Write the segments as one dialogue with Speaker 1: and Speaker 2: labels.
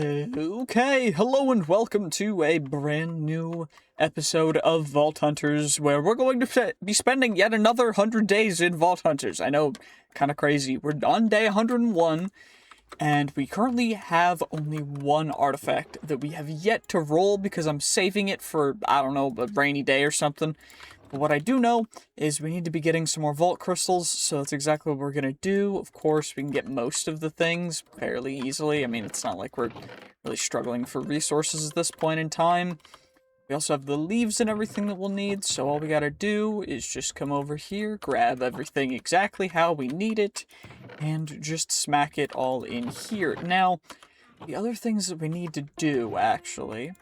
Speaker 1: Okay, hello and welcome to a brand new episode of Vault Hunters, where we're going to be spending yet another 100 days in Vault Hunters. I know, kind of crazy. We're on day 101, and we currently have only one artifact that we have yet to roll because I'm saving it for, I don't know, a rainy day or something. But what I do know is we need to be getting some more vault crystals, so that's exactly what we're going to do. Of course, we can get most of the things fairly easily. I mean, it's not like we're really struggling for resources at this point in time. We also have the leaves and everything that we'll need, so all we gotta do is just come over here, grab everything exactly how we need it, and just smack it all in here. Now, the other things that we need to do, actually,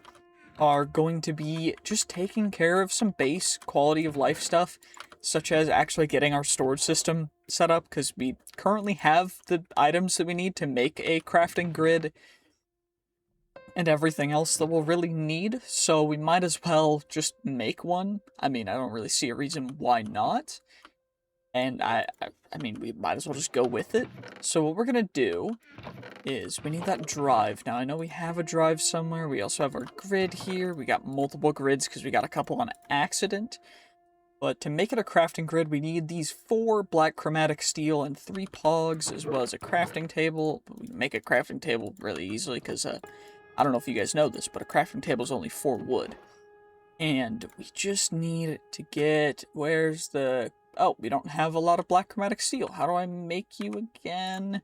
Speaker 1: are going to be just taking care of some base quality of life stuff, such as actually getting our storage system set up, because we currently have the items that we need to make a crafting grid and everything else that we'll really need, so we might as well just make one. I mean, I don't really see a reason why not. And I mean, we might as well just go with it. So what we're gonna do is we need that drive. Now, I know we have a drive somewhere. We also have our grid here. We got multiple grids because we got a couple on accident. But to make it a crafting grid, we need these 4 black chromatic steel and 3 pogs, as well as a crafting table. We can make a crafting table really easily because, I don't know if you guys know this, but a crafting table is only 4 wood. And we just need to get... Where's the... Oh, we don't have a lot of black chromatic steel. How do I make you again?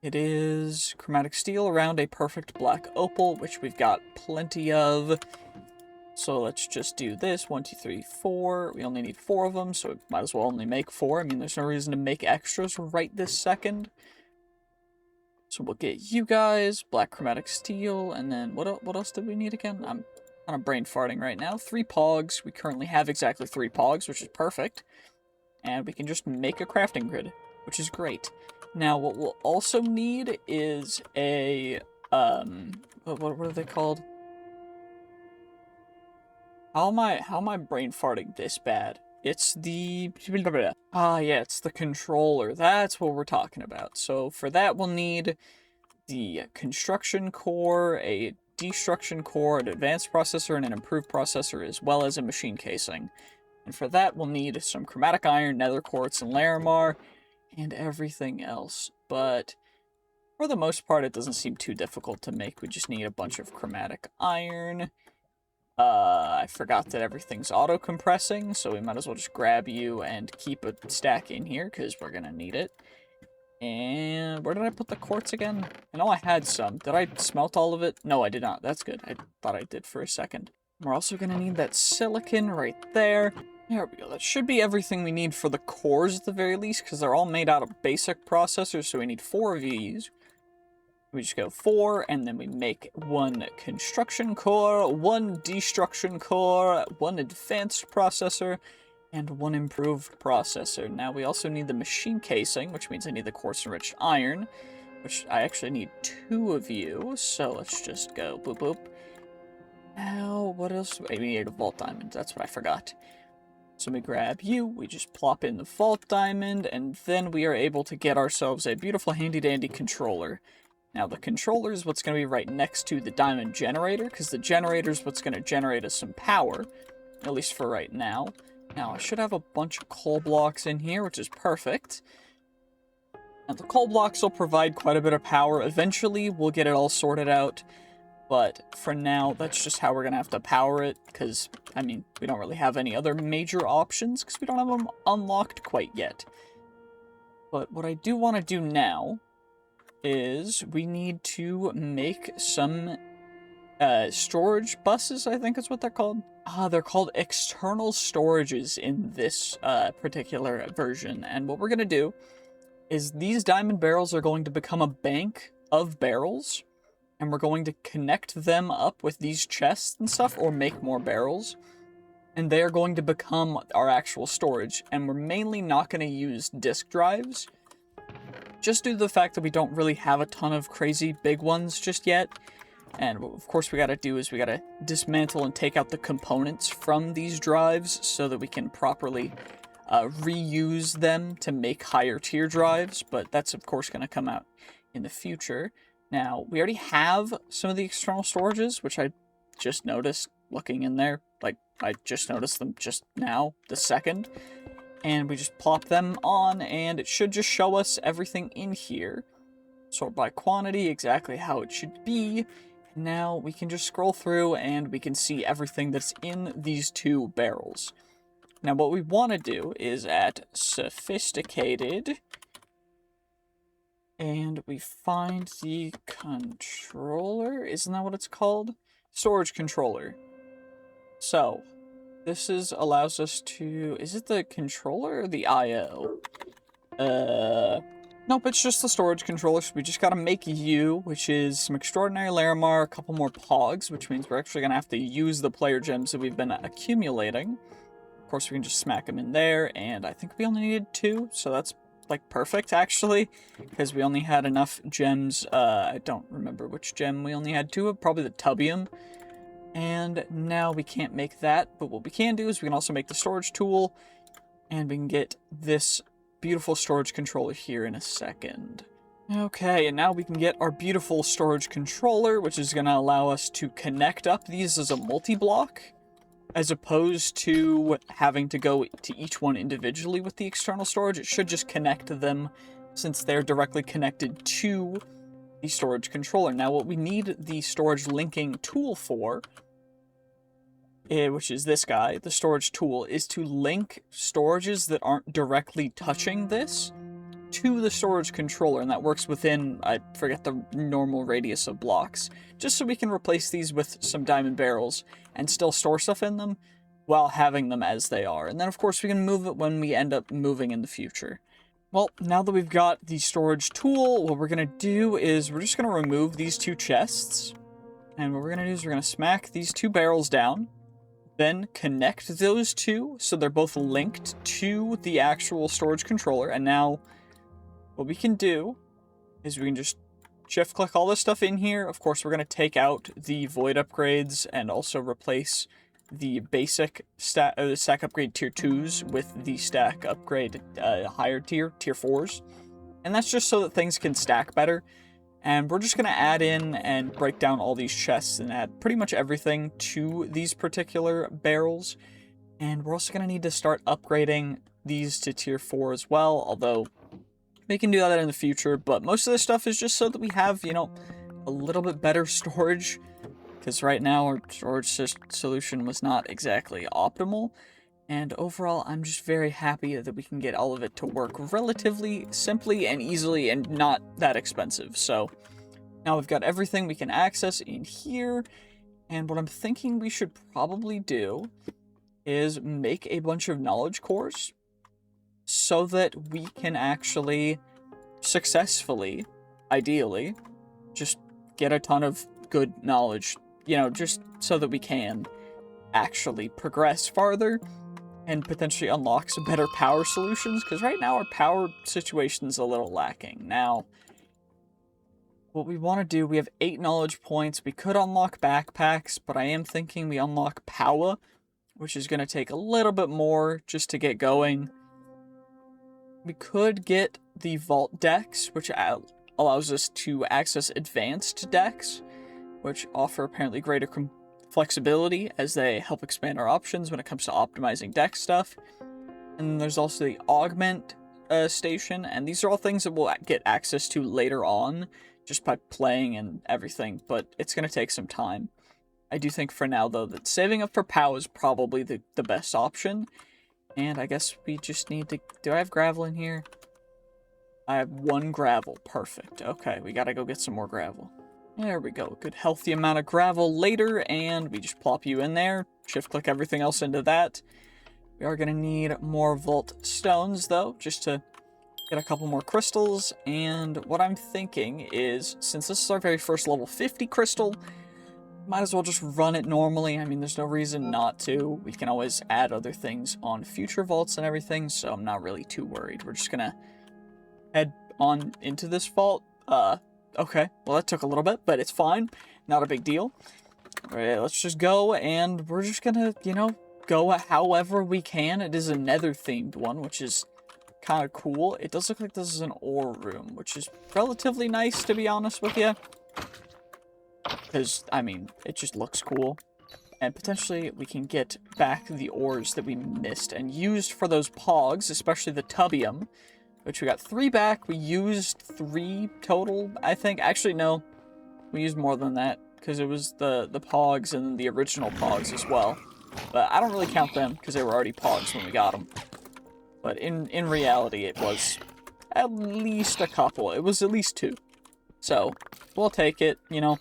Speaker 1: It is chromatic steel around a perfect black opal, which we've got plenty of. So let's just do this. 1, 2, 3, 4. We only need 4 of them, so we might as well only make 4. I mean, there's no reason to make extras right this second. So we'll get you guys, black chromatic steel, and then what else did we need again? I'm kind of brain farting right now. 3 pogs. We currently have exactly 3 pogs, which is perfect. And we can just make a crafting grid, which is great. Now, what we'll also need is a, what are they called? How am I brain farting this bad? It's the... Ah, yeah, it's the controller. That's what we're talking about. So for that, we'll need the construction core, a destruction core, an advanced processor, and an improved processor, as well as a machine casing. And for that, we'll need some chromatic iron, nether quartz, and larimar, and everything else. But for the most part, it doesn't seem too difficult to make. We just need a bunch of chromatic iron. I forgot that everything's auto-compressing, so we might as well just grab you and keep a stack in here, because we're gonna need it. And where did I put the quartz again? I know I had some. Did I smelt all of it? No, I did not. That's good. I thought I did for a second. We're also gonna need that silicon right there. There we go. That should be everything we need for the cores at the very least, because they're all made out of basic processors, so we need 4 of these. We just go 4, and then we make 1 construction core, 1 destruction core, 1 advanced processor, and 1 improved processor. Now we also need the machine casing, which means I need the quartz-enriched iron, which I actually need 2 of you, so let's just go boop boop. Now, what else? We need a vault diamond, that's what I forgot. So we grab you, we just plop in the vault diamond, and then we are able to get ourselves a beautiful handy-dandy controller. Now, the controller is what's going to be right next to the diamond generator, because the generator is what's going to generate us some power, at least for right now. Now, I should have a bunch of coal blocks in here, which is perfect. Now, the coal blocks will provide quite a bit of power. Eventually, we'll get it all sorted out. But for now, that's just how we're going to have to power it, because, I mean, we don't really have any other major options, because we don't have them unlocked quite yet. But what I do want to do now is we need to make some storage buses, I think is what they're called. They're called external storages in this particular version. And what we're going to do is these diamond barrels are going to become a bank of barrels. And we're going to connect them up with these chests and stuff, or make more barrels. And they are going to become our actual storage. And we're mainly not going to use disk drives, just due to the fact that we don't really have a ton of crazy big ones just yet. And what of course we gotta do is we gotta dismantle and take out the components from these drives so that we can properly reuse them to make higher tier drives, but that's of course gonna come out in the future. Now, we already have some of the external storages, which I just noticed looking in there. Like, I just noticed them just now, the second. And we just plop them on, and it should just show us everything in here. Sort by quantity, exactly how it should be. Now we can just scroll through, and we can see everything that's in these 2 barrels. Now, what we want to do is at Sophisticated, and we find the controller. Isn't that what it's called? Storage controller. So, this allows us to... Is it the controller or the I.O.? Nope, it's just the storage controller, so we just gotta make U, which is some extraordinary Larimar, a couple more Pogs, which means we're actually gonna have to use the player gems that we've been accumulating. Of course, we can just smack them in there, and I think we only needed 2, so that's, like, perfect, actually, because we only had enough gems. I don't remember which gem we only had 2 of, probably the Tubium. And now we can't make that, but what we can do is we can also make the storage tool, and we can get this beautiful storage controller here in a second. Okay, and now we can get our beautiful storage controller, which is going to allow us to connect up these as a multi-block, as opposed to having to go to each one individually with the external storage. It should just connect them since they're directly connected to the storage controller. Now, what we need the storage linking tool for, which is this guy, the storage tool, is to link storages that aren't directly touching this to the storage controller, and that works within, I forget the normal radius of blocks, just so we can replace these with some diamond barrels and still store stuff in them while having them as they are. And then, of course, we can move it when we end up moving in the future. Well, now that we've got the storage tool, what we're going to do is we're just going to remove these 2 chests. And what we're going to do is we're going to smack these 2 barrels down, then connect those 2 so they're both linked to the actual storage controller. And now what we can do is we can just shift click all this stuff in here. Of course, we're going to take out the void upgrades and also replace the basic stack upgrade tier 2s with the stack upgrade higher tier 4s. And that's just so that things can stack better. And we're just going to add in and break down all these chests and add pretty much everything to these particular barrels. And we're also going to need to start upgrading these to tier 4 as well, although we can do that in the future. But most of this stuff is just so that we have, you know, a little bit better storage, because right now our storage solution was not exactly optimal. And overall, I'm just very happy that we can get all of it to work relatively simply and easily and not that expensive. So now we've got everything we can access in here. And what I'm thinking we should probably do is make a bunch of knowledge cores so that we can actually successfully, ideally, just get a ton of good knowledge, you know, just so that we can actually progress farther and potentially unlock some better power solutions, because right now our power situation is a little lacking. Now, what we want to do, we have 8 knowledge points. We could unlock backpacks, but I am thinking we unlock power, which is going to take a little bit more just to get going. We could get the vault decks, which allows us to access advanced decks, which offer apparently greater flexibility as they help expand our options when it comes to optimizing deck stuff. And there's also the augment station, and these are all things that we'll get access to later on just by playing and everything, but it's going to take some time. I do think for now, though, that saving up for POW is probably the best option. And I guess we just need to... Do I have gravel in here? I have 1 gravel. Perfect. Okay, we gotta go get some more gravel. There we go. A good healthy amount of gravel later, and we just plop you in there. Shift-click everything else into that. We are gonna need more vault stones, though, just to get a couple more crystals. And what I'm thinking is, since this is our very first level 50 crystal, might as well just run it normally. I mean, there's no reason not to. We can always add other things on future vaults and everything, so I'm not really too worried. We're just gonna head on into this vault. Okay, well that took a little bit, but it's fine. Not a big deal. Alright, let's just go, and we're just gonna, you know, go however we can. It is a nether-themed one, which is kind of cool. It does look like this is an ore room, which is relatively nice, to be honest with you. Because, I mean, it just looks cool. And potentially we can get back the ores that we missed and used for those pogs, especially the tubium, which we got 3 back. We used 3 total, I think. Actually, no. We used more than that, because it was the pogs and the original pogs as well. But I don't really count them, because they were already pogs when we got them. But in reality, it was at least a couple. It was at least 2. So, we'll take it, you know.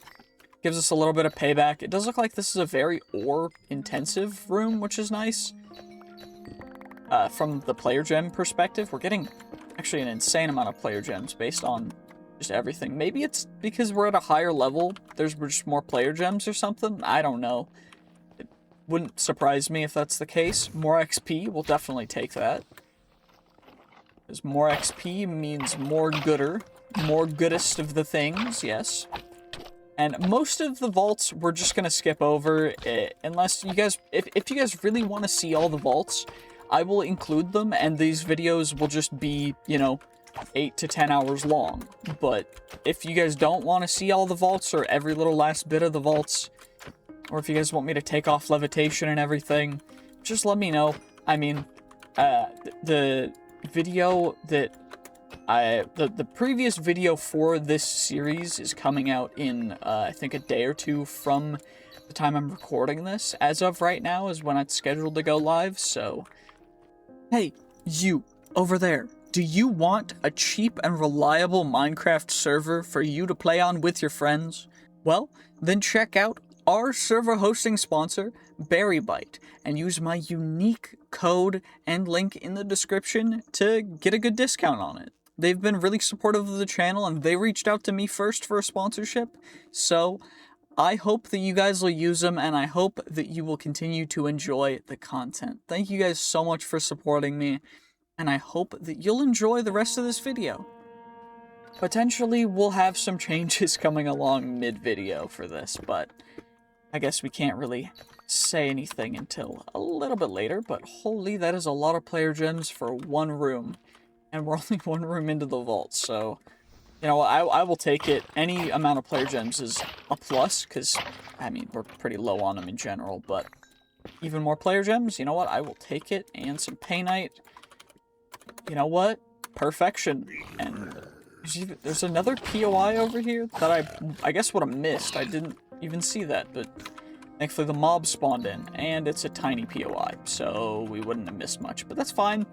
Speaker 1: Gives us a little bit of payback. It does look like this is a very ore-intensive room, which is nice. From the player gem perspective, we're getting actually an insane amount of player gems based on just everything. Maybe it's because we're at a higher level, there's just more player gems or something? I don't know. It wouldn't surprise me if that's the case. More XP, we'll definitely take that. Because more XP means more gooder. More goodest of the things, yes. And most of the vaults we're just going to skip over, unless you guys, if you guys really want to see all the vaults, I will include them, and these videos will just be, you know, 8 to 10 hours long. But if you guys don't want to see all the vaults, or every little last bit of the vaults, or if you guys want me to take off levitation and everything, just let me know. I mean, the video that the previous video for this series is coming out in, I think a day or 2 from the time I'm recording this. As of right now is when it's scheduled to go live, so... Hey, you, over there, do you want a cheap and reliable Minecraft server for you to play on with your friends? Well, then check out our server hosting sponsor, BerryBite, and use my unique code and link in the description to get a good discount on it. They've been really supportive of the channel, and they reached out to me first for a sponsorship, so I hope that you guys will use them, and I hope that you will continue to enjoy the content. Thank you guys so much for supporting me, and I hope that you'll enjoy the rest of this video. Potentially, we'll have some changes coming along mid-video for this, but I guess we can't really say anything until a little bit later, but holy, that is a lot of player gems for one room. And we're only 1 room into the vault, so, you know, I will take it. Any amount of player gems is a plus, because, I mean, we're pretty low on them in general, but even more player gems, you know what, I will take it, and some painite. You know what? Perfection. And there's another POI over here that I guess would have missed. I didn't even see that, but thankfully the mob spawned in, and it's a tiny POI, so we wouldn't have missed much, but that's fine.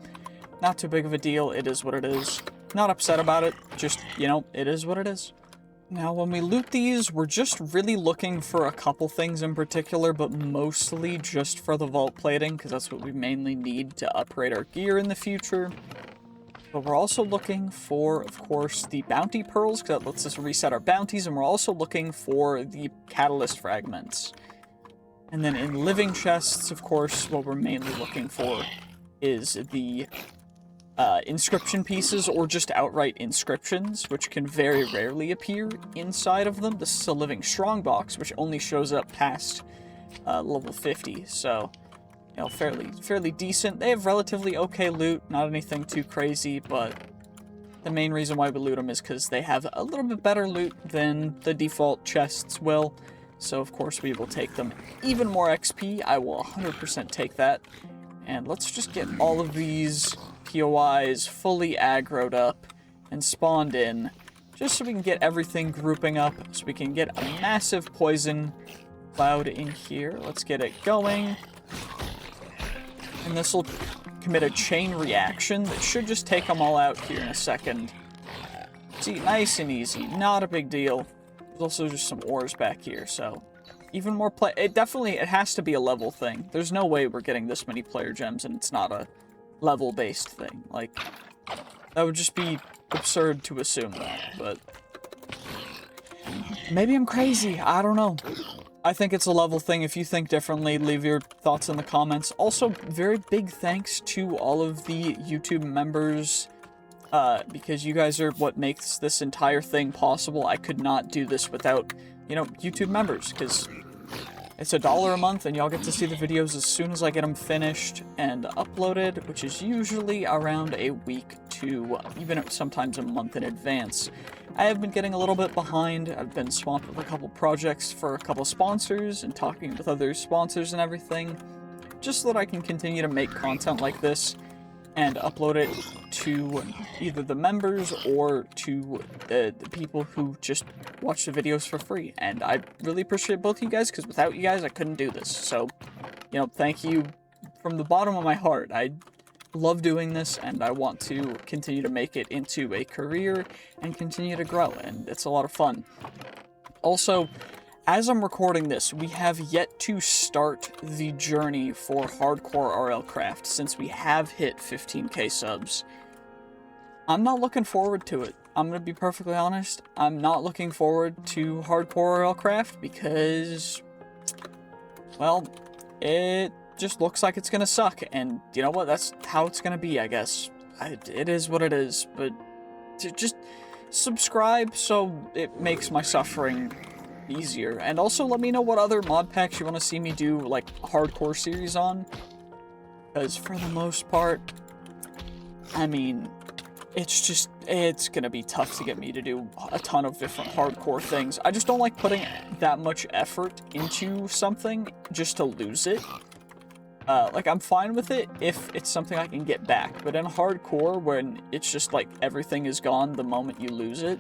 Speaker 1: Not too big of a deal, it is what it is. Not upset about it, just, you know, it is what it is. Now, when we loot these, we're just really looking for a couple things in particular, but mostly just for the vault plating, because that's what we mainly need to upgrade our gear in the future. But we're also looking for, of course, the bounty pearls, because that lets us reset our bounties, and we're also looking for the catalyst fragments. And then in living chests, of course, what we're mainly looking for is the inscription pieces, or just outright inscriptions, which can very rarely appear inside of them. This is a living strongbox, which only shows up past level 50, so, you know, fairly decent. They have relatively okay loot, not anything too crazy, but the main reason why we loot them is because they have a little bit better loot than the default chests will, so of course we will take them. Even more XP, I will 100% take that. And let's just get all of these POIs fully aggroed up and spawned in, just so we can get everything grouping up, so we can get a massive poison cloud in here. Let's get it going. And this will commit a chain reaction that should just take them all out here in a second. See, nice and easy, not a big deal. There's also just some ores back here, so... Even more it has to be a level thing. There's no way we're getting this many player gems and it's not a level-based thing. Like, that would just be absurd to assume that, but... Maybe I'm crazy, I don't know. I think it's a level thing. If you think differently, leave your thoughts in the comments. Also, very big thanks to all of the YouTube members, because you guys are what makes this entire thing possible. I could not do this without, you know, YouTube members, because it's $1 a month, and y'all get to see the videos as soon as I get them finished and uploaded, which is usually around a week to even sometimes a month in advance. I have been getting a little bit behind. I've been swamped with a couple projects for a couple sponsors and talking with other sponsors and everything, just so that I can continue to make content like this and upload it to either the members or to the people who just watch the videos for free. And I really appreciate both of you guys, because without you guys, I couldn't do this. So, you know, thank you from the bottom of my heart. I love doing this, and I want to continue to make it into a career and continue to grow, and it's a lot of fun. Also, as I'm recording this, we have yet to start the journey for Hardcore RL Craft, since we have hit 15k subs. I'm not looking forward to it. I'm gonna be perfectly honest. I'm not looking forward to Hardcore RL Craft because, well, it just looks like it's gonna suck, and you know what? That's how it's gonna be, I guess. It is what it is, but just subscribe so it makes my suffering easier, and also let me know what other mod packs you want to see me do, like, hardcore series on, because for the most part, I mean, it's gonna be tough to get me to do a ton of different hardcore things. I just don't like putting that much effort into something just to lose it. Like, I'm fine with it if it's something I can get back, but in hardcore, when it's just like everything is gone the moment you lose it,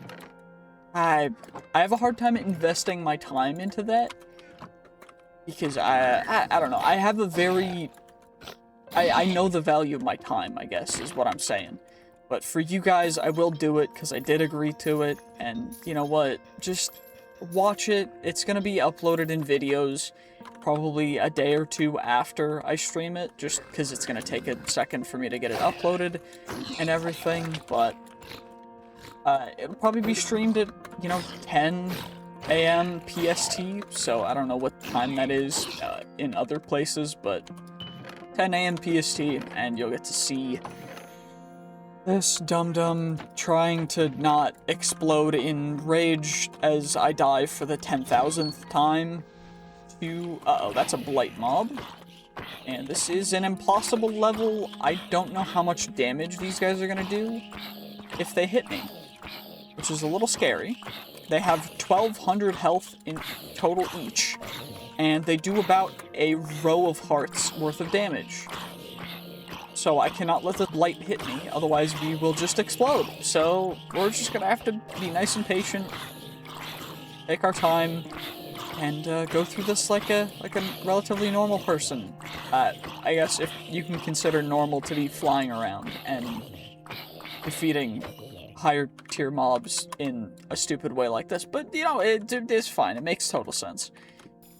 Speaker 1: I have a hard time investing my time into that, because I don't know, I have a very, I know the value of my time, I guess, is what I'm saying. But for you guys, I will do it, because I did agree to it, and you know what, just watch it. It's gonna be uploaded in videos, probably a day or two after I stream it, just because it's gonna take a second for me to get it uploaded and everything, but it'll probably be streamed at, you know, 10 a.m. PST, so I don't know what time that is in other places, but 10 a.m. PST, and you'll get to see this dum-dum trying to not explode in rage as I die for the 10,000th time to... Uh-oh, that's a blight mob. And this is an impossible level. I don't know how much damage these guys are gonna do if they hit me, which is a little scary. They have 1,200 health in total each, and they do about a row of hearts worth of damage. So I cannot let the blight hit me, otherwise we will just explode. So we're just gonna have to be nice and patient, take our time, and go through this like a relatively normal person. I guess if you can consider normal to be flying around and defeating higher tier mobs in a stupid way like this, but you know, it's fine. It makes total sense.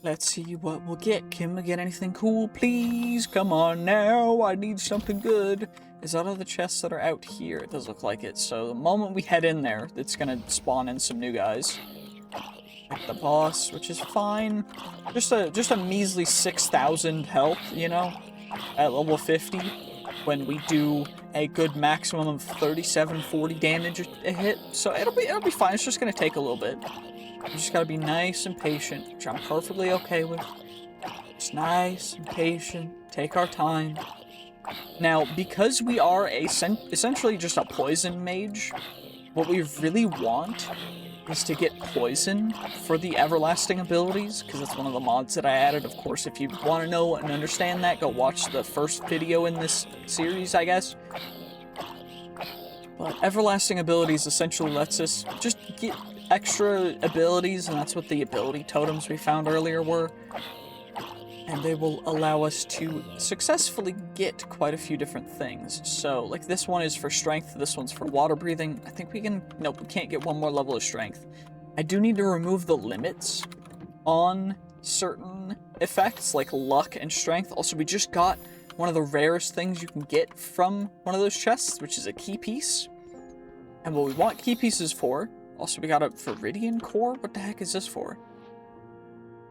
Speaker 1: Let's see what we'll get. Can we get anything cool, please? Come on now, I need something good. Is that all the chests that are out here? It does look like it. So the moment we head in there, it's gonna spawn in some new guys. Like the boss, which is fine. Just a measly 6,000 health, you know, at level 50, when we do a good maximum of 3740 damage a hit. So it'll be fine. It's just gonna take a little bit. You just gotta be nice and patient, which I'm perfectly okay with. Just nice and patient, take our time. Now, because we are essentially just a poison mage, what we really want is to get poison for the everlasting abilities, because that's one of the mods that I added. Of course, if you want to know and understand that, go watch the first video in this series, I guess. But everlasting abilities essentially lets us just get extra abilities, and that's what the ability totems we found earlier were. And they will allow us to successfully get quite a few different things. So, like, this one is for strength, this one's for water breathing. I think we can... Nope, we can't get one more level of strength. I do need to remove the limits on certain effects, like luck and strength. Also, we just got one of the rarest things you can get from one of those chests, which is a key piece. And what we want key pieces for... Also, we got a Viridian core? What the heck is this for?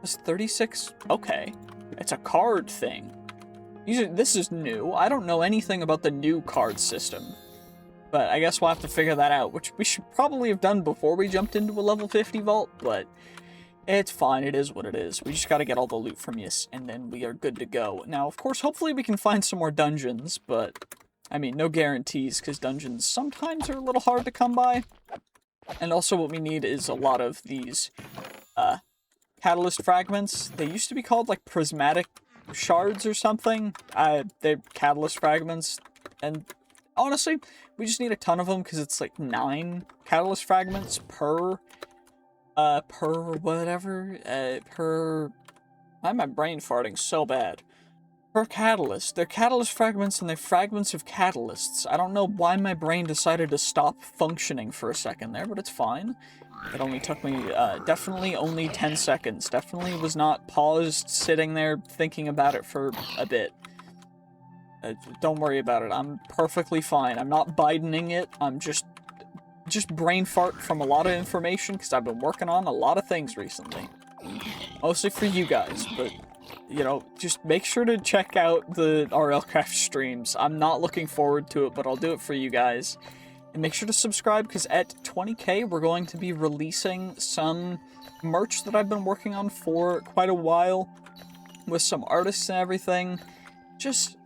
Speaker 1: That's 36? Okay. It's a card thing. This is new. I don't know anything about the new card system. But I guess we'll have to figure that out, which we should probably have done before we jumped into a level 50 vault, but it's fine. It is what it is. We just gotta get all the loot from Ys, and then we are good to go. Now, of course, hopefully we can find some more dungeons, but I mean, no guarantees, because dungeons sometimes are a little hard to come by. And also what we need is a lot of these catalyst fragments. They used to be called, like, prismatic shards or something. They're catalyst fragments. And honestly, we just need a ton of them, because it's, like, 9 catalyst fragments per whatever. Why am I brain farting so bad? Per catalyst. They're catalyst fragments and they're fragments of catalysts. I don't know why my brain decided to stop functioning for a second there, but it's fine. It only took me, definitely only 10 seconds. Definitely was not paused, sitting there, thinking about it for a bit. Don't worry about it. I'm perfectly fine. I'm not Bidening it. I'm just brain fart from a lot of information, because I've been working on a lot of things recently. Mostly for you guys, but, you know, just make sure to check out the RLCraft streams. I'm not looking forward to it, but I'll do it for you guys. And make sure to subscribe, because at 20k, we're going to be releasing some merch that I've been working on for quite a while, with some artists and everything. Just,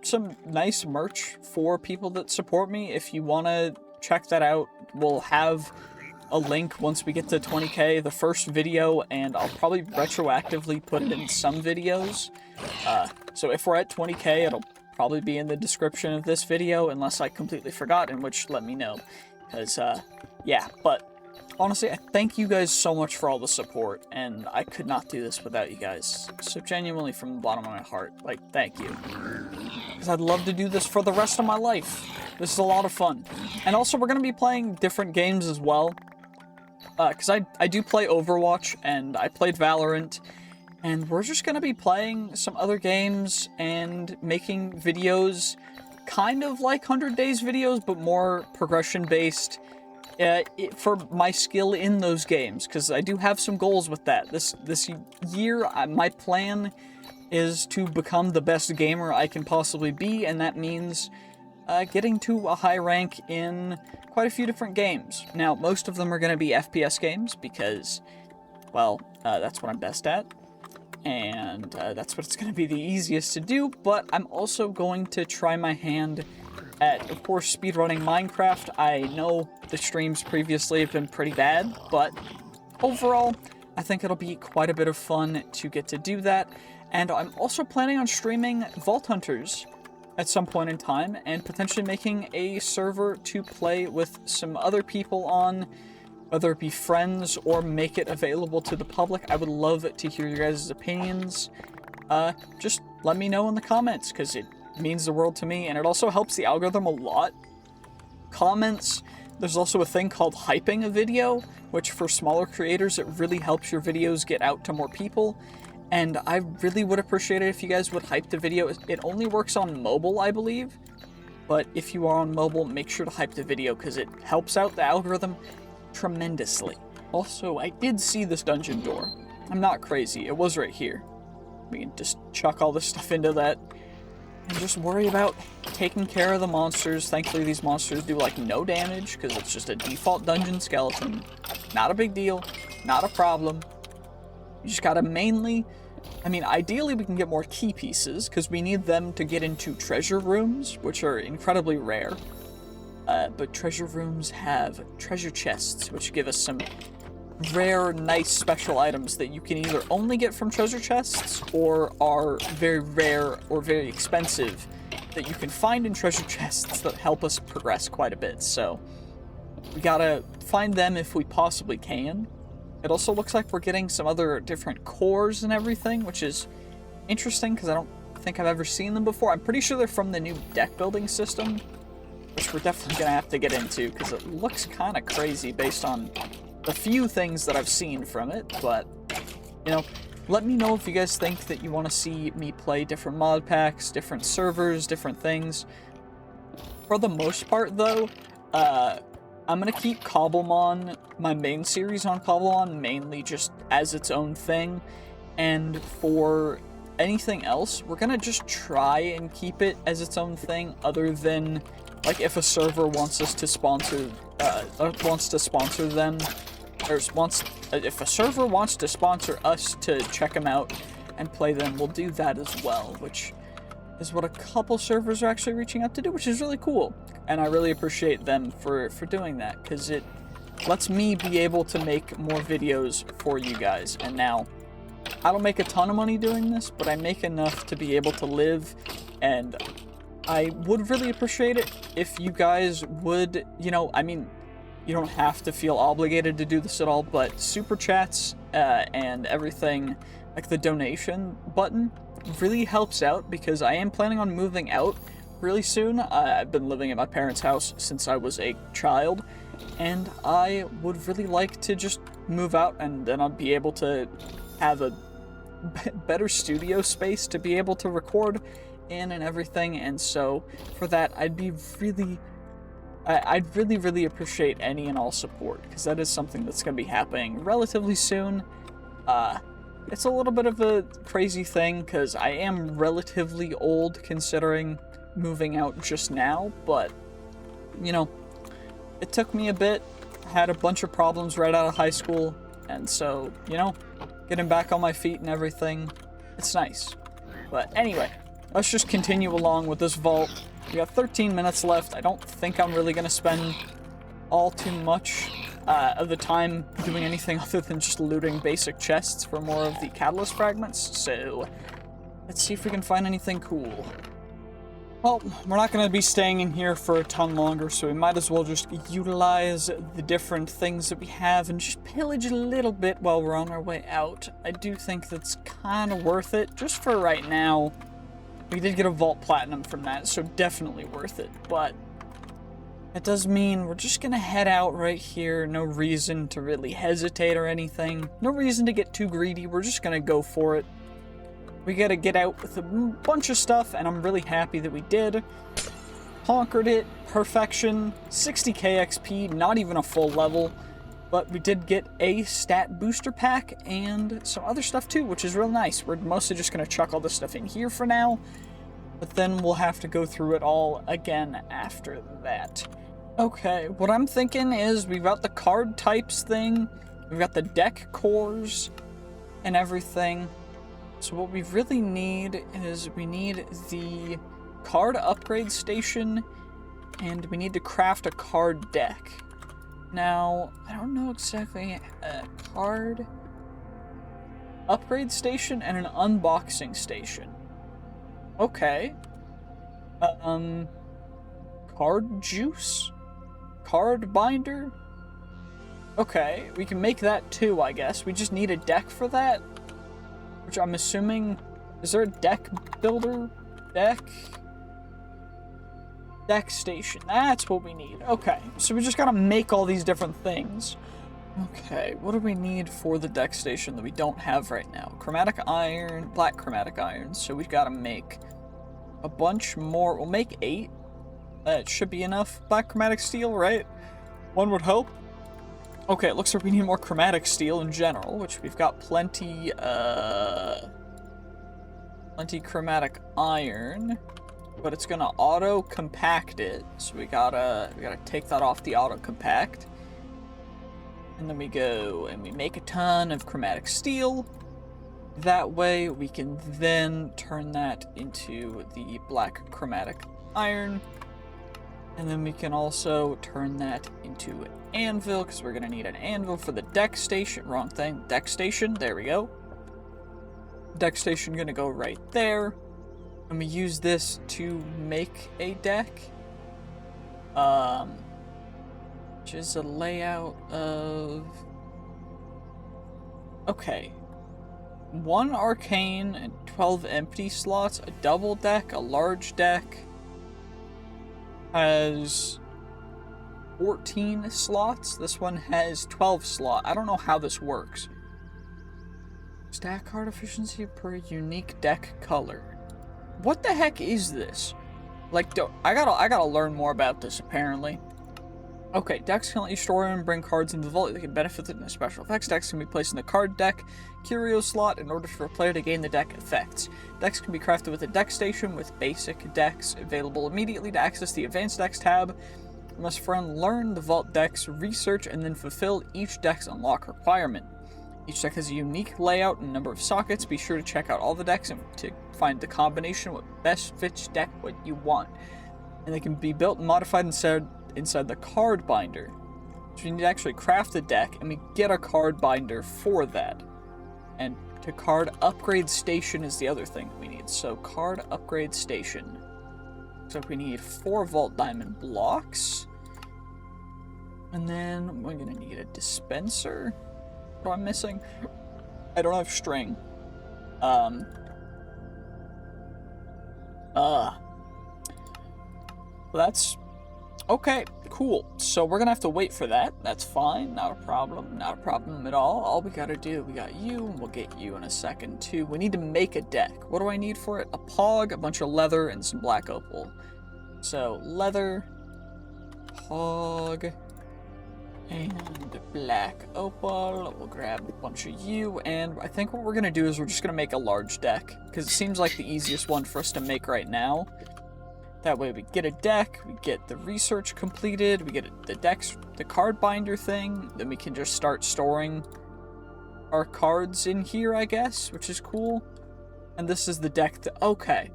Speaker 1: some nice merch for people that support me. If you want to check that out, we'll have a link once we get to 20k, the first video, and I'll probably retroactively put it in some videos. So if we're at 20k, it'll probably be in the description of this video, unless I completely forgot, in which let me know. Because, yeah, but honestly, I thank you guys so much for all the support, and I could not do this without you guys. So genuinely, from the bottom of my heart, like, thank you. Because I'd love to do this for the rest of my life. This is a lot of fun. And also, we're going to be playing different games as well. Because I do play Overwatch, and I played Valorant, and we're just going to be playing some other games and making videos kind of like 100 Days videos, but more progression-based for my skill in those games, because I do have some goals with that. This year, my plan is to become the best gamer I can possibly be, and that means getting to a high rank in quite a few different games. Now, most of them are going to be FPS games because, well, that's what I'm best at, and that's what it's going to be the easiest to do, but I'm also going to try my hand at, of course, speedrunning Minecraft. I know the streams previously have been pretty bad, but overall, I think it'll be quite a bit of fun to get to do that, and I'm also planning on streaming Vault Hunters at some point in time, and potentially making a server to play with some other people on, whether it be friends or make it available to the public. I would love to hear your guys' opinions. Just let me know in the comments, because it means the world to me, and it also helps the algorithm a lot. Comments, there's also a thing called hyping a video, which for smaller creators, it really helps your videos get out to more people. And I really would appreciate it if you guys would hype the video. It only works on mobile, I believe. But if you are on mobile, make sure to hype the video, because it helps out the algorithm tremendously. Also, I did see this dungeon door. I'm not crazy. It was right here. We can just chuck all this stuff into that and just worry about taking care of the monsters. Thankfully, these monsters do, like, no damage, because it's just a default dungeon skeleton. Not a big deal. Not a problem. You just gotta mainly... I mean, ideally we can get more key pieces, because we need them to get into treasure rooms, which are incredibly rare. But treasure rooms have treasure chests, which give us some rare, nice, special items that you can either only get from treasure chests, or are very rare or very expensive that you can find in treasure chests that help us progress quite a bit. So, we gotta find them if we possibly can. It also looks like we're getting some other different cores and everything, which is interesting, because I don't think I've ever seen them before. I'm pretty sure they're from the new deck building system, which we're definitely going to have to get into, because it looks kind of crazy based on the few things that I've seen from it. But, you know, let me know if you guys think that you want to see me play different mod packs, different servers, different things. For the most part, though, I'm going to keep Cobblemon, my main series on Cobblemon, mainly just as its own thing. And for anything else, we're going to just try and keep it as its own thing, other than, like, if a server wants us to sponsor, them, or if a server wants to sponsor us to check them out and play them, we'll do that as well, which is what a couple servers are actually reaching out to do, which is really cool. And I really appreciate them for doing that, because it lets me be able to make more videos for you guys. And now, I don't make a ton of money doing this, but I make enough to be able to live, and I would really appreciate it if you guys would, you know, I mean, you don't have to feel obligated to do this at all, but super chats and everything, like the donation button, really helps out, because I am planning on moving out really soon. I've been living at my parents' house since I was a child, and I would really like to just move out, and then I'll be able to have a better studio space to be able to record in and everything. And so for that, I'd really appreciate any and all support, because that is something that's going to be happening relatively soon. It's a little bit of a crazy thing, because I am relatively old considering moving out just now, but, you know, it took me a bit. I had a bunch of problems right out of high school, and so, you know, getting back on my feet and everything, it's nice. But anyway, let's just continue along with this vault. We got 13 minutes left. I don't think I'm really going to spend all too much of the time doing anything other than just looting basic chests for more of the catalyst fragments. So let's see if we can find anything cool. Well, we're not going to be staying in here for a ton longer, so we might as well just utilize the different things that we have and just pillage a little bit while we're on our way out. I do think that's kind of worth it, just for right now. We did get a Vault Platinum from that, so definitely worth it, but it does mean we're just going to head out right here. No reason to really hesitate or anything. No reason to get too greedy. We're just going to go for it. We got to get out with a bunch of stuff, and I'm really happy that we did. Conquered it. Perfection. 60k XP, not even a full level. But we did get a stat booster pack and some other stuff too, which is real nice. We're mostly just going to chuck all this stuff in here for now, but then we'll have to go through it all again after that. Okay, what I'm thinking is we've got the card types thing, we've got the deck cores and everything. So what we really need is we need the card upgrade station, and we need to craft a card deck. Now, I don't know exactly, a card upgrade station and an unboxing station. Okay. Card juice? Card binder? Okay, we can make that too, I guess. We just need a deck for that, which I'm assuming, is there a deck builder? Deck station, that's what we need. Okay, so we just gotta make all these different things. Okay, what do we need for the deck station that we don't have right now? Chromatic iron, black chromatic iron, so we've gotta make a bunch more. We'll make 8. That should be enough. Black chromatic steel, right? One would hope. Okay, it looks like we need more chromatic steel in general, which we've got plenty chromatic iron, but it's gonna auto compact it, so we gotta take that off the auto compact, and then we go and we make a ton of chromatic steel. That way we can then turn that into the black chromatic iron, and then we can also turn that into anvil, because we're gonna need an anvil for the deck station. Wrong thing. Deck station. There we go. Deck station gonna go right there, and we use this to make a deck, which is a layout of, okay, 1 arcane and 12 empty slots. A double deck, a large deck, has 14 slots. This one has 12 slots. I don't know how this works. Stack card efficiency per unique deck color. What the heck is this? Like, I gotta learn more about this, apparently. Okay, decks can let you store and bring cards into the vault. They can benefit from the special effects. Decks can be placed in the card deck curio slot in order for a player to gain the deck effects. Decks can be crafted with a deck station, with basic decks available immediately. To access the advanced decks tab, you must learn the vault decks, research, and then fulfill each deck's unlock requirement. Each deck has a unique layout and number of sockets. Be sure to check out all the decks and to find the combination what best fits deck what you want. And they can be built and modified inside the card binder. So we need to actually craft the deck, and we get a card binder for that. And to card upgrade station is the other thing we need. So card upgrade station. So we need 4 Vault Diamond blocks. And then we're gonna need a dispenser. What am I missing? I don't have string. That's okay, cool. So we're gonna have to wait for that. That's fine, not a problem, not a problem at all. All we gotta do, we got you, and we'll get you in a second too. We need to make a deck. What do I need for it? A pog, a bunch of leather, and some black opal. So leather, pog, and black opal. We'll grab a bunch of you, and I think what we're gonna do is we're just gonna make a large deck, because it seems like the easiest one for us to make right now. That way we get a deck, we get the research completed, we get the card binder thing, then we can just start storing our cards in here, I guess, which is cool. And this is the deck okay.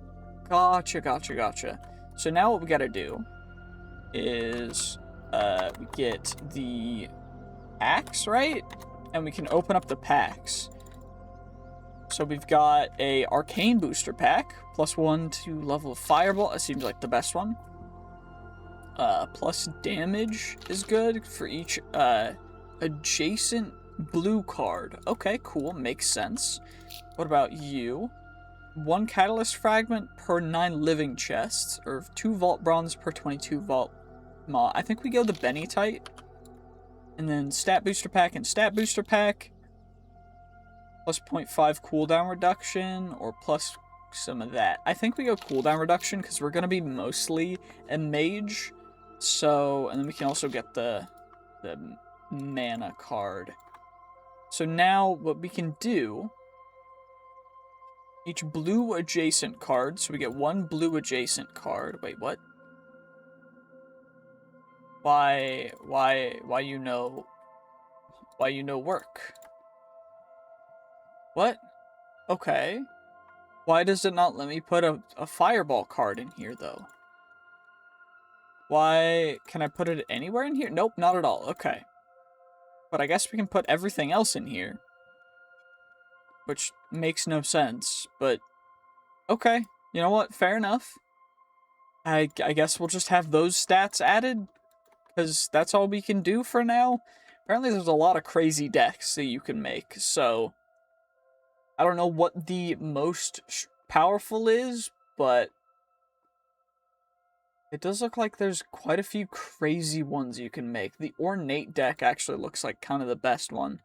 Speaker 1: Gotcha. So now what we gotta do is we get the packs, right? And we can open up the packs. So we've got a Arcane Booster Pack, +1 to level of Fireball. It seems like the best one. Plus damage is good for each adjacent blue card. Okay, cool, makes sense. What about you? 1 Catalyst Fragment per 9 living chests, or 2 Vault Bronze per 22 Vault Maw. I think we go the Benitite. And then Stat Booster Pack and Stat Booster Pack. Plus 0.5 cooldown reduction, or plus some of that. I think we go cooldown reduction, because we're going to be mostly a mage. So, and then we can also get the mana card. So now, what we can do, each blue adjacent card, so we get 1 blue adjacent card. Wait, what? Why you know work? What? Okay. Why does it not let me put a fireball card in here, though? Why? Can I put it anywhere in here? Nope, not at all. Okay. But I guess we can put everything else in here. Which makes no sense, but... Okay. You know what? Fair enough. I guess we'll just have those stats added, because that's all we can do for now. Apparently there's a lot of crazy decks that you can make, so... I don't know what the most powerful is, but it does look like there's quite a few crazy ones you can make. The Ornate deck actually looks like kind of the best one.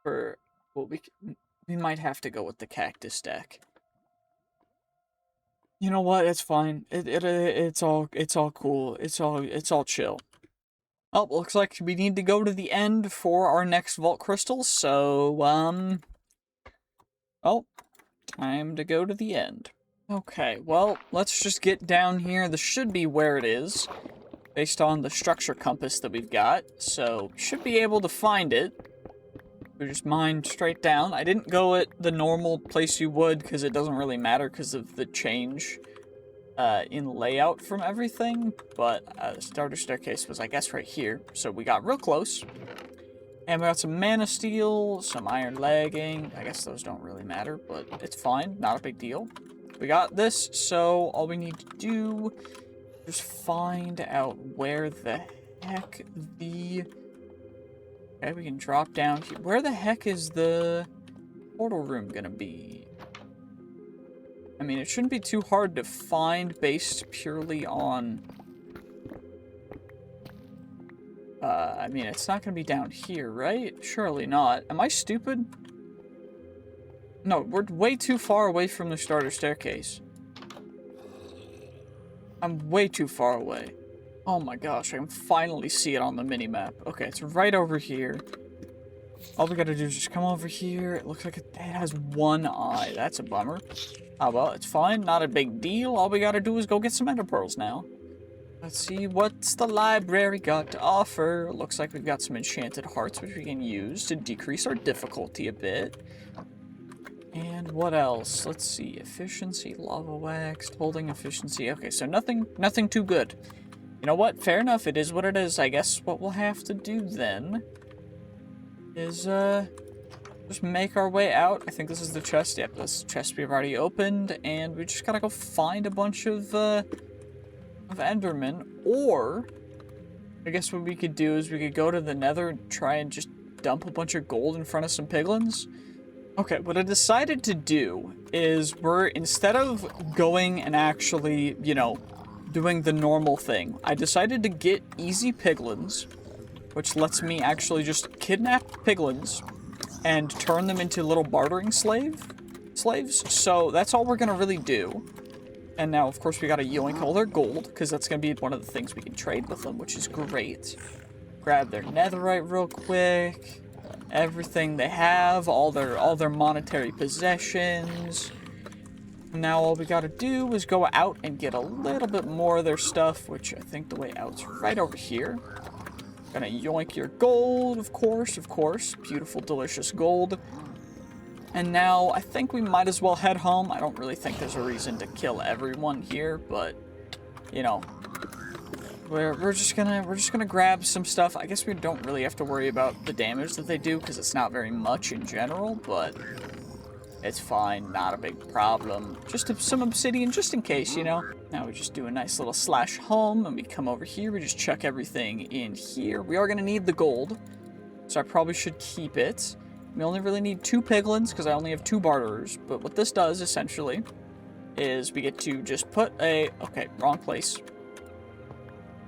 Speaker 1: For what we might have to go with the Cactus deck. You know what? It's fine. It's all cool. It's all chill. Oh, looks like we need to go to the end for our next Vault Crystals, so oh, time to go to the end. Okay, well, let's just get down here. This should be where it is, based on the structure compass that we've got. So, should be able to find it. We just mine straight down. I didn't go at the normal place you would, because it doesn't really matter because of the change in layout from everything. But the starter staircase was, I guess, right here. So we got real close. And we got some mana steel, some iron legging. I guess those don't really matter, but it's fine. Not a big deal. We got this, so all we need to do is just find out where the heck the... Okay, we can drop down here. Where the heck is the portal room gonna be? I mean, it shouldn't be too hard to find based purely on... I mean, it's not gonna be down here, right? Surely not. Am I stupid? No, we're way too far away from the starter staircase. I'm way too far away. Oh my gosh, I can finally see it on the mini-map. Okay, it's right over here. All we gotta do is just come over here. It looks like it has 1 eye. That's a bummer. Oh well, it's fine. Not a big deal. All we gotta do is go get some ender pearls now. Let's see what's the library got to offer. Looks like we've got some enchanted hearts, which we can use to decrease our difficulty a bit. And what else? Let's see. Efficiency, lava wax, holding efficiency. Okay, so nothing too good. You know what? Fair enough. It is what it is. I guess what we'll have to do then is, just make our way out. I think this is the chest. Yep, this chest we've already opened. And we just gotta go find a bunch of Endermen. Or, I guess what we could do is we could go to the Nether and try and just dump a bunch of gold in front of some piglins. Okay, what I decided to do is instead of going and actually, you know, doing the normal thing, I decided to get easy piglins, which lets me actually just kidnap piglins and turn them into little bartering slaves. So that's all we're gonna really do. And now, of course, we gotta yoink all their gold, because that's gonna be one of the things we can trade with them, which is great. Grab their netherite real quick. Everything they have, all their monetary possessions. Now all we gotta do is go out and get a little bit more of their stuff, which I think the way out's right over here. Gonna yoink your gold, of course. Beautiful, delicious gold. And now I think we might as well head home. I don't really think there's a reason to kill everyone here, but you know, we're just gonna grab some stuff. I guess we don't really have to worry about the damage that they do because it's not very much in general, but it's fine, not a big problem. Just some obsidian, just in case, you know. Now we just do a nice little slash home, and we come over here. We just chuck everything in here. We are gonna need the gold, so I probably should keep it. We only really need 2 piglins because I only have 2 barterers. But what this does essentially is we get to just put okay, wrong place.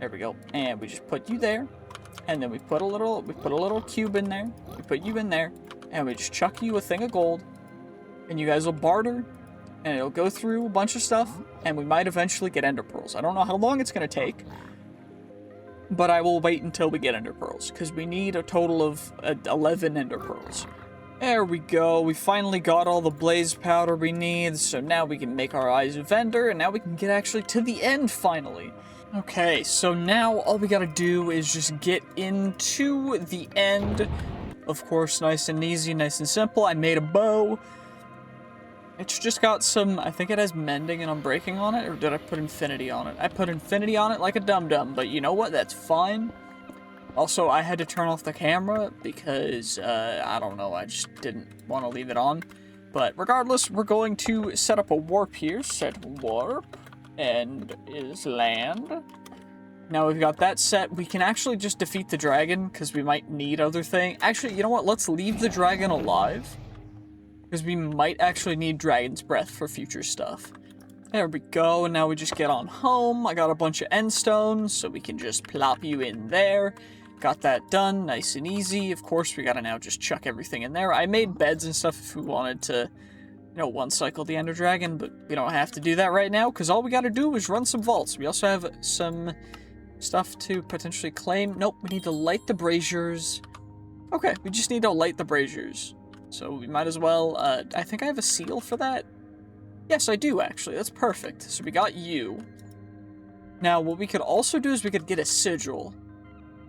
Speaker 1: There we go. And we just put you there. And then we put a little cube in there. We put you in there. And we just chuck you a thing of gold. And you guys will barter. And it'll go through a bunch of stuff. And we might eventually get ender pearls. I don't know how long it's going to take. But I will wait until we get ender pearls. Because we need a total of 11 ender pearls. There we go. We finally got all the blaze powder we need. So now we can make our eyes of ender. And now we can get actually to the end finally. Okay, so now all we gotta do is just get into the end. Of course, nice and easy, nice and simple. I made a bow. It's just got some, I think it has mending and unbreaking on it, or did I put infinity on it? I put infinity on it like a dum-dum, but you know what? That's fine. Also, I had to turn off the camera because, I don't know, I just didn't want to leave it on. But regardless, we're going to set up a warp here. Set warp. End is land. Now we've got that set. We can actually just defeat the dragon because we might need other things. Actually, you know what? Let's leave the dragon alive because we might actually need dragon's breath for future stuff. There we go. And now we just get on home. I got a bunch of end stones, so we can just plop you in there. Got that done, nice and easy. Of course, we gotta now just chuck everything in there. I made beds and stuff if we wanted to, you know, one cycle the Ender Dragon, but we don't have to do that right now, because all we gotta do is run some vaults. We also have some stuff to potentially claim. Nope, we need to light the braziers. Okay, we just need to light the braziers. So we might as well, I think I have a seal for that. Yes, I do, actually. That's perfect. So we got you. Now, what we could also do is we could get a sigil.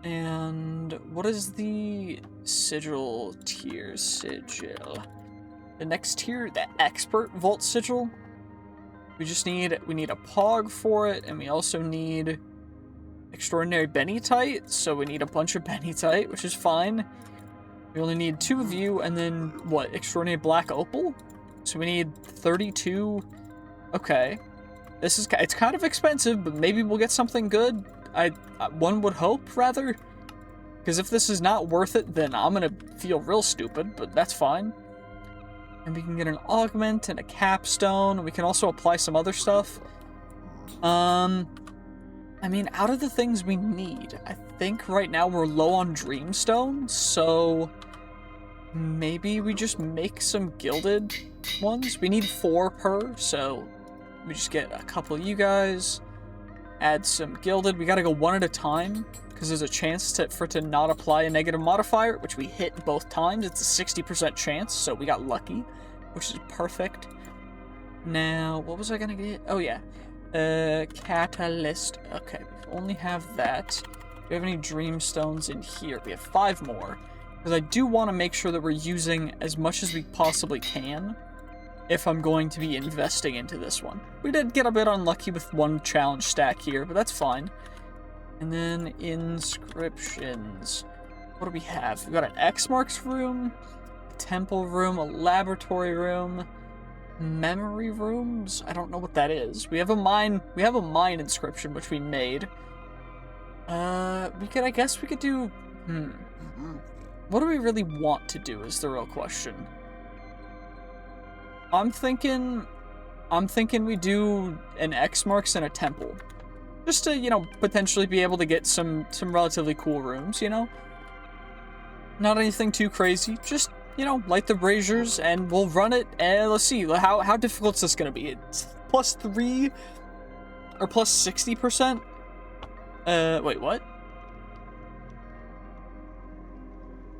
Speaker 1: And what is the sigil tier? Sigil. The next tier, the expert vault sigil. We need a pog for it, and we also need extraordinary benitite, so we need a bunch of benitite, which is fine. We only need 2 of you, and then, what, extraordinary black opal? So we need 32. Okay. It's kind of expensive, but maybe we'll get something good. One would hope, rather. Because if this is not worth it, then I'm gonna feel real stupid, but that's fine. And we can get an augment and a capstone. We can also apply some other stuff. I mean, out of the things we need, I think right now we're low on dreamstone, so maybe we just make some gilded ones. We need 4 per, so we just get a couple of you guys, add some gilded. We gotta go one at a time, because there's a chance for it to not apply a negative modifier, which we hit both times. It's a 60% chance, so we got lucky, which is perfect. Now, what was I gonna get? Oh yeah. Catalyst. Okay, we only have that. Do we have any dreamstones in here? We have 5 more. Because I do want to make sure that we're using as much as we possibly can if I'm going to be investing into this one. We did get a bit unlucky with one challenge stack here, but that's fine. And then inscriptions. What do we have? We've got an X marks room, a temple room, a laboratory room, memory rooms. I don't know what that is. We have a mine inscription which we made. I guess we could do what do we really want to do is the real question. I'm thinking we do an X marks and a temple. Just to, you know, potentially be able to get some relatively cool rooms, you know? Not anything too crazy. Just, you know, light the braziers and we'll run it and let's see how difficult is this gonna be? It's +3 or +60%? Wait, what?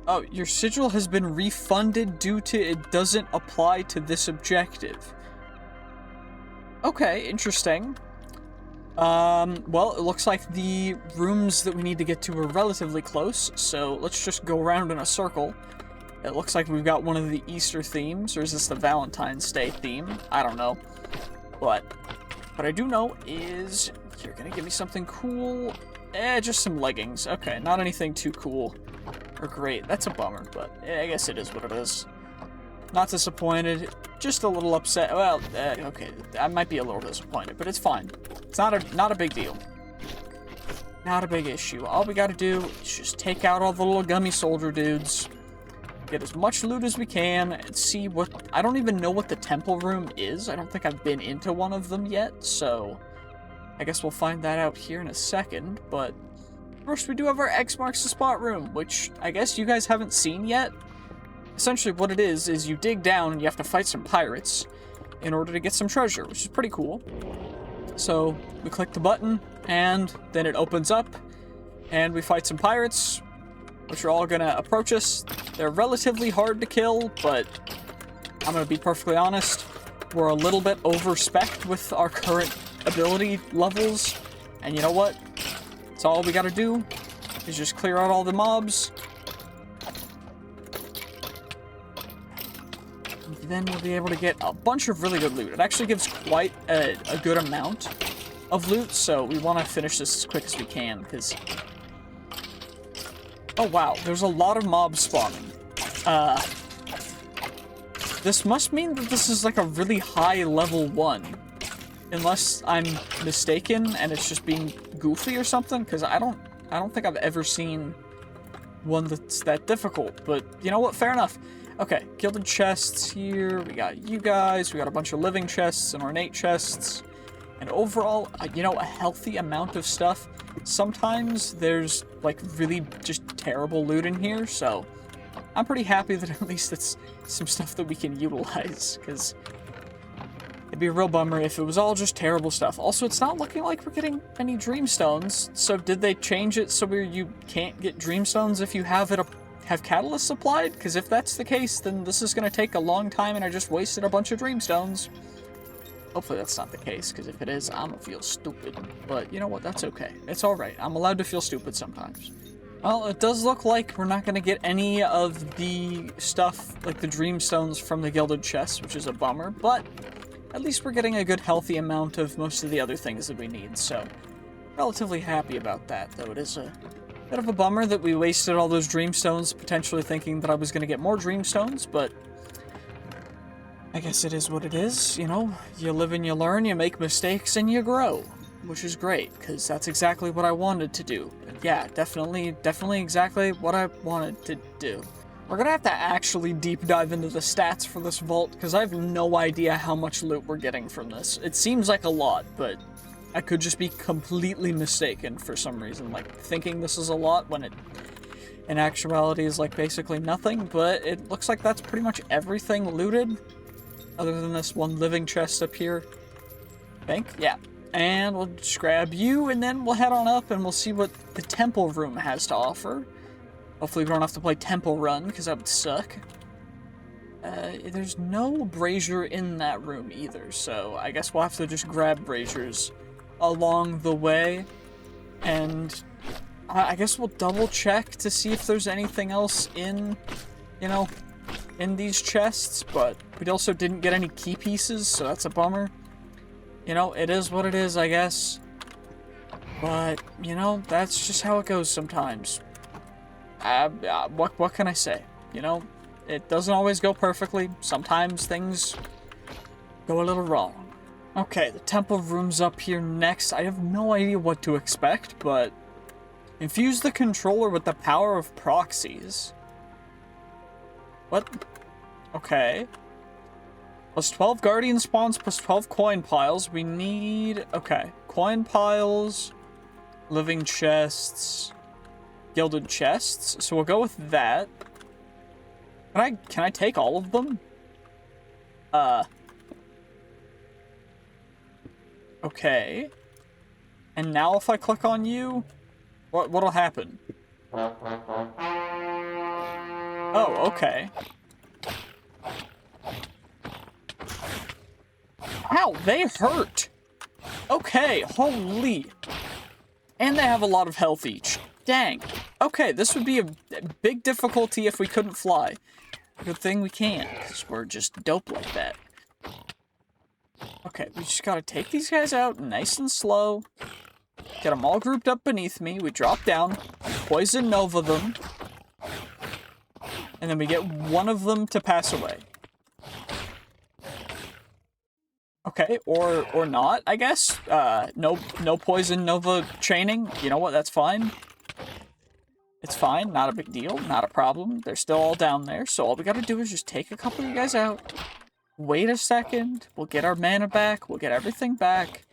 Speaker 1: Oh, your sigil has been refunded due to it doesn't apply to this objective. Okay, interesting. Well, it looks like the rooms that we need to get to are relatively close, so let's just go around in a circle. It looks like we've got one of the Easter themes, or is this the Valentine's Day theme? I don't know. But what I do know is you're gonna give me something cool. Just some leggings. Okay, not anything too cool or great. That's a bummer, but I guess it is what it is. Not disappointed, just a little upset. Well, okay, I might be a little disappointed, but it's fine. It's not a big deal. Not a big issue. All we gotta do is just take out all the little gummy soldier dudes, get as much loot as we can, and see what... I don't even know what the temple room is. I don't think I've been into one of them yet, so I guess we'll find that out here in a second, but first we do have our X marks the spot room, which I guess you guys haven't seen yet. Essentially what it is you dig down and you have to fight some pirates in order to get some treasure, which is pretty cool. So we click the button and then it opens up and we fight some pirates, which are all gonna approach us. They're relatively hard to kill, but I'm gonna be perfectly honest, we're a little bit over-spec'd with our current ability levels, and you know what? That's all we gotta do is just clear out all the mobs. And then we'll be able to get a bunch of really good loot. It actually gives quite a good amount of loot, so we want to finish this as quick as we can, because... Oh wow, there's a lot of mobs spawning. This must mean that this is like a really high level 1. Unless I'm mistaken and it's just being goofy or something, because I don't think I've ever seen one that's that difficult, but you know what, fair enough. Okay, gilded chests here, we got you guys, we got a bunch of living chests and ornate chests, and overall, you know, a healthy amount of stuff. Sometimes there's like really just terrible loot in here, so I'm pretty happy that at least it's some stuff that we can utilize, because it'd be a real bummer if it was all just terrible stuff. Also, it's not looking like we're getting any dreamstones, so did they change it so you can't get dreamstones if you have catalyst supplied? Because if that's the case, then this is going to take a long time and I just wasted a bunch of dreamstones. Hopefully that's not the case, because if it is, I'm going to feel stupid. But you know what, that's okay. It's alright. I'm allowed to feel stupid sometimes. Well, it does look like we're not going to get any of the stuff, like the dreamstones from the gilded chests, which is a bummer, but at least we're getting a good healthy amount of most of the other things that we need, so relatively happy about that, though it is a bit of a bummer that we wasted all those dreamstones potentially thinking that I was going to get more dreamstones, but I guess it is what it is, you know? You live and you learn, you make mistakes, and you grow, which is great, because that's exactly what I wanted to do. Yeah, definitely exactly what I wanted to do. We're gonna have to actually deep dive into the stats for this vault, because I have no idea how much loot we're getting from this. It seems like a lot, but I could just be completely mistaken for some reason, like thinking this is a lot when it in actuality is like basically nothing, but it looks like that's pretty much everything looted, other than this one living chest up here, I think, yeah. And we'll just grab you, and then we'll head on up and we'll see what the temple room has to offer. Hopefully we don't have to play Temple Run, because that would suck. There's no brazier in that room either, so I guess we'll have to just grab braziers along the way, and I guess we'll double check to see if there's anything else in, you know, in these chests, but we also didn't get any key pieces, so that's a bummer. You know, it is what it is, I guess. But, you know, that's just how it goes sometimes. What can I say? You know, it doesn't always go perfectly. Sometimes things go a little wrong. Okay, the temple room's up here next. I have no idea what to expect, but infuse the controller with the power of proxies. What? Okay. Plus 12 guardian spawns, plus 12 coin piles. We need... Okay. Coin piles, living chests, gilded chests. So we'll go with that. Can I take all of them? Okay. And now if I click on you, what'll happen? Oh, okay. Ow, they hurt! Okay, holy. And they have a lot of health each. Dang. Okay, this would be a big difficulty if we couldn't fly. Good thing we can, because we're just dope like that. Okay, we just gotta take these guys out nice and slow. Get them all grouped up beneath me. We drop down, poison nova them, and then we get one of them to pass away. Okay, or not, I guess. No poison nova chaining. You know what? That's fine. It's fine. Not a big deal. Not a problem. They're still all down there. So all we gotta do is just take a couple of you guys out. Wait a second. We'll get our mana back. We'll get everything back.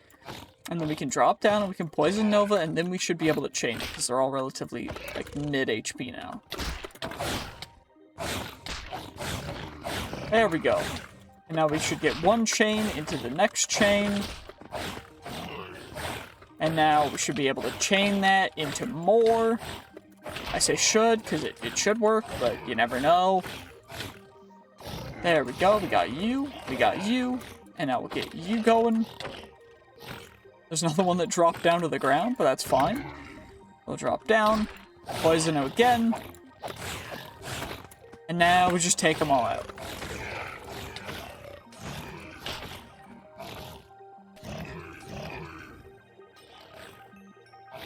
Speaker 1: And then we can drop down and we can poison nova, and then we should be able to chain it, because they're all relatively, like, mid HP now. There we go. And now we should get one chain into the next chain. And now we should be able to chain that into more. I say should, because it should work, but you never know. There we go, we got you, and now we'll get you going. There's another one that dropped down to the ground, but that's fine. We'll drop down, poison it again, and now we just take them all out.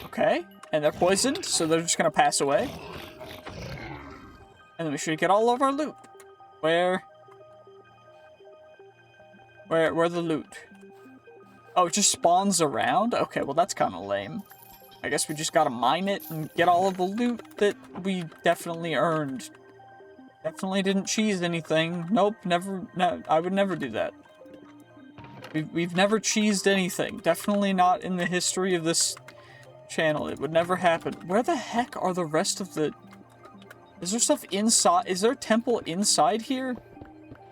Speaker 1: Okay, and they're poisoned, so they're just gonna pass away. And then we should get all of our loot. Where the loot? Oh, it just spawns around? Okay, well that's kind of lame. I guess we just gotta mine it and get all of the loot that we definitely earned. Definitely didn't cheese anything. Nope, never, no, I would never do that. We've never cheesed anything. Definitely not in the history of this channel. It would never happen. Where the heck are the rest of the... Is there stuff inside? Is there a temple inside here?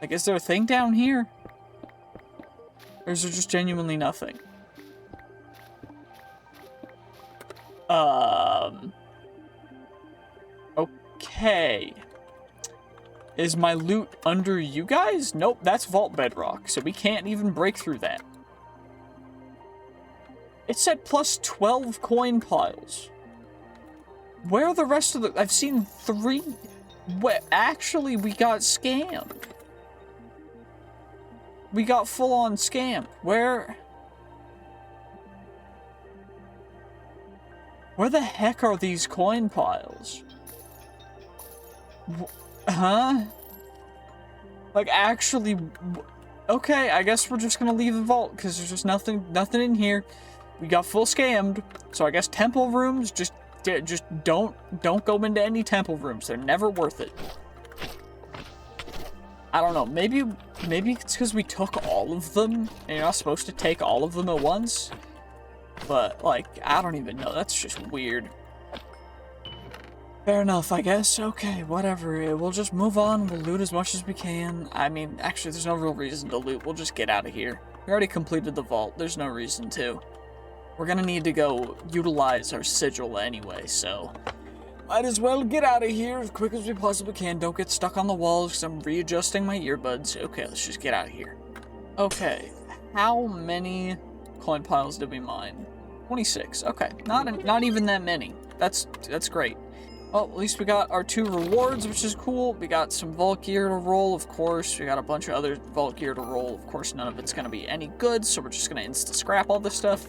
Speaker 1: Like, is there a thing down here? Or is there just genuinely nothing? Okay. Is my loot under you guys? Nope, that's vault bedrock, so we can't even break through that. It said plus 12 coin piles. Where are the rest of the... I've seen 3... What? Actually, we got scammed. We got full-on scammed. Where the heck are these coin piles? Huh? Like, actually... Okay, I guess we're just gonna leave the vault, because there's just nothing in here. We got full scammed, so I guess temple rooms, just don't go into any temple rooms. They're never worth it. I don't know, maybe it's because we took all of them, and you're not supposed to take all of them at once. But, like, I don't even know, that's just weird. Fair enough, I guess. Okay, whatever. We'll just move on, we'll loot as much as we can. I mean, actually, there's no real reason to loot, we'll just get out of here. We already completed the vault, there's no reason to. We're gonna need to go utilize our sigil anyway, so Might as well get out of here as quick as we possibly can. Don't get stuck on the walls because I'm readjusting my earbuds. Okay, let's just get out of here. Okay, how many coin piles did we mine? 26. Okay, not even that many. That's great. Well, at least we got our 2 rewards, which is cool. We got some vault gear to roll, of course. We got a bunch of other vault gear to roll. Of course, none of it's going to be any good, so we're just going to insta-scrap all this stuff.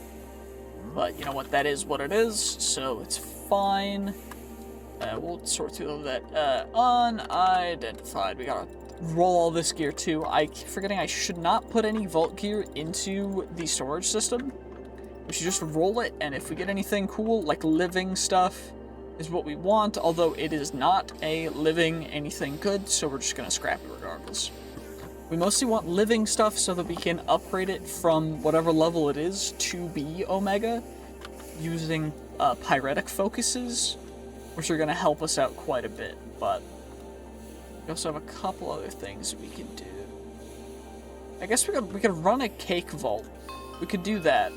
Speaker 1: But you know what? That is what it is, so it's fine. We'll sort through that. Unidentified. We gotta roll all this gear, too. Forgetting I should not put any vault gear into the storage system. We should just roll it, and if we get anything cool, like living stuff, is what we want, although it is not a living anything good, so we're just gonna scrap it regardless. We mostly want living stuff so that we can upgrade it from whatever level it is to be Omega using pyretic focuses, which are gonna help us out quite a bit, but we also have a couple other things we can do. I guess we could run a cake vault. We could do that.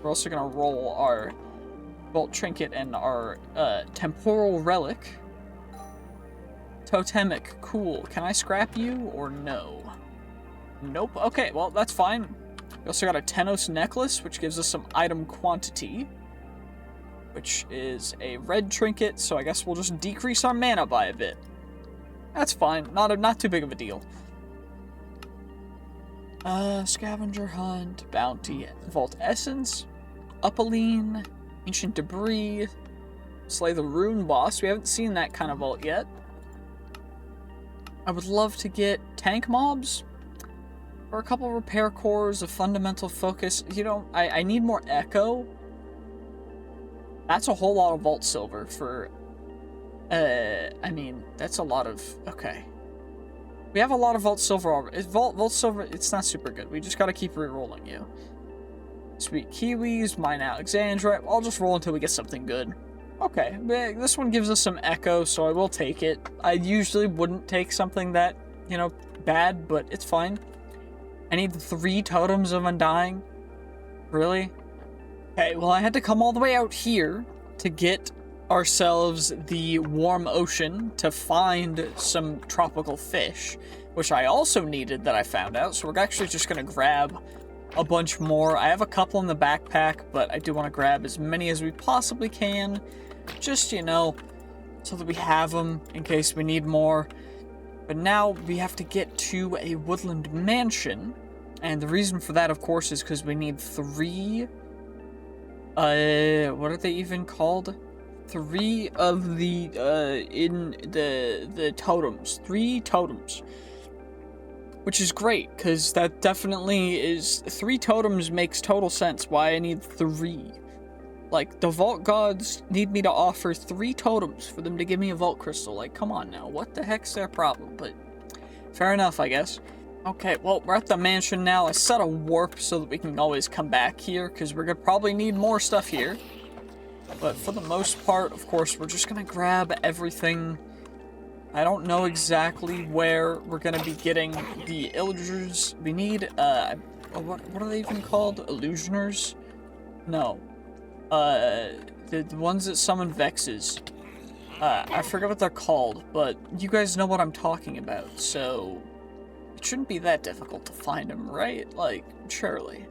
Speaker 1: We're also gonna roll our vault trinket and our temporal relic. Totemic, cool. Can I scrap you or no? Nope. Okay, well that's fine. We also got a Tenos necklace, which gives us some item quantity, which is a red trinket. So I guess we'll just decrease our mana by a bit. That's fine. Not too big of a deal. Scavenger hunt, bounty, vault essence, Upaline, ancient debris, slay the rune boss. We haven't seen that kind of vault yet. I would love to get tank mobs or a couple repair cores, a fundamental focus. You know, I need more echo. That's a whole lot of vault silver for, I mean, that's a lot of, okay. We have a lot of vault silver already. Vault silver, it's not super good. We just gotta keep re-rolling you. Sweet kiwis, mine Alexandra. I'll just roll until we get something good. Okay, this one gives us some echo, so I will take it. I usually wouldn't take something that, you know, bad, but it's fine. I need 3 totems of undying. Really? Okay, well I had to come all the way out here to get ourselves the warm ocean to find some tropical fish, which I also needed that I found out, so we're actually just gonna grab a bunch more. I have a couple in the backpack, but I do want to grab as many as we possibly can, just, you know, so that we have them in case we need more. But now we have to get to a woodland mansion, and the reason for that, of course, is because we need 3, what are they even called? 3 of the, the totems. 3 totems. Which is great, because that definitely is... 3 totems makes total sense why I need 3. Like, the vault gods need me to offer 3 totems for them to give me a vault crystal. Like, come on now, what the heck's their problem? But, fair enough, I guess. Okay, well, we're at the mansion now. I set a warp so that we can always come back here, because we're gonna probably need more stuff here. But for the most part, of course, we're just gonna grab everything. I don't know exactly where we're gonna be getting the illagers. We need, what are they even called? Illusioners? No. The ones that summon Vexes. I forget what they're called, but you guys know what I'm talking about, so it shouldn't be that difficult to find them, right? Like, surely.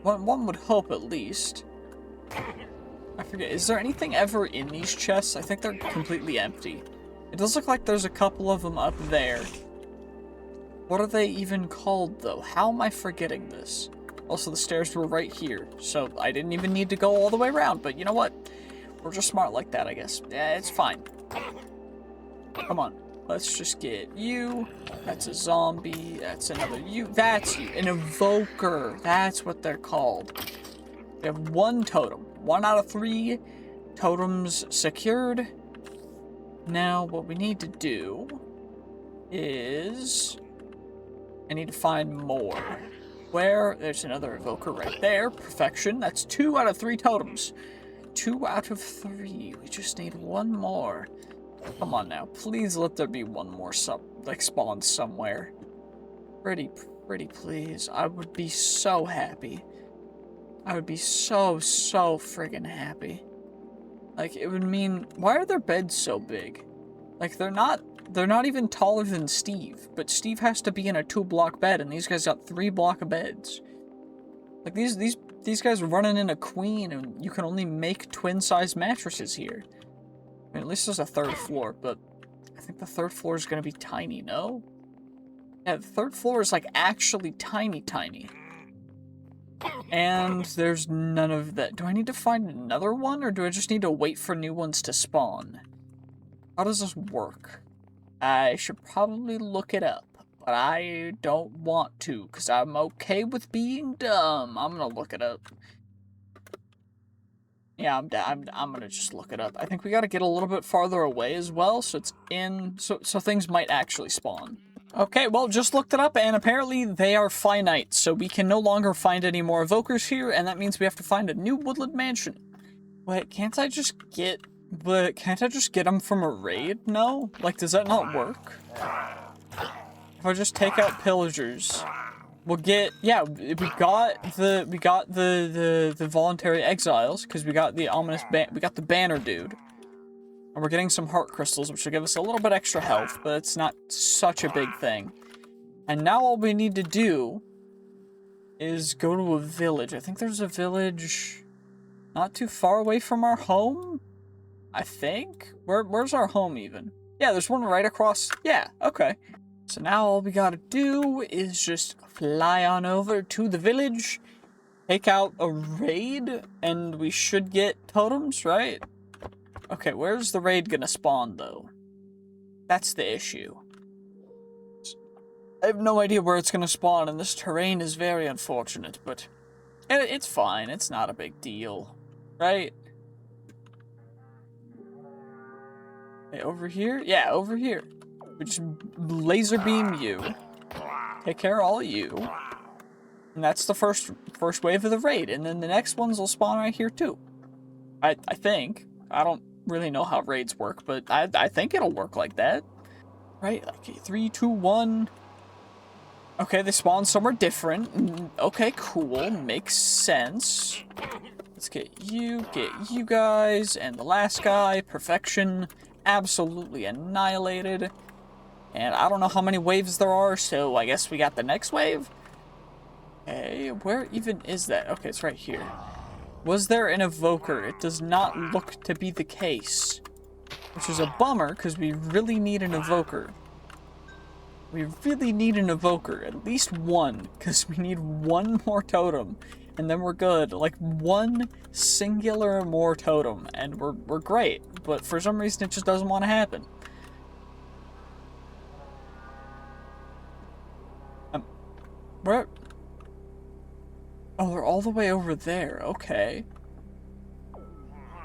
Speaker 1: One would hope, at least. I forget, is there anything ever in these chests? I think they're completely empty. It does look like there's a couple of them up there. What are they even called, though? How am I forgetting this? Also, the stairs were right here, so I didn't even need to go all the way around, but you know what? We're just smart like that, I guess. Yeah, it's fine. Come on. Let's just get you. That's a zombie. That's another you. That's you. An evoker. That's what they're called. We have 1 totem. 1 out of 3 totems secured. Now, what we need to do is... I need to find more. Where? There's another evoker right there. Perfection. That's 2 out of 3 totems. 2 out of 3. We just need 1 more. Come on now. Please let there be 1 more spawn somewhere. Pretty please. I would be so happy. I would be so friggin' happy. Like, it would mean, why are their beds so big? Like, they're not even taller than Steve, but Steve has to be in a 2-block bed, and these guys got 3-block of beds. Like, these guys are running in a queen, and you can only make twin-size mattresses here. I mean, at least there's a 3rd floor, but I think the 3rd floor is gonna be tiny, no? Yeah, the 3rd floor is, like, actually tiny. And there's none of that. Do I need to find another one, or do I just need to wait for new ones to spawn? How does this work? I should probably look it up, but I don't want to, because I'm okay with being dumb. I'm gonna look it up. Yeah, I'm gonna just look it up. I think we gotta get a little bit farther away as well, so it's in, so things might actually spawn. Okay, well, just looked it up, and apparently they are finite, so we can no longer find any more evokers here, and that means we have to find a new woodland mansion. Wait, can't I just get them from a raid? No? Like, does that not work? If I just take out pillagers, we'll get, yeah, we got the voluntary exiles, because we got the ominous, we got the banner dude. And we're getting some heart crystals, which will give us a little bit extra health, but it's not such a big thing. And now all we need to do is go to a village. I think there's a village not too far away from our home, I think? Where's our home even? Yeah, there's one right across. Yeah, okay. So now all we gotta do is just fly on over to the village, take out a raid, and we should get totems, right? Okay, where's the raid gonna spawn, though? That's the issue. I have no idea where it's gonna spawn, and this terrain is very unfortunate, but it's fine. It's not a big deal, right? Okay, over here? Yeah, over here. We just laser beam you. Take care of all of you. And that's the first wave of the raid, and then the next ones will spawn right here, too. I think. I don't really know how raids work, but I think it'll work like that. Right? Okay, 3, 2, 1. Okay, they spawn somewhere different. Okay, cool. Makes sense. Let's get you guys, and the last guy. Perfection. Absolutely annihilated. And I don't know how many waves there are, so I guess we got the next wave? Okay, where even is that? Okay, it's right here. Was there an evoker? It does not look to be the case. Which is a bummer, because we really need an evoker. We really need an evoker. At least one, because we need one more totem. And then we're good. Like, one singular more totem, and we're great. But for some reason, it just doesn't want to happen. Where? Oh, they're all the way over there. Okay.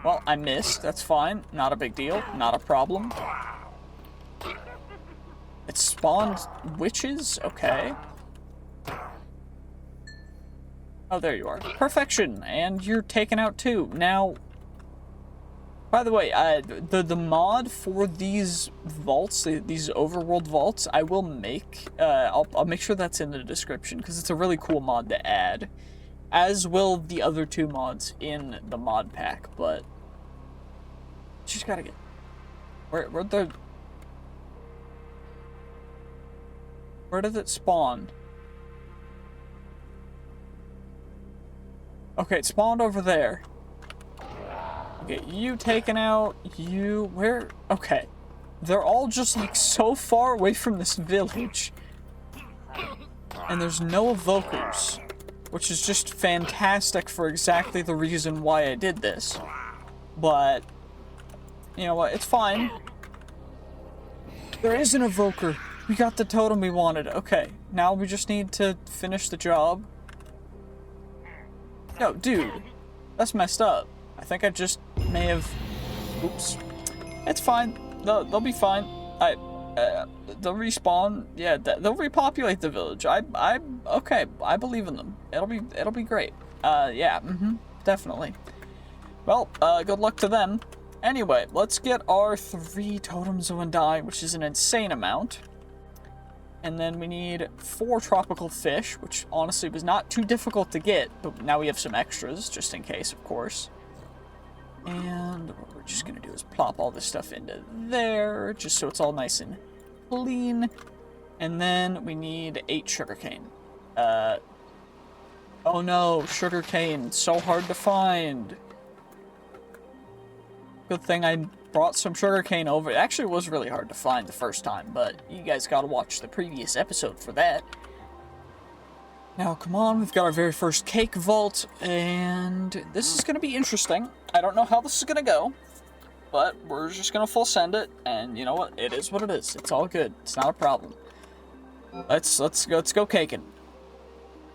Speaker 1: Well, I missed. That's fine. Not a big deal. Not a problem. It spawned witches? Okay. Oh, there you are. Perfection! And you're taken out too. Now, by the way, the mod for these vaults, these overworld vaults, I will make. I'll make sure that's in the description, because it's a really cool mod to add. As will the other 2 mods in the mod pack, but just gotta get where did it spawn? Okay, it spawned over there. Okay, you taken out, where? Okay. They're all just like so far away from this village. And there's no evokers. Which is just fantastic for exactly the reason why I did this. But, you know what, it's fine. There is an evoker. We got the totem we wanted. Okay, now we just need to finish the job. Yo, dude, that's messed up. I think I just may have... Oops. It's fine. They'll be fine. They'll respawn. Yeah, they'll repopulate the village. Okay. I believe in them. It'll be great. Yeah. Definitely. Well, good luck to them. Anyway, let's get our 3 totems of Undying, which is an insane amount. And then we need 4 tropical fish, which honestly was not too difficult to get, but now we have some extras, just in case, of course. And what we're just gonna do is plop all this stuff into there, just so it's all nice and clean. And then we need 8 sugarcane. Oh no, sugarcane, so hard to find. Good thing I brought some sugarcane over. It actually was really hard to find the first time, but you guys gotta watch the previous episode for that. Now, come on, we've got our very first cake vault, and this is gonna be interesting. I don't know how this is gonna go, but we're just gonna full send it, and you know what? It is what it is. It's all good. It's not a problem. Let's go caking.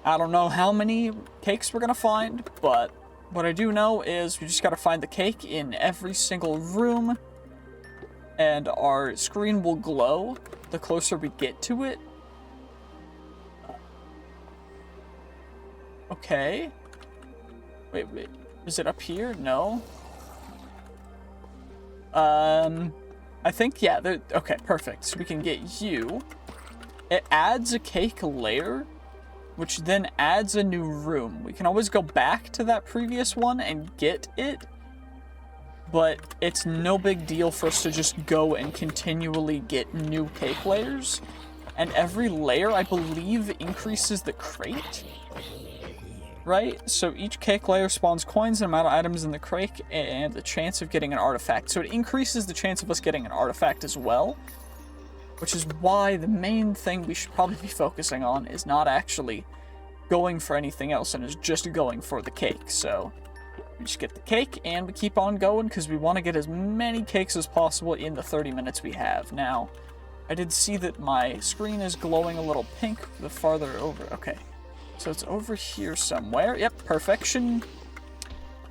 Speaker 1: I don't know how many cakes we're gonna find, but what I do know is we just gotta find the cake in every single room, and our screen will glow the closer we get to it. Okay. Wait. Is it up here? No. I think, yeah, okay, perfect. So we can get you. It adds a cake layer, which then adds a new room. We can always go back to that previous one and get it, but it's no big deal for us to just go and continually get new cake layers. And every layer, I believe, increases the crate, right? So each cake layer spawns coins and amount of items in the crate and the chance of getting an artifact. So it increases the chance of us getting an artifact as well, which is why the main thing we should probably be focusing on is not actually going for anything else and is just going for the cake. So we just get the cake and we keep on going because we want to get as many cakes as possible in the 30 minutes we have. Now, I did see that my screen is glowing a little pink the farther over. Okay, so it's over here somewhere. Yep, perfection.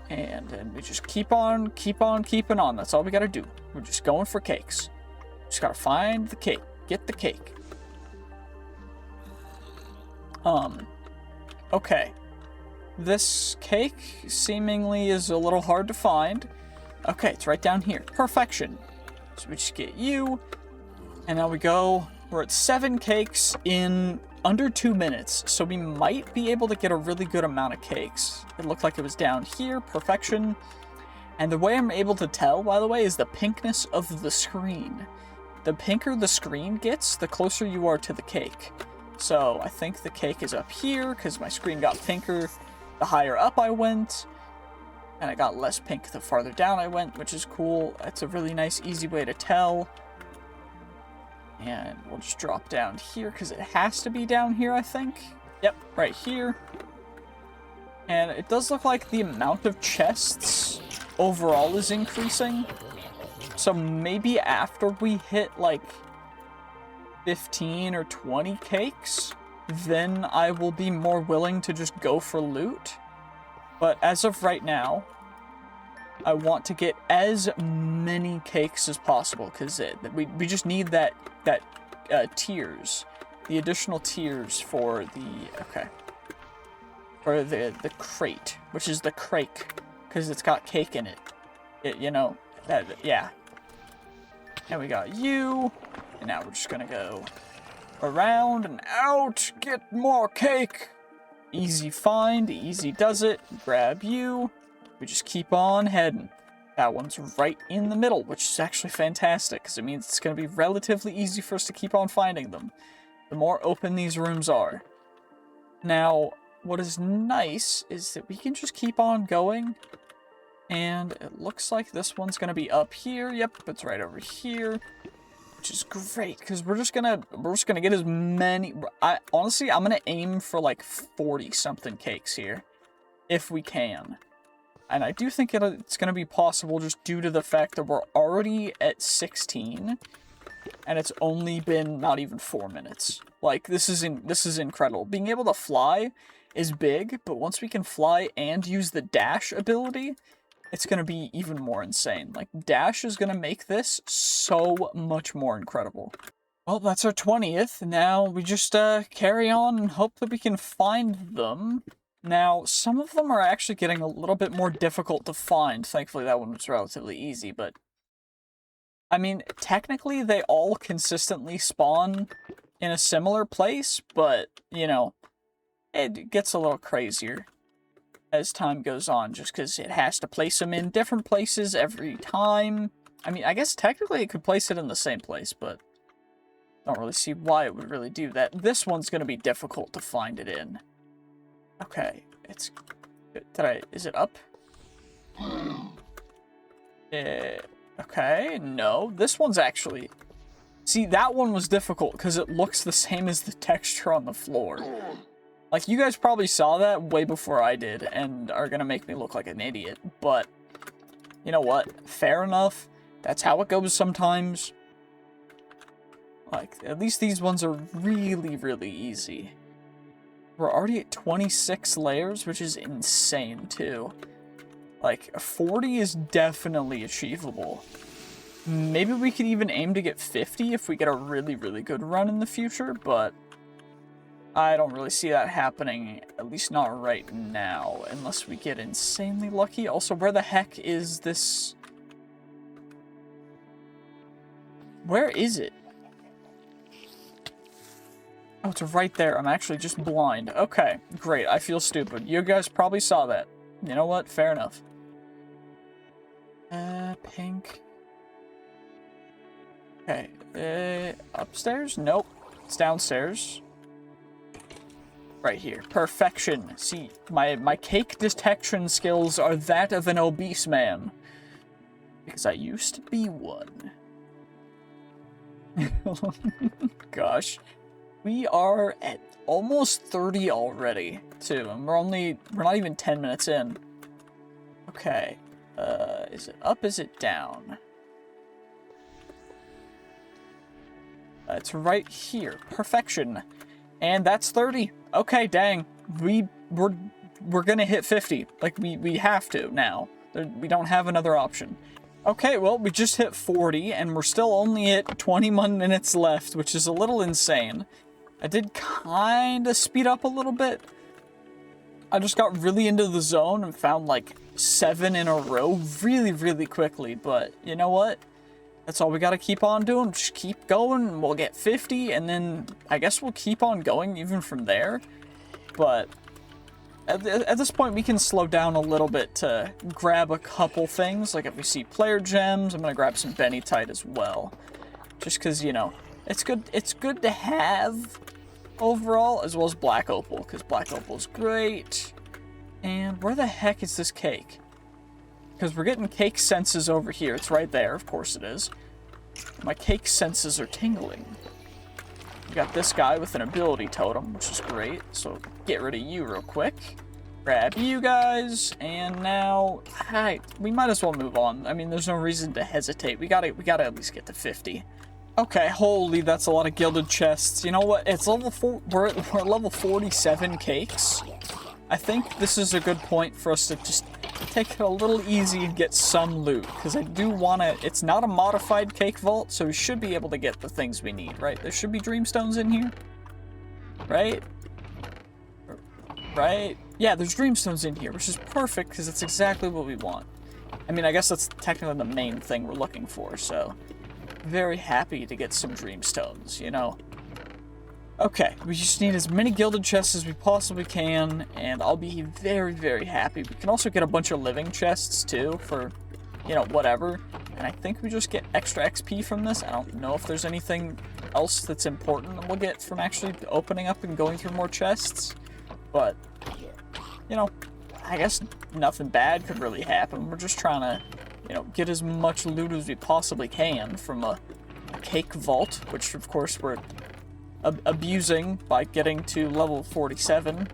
Speaker 1: And then we just keep on keeping on. That's all we gotta do. We're just going for cakes. Just gotta find the cake. Get the cake. Okay. This cake seemingly is a little hard to find. Okay, it's right down here. Perfection. So we just get you. And now we go. We're at 7 cakes in under 2 minutes. So we might be able to get a really good amount of cakes. It looked like it was down here. Perfection. And the way I'm able to tell, by the way, is the pinkness of the screen. The pinker the screen gets, the closer you are to the cake. So I think the cake is up here because my screen got pinker the higher up I went. And I got less pink the farther down I went, which is cool. It's a really nice, easy way to tell. And we'll just drop down here because it has to be down here, I think. Yep, right here. And it does look like the amount of chests overall is increasing. So maybe after we hit like 15 or 20 cakes, then I will be more willing to just go for loot. But as of right now, I want to get as many cakes as possible because we just need that tiers, the additional tiers for the crate, which is the crake because it's got cake in it. Yeah. And we got you, and now we're just gonna go around and out, get more cake. Easy find, easy does it. Grab you. We just keep on heading. That one's right in the middle, which is actually fantastic, because it means it's going to be relatively easy for us to keep on finding them. The more open these rooms are. Now, what is nice is that we can just keep on going. And it looks like this one's going to be up here. Yep, it's right over here. Which is great, because we're just gonna get as many. Honestly, I'm gonna aim for like 40-something cakes here, if we can. And I do think it's gonna be possible just due to the fact that we're already at 16, and it's only been not even 4 minutes. Like this is incredible. Being able to fly is big, but once we can fly and use the dash ability, it's going to be even more insane. Like, dash is going to make this so much more incredible. Well, that's our 20th. Now, we just carry on and hope that we can find them. Now, some of them are actually getting a little bit more difficult to find. Thankfully, that one was relatively easy, but... I mean, technically, they all consistently spawn in a similar place, but, you know, it gets a little crazier. as time goes on, just because it has to place them in different places every time. I mean, I guess technically it could place it in the same place, but don't really see why it would really do that. This one's going to be difficult to find it in. Okay, it's... Is it up? Okay, no. This one's actually... See, that one was difficult because it looks the same as the texture on the floor. Like, you guys probably saw that way before I did and are going to make me look like an idiot. But, you know what? Fair enough. That's how it goes sometimes. Like, at least these ones are really, really easy. We're already at 26 layers, which is insane, too. Like, 40 is definitely achievable. Maybe we could even aim to get 50 if we get a really, really good run in the future, but I don't really see that happening, at least not right now, unless we get insanely lucky. Also, where the heck is this? Where is it? Oh, it's right there. I'm actually just blind. Okay, great. I feel stupid. You guys probably saw that. You know what? Fair enough. Pink. Okay, upstairs? Nope. It's downstairs. Right here. Perfection. See, my cake detection skills are that of an obese man. Because I used to be one. Gosh. We are at almost 30 already, too. And we're not even 10 minutes in. Okay. Is it up? Is it down? It's right here. Perfection. And that's 30. Okay, dang. We're gonna hit 50. Like, we have to now. We don't have another option. Okay, well, we just hit 40, and we're still only at 21 minutes left, which is a little insane. I did kind of speed up a little bit. I just got really into the zone and found, like, 7 in a row really, really quickly. But you know what? That's all we gotta keep on doing. Just keep going, and we'll get 50, and then I guess we'll keep on going even from there. But at this point, we can slow down a little bit to grab a couple things. Like if we see player gems, I'm gonna grab some Bennytite as well. Just because, you know, it's good to have overall, as well as Black Opal, because Black Opal's great. And where the heck is this cake? Because we're getting cake senses over here. It's right there. Of course it is. My cake senses are tingling. We got this guy with an ability totem, which is great. So get rid of you real quick. Grab you guys. And now, we might as well move on. I mean, there's no reason to hesitate. We gotta at least get to 50. Okay, holy, that's a lot of gilded chests. You know what? It's level 4. We're at level 47 cakes. I think this is a good point for us to just take it a little easy and get some loot, because I do want to... It's not a modified cake vault, so we should be able to get the things we need, right? There should be dreamstones in here, right? Right? Yeah, there's dreamstones in here, which is perfect, because it's exactly what we want. I mean, I guess that's technically the main thing we're looking for, so... Very happy to get some dreamstones, you know? Okay, we just need as many gilded chests as we possibly can, and I'll be very, very happy. We can also get a bunch of living chests, too, for, you know, whatever. And I think we just get extra XP from this. I don't know if there's anything else that's important that we'll get from actually opening up and going through more chests. But, you know, I guess nothing bad could really happen. We're just trying to, you know, get as much loot as we possibly can from a cake vault, which, of course, we're abusing by getting to level 47,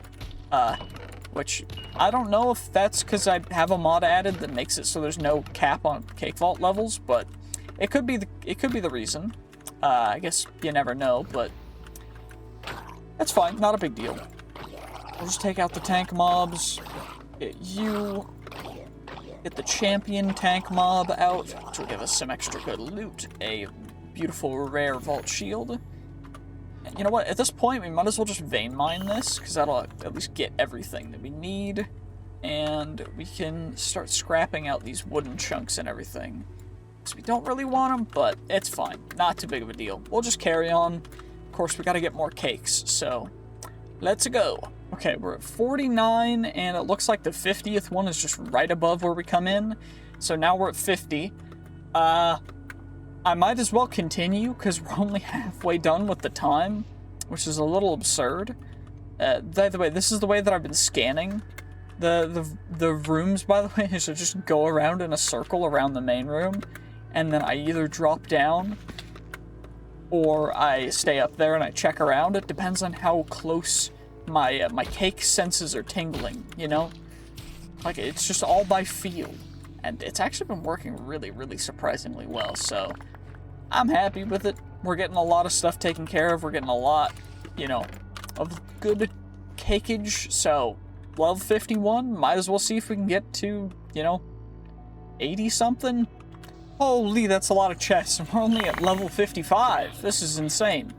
Speaker 1: which I don't know if that's because I have a mod added that makes it so there's no cap on cake vault levels, but it could be the reason. I guess you never know, but that's fine, not a big deal. We'll just take out the tank mobs, get you, get the champion tank mob out, which will give us some extra good loot, a beautiful rare vault shield. You know what, at this point, we might as well just vein mine this, because that'll at least get everything that we need, and we can start scrapping out these wooden chunks and everything. Because we don't really want them, but it's fine. Not too big of a deal. We'll just carry on. Of course, we gotta get more cakes, so Let's go. Okay, we're at 49, and it looks like the 50th one is just right above where we come in. So now we're at 50. I might as well continue, because we're only halfway done with the time, which is a little absurd. By the way, this is the way that I've been scanning the rooms, by the way, is to just go around in a circle around the main room, and then I either drop down or I stay up there and I check around. It depends on how close my cake senses are tingling, you know? Like, it's just all by feel. And it's actually been working really, really surprisingly well, so I'm happy with it. We're getting a lot of stuff taken care of. We're getting a lot, you know, of good cakeage, so level 51, might as well see if we can get to, you know, 80-something. Holy, that's a lot of chests. We're only at level 55. This is insane.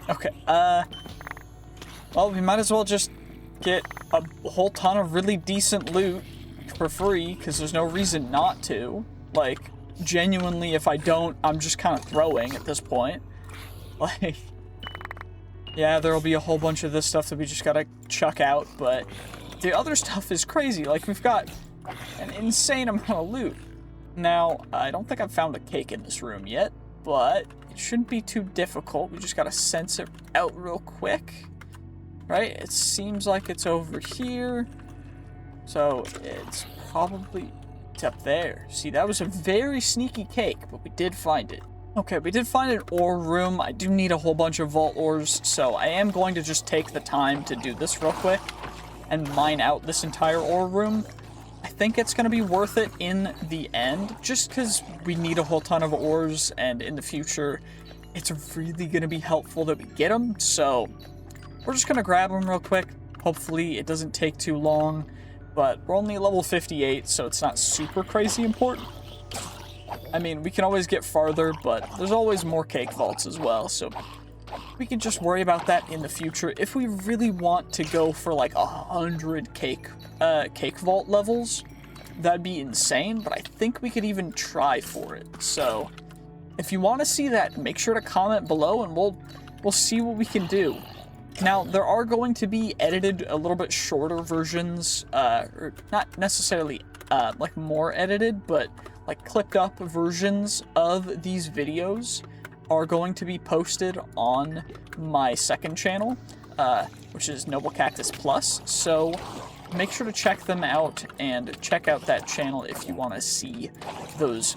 Speaker 1: Okay, well, we might as well just get a whole ton of really decent loot for free, because there's no reason not to. Like, genuinely, if I don't, I'm just kind of throwing at this point. Like, yeah, there'll be a whole bunch of this stuff that we just gotta chuck out, but the other stuff is crazy. Like, we've got an insane amount of loot. Now, I don't think I've found a cake in this room yet, but it shouldn't be too difficult. We just gotta sense it out real quick. Right? It seems like it's over here. So, it's probably up there. See, that was a very sneaky cake, but we did find it. Okay, we did find an ore room. I do need a whole bunch of vault ores, so I am going to just take the time to do this real quick and mine out this entire ore room. I think it's going to be worth it in the end, just because we need a whole ton of ores, and in the future, it's really going to be helpful that we get them, so we're just going to grab them real quick. Hopefully, it doesn't take too long, but we're only at level 58, so it's not super crazy important. I mean, we can always get farther, but there's always more cake vaults as well, so we can just worry about that in the future. If we really want to go for like 100 cake vault levels, that'd be insane, but I think we could even try for it. So if you want to see that, make sure to comment below and we'll see what we can do. Now, there are going to be edited, a little bit shorter versions, or not necessarily like more edited, but like clipped up versions of these videos are going to be posted on my second channel, which is NobleCactus Plus. So make sure to check them out and check out that channel if you want to see those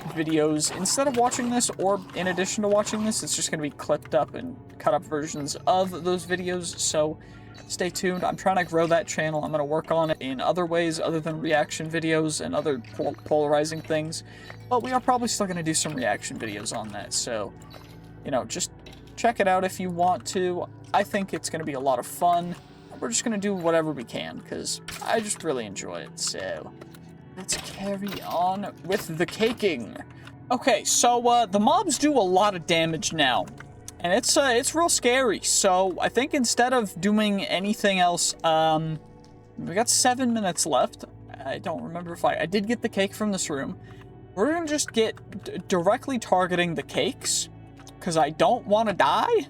Speaker 1: videos instead of watching this, or in addition to watching this. It's just going to be clipped up and cut up versions of those videos, so stay tuned. I'm trying to grow that channel. I'm going to work on it in other ways other than reaction videos and other polarizing things, but we are probably still going to do some reaction videos on that, so, you know, just check it out if you want to. I think it's going to be a lot of fun. We're just going to do whatever we can, because I just really enjoy it, so let's carry on with the caking. Okay, so the mobs do a lot of damage now, and it's real scary. So I think instead of doing anything else, we got 7 minutes left. I don't remember if I did get the cake from this room. We're gonna just get directly targeting the cakes, because I don't want to die.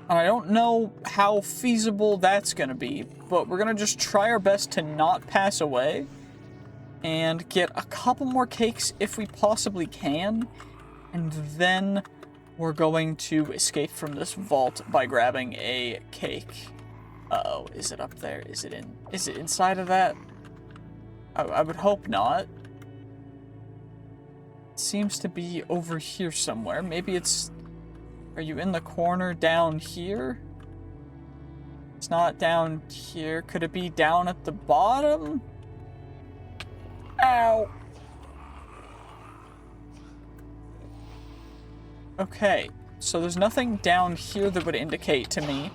Speaker 1: And I don't know how feasible that's gonna be, but we're gonna just try our best to not pass away and get a couple more cakes if we possibly can, and then we're going to escape from this vault by grabbing a cake. Uh-oh, is it up there? Is it inside of that? I would hope not. It seems to be over here somewhere. Maybe it's... Are you in the corner down here? It's not down here. Could it be down at the bottom? Ow! Okay, so there's nothing down here that would indicate to me.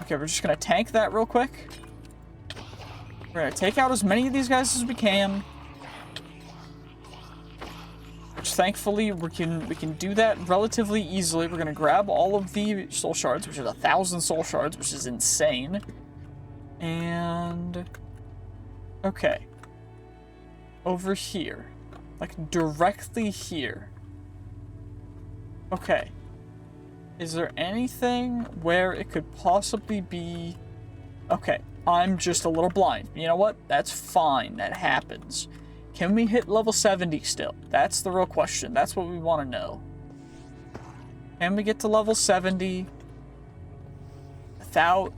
Speaker 1: Okay, we're just gonna tank that real quick. We're gonna take out as many of these guys as we can. Which thankfully we can do that relatively easily. We're gonna grab all of the soul shards, which is 1,000 soul shards, which is insane. And okay, over here, like directly here. Okay, Is there anything where it could possibly be... Okay, I'm just a little blind. You know what? That's fine. That happens. Can we hit level 70 still? That's the real question. That's what we want to know. Can we get to level 70 without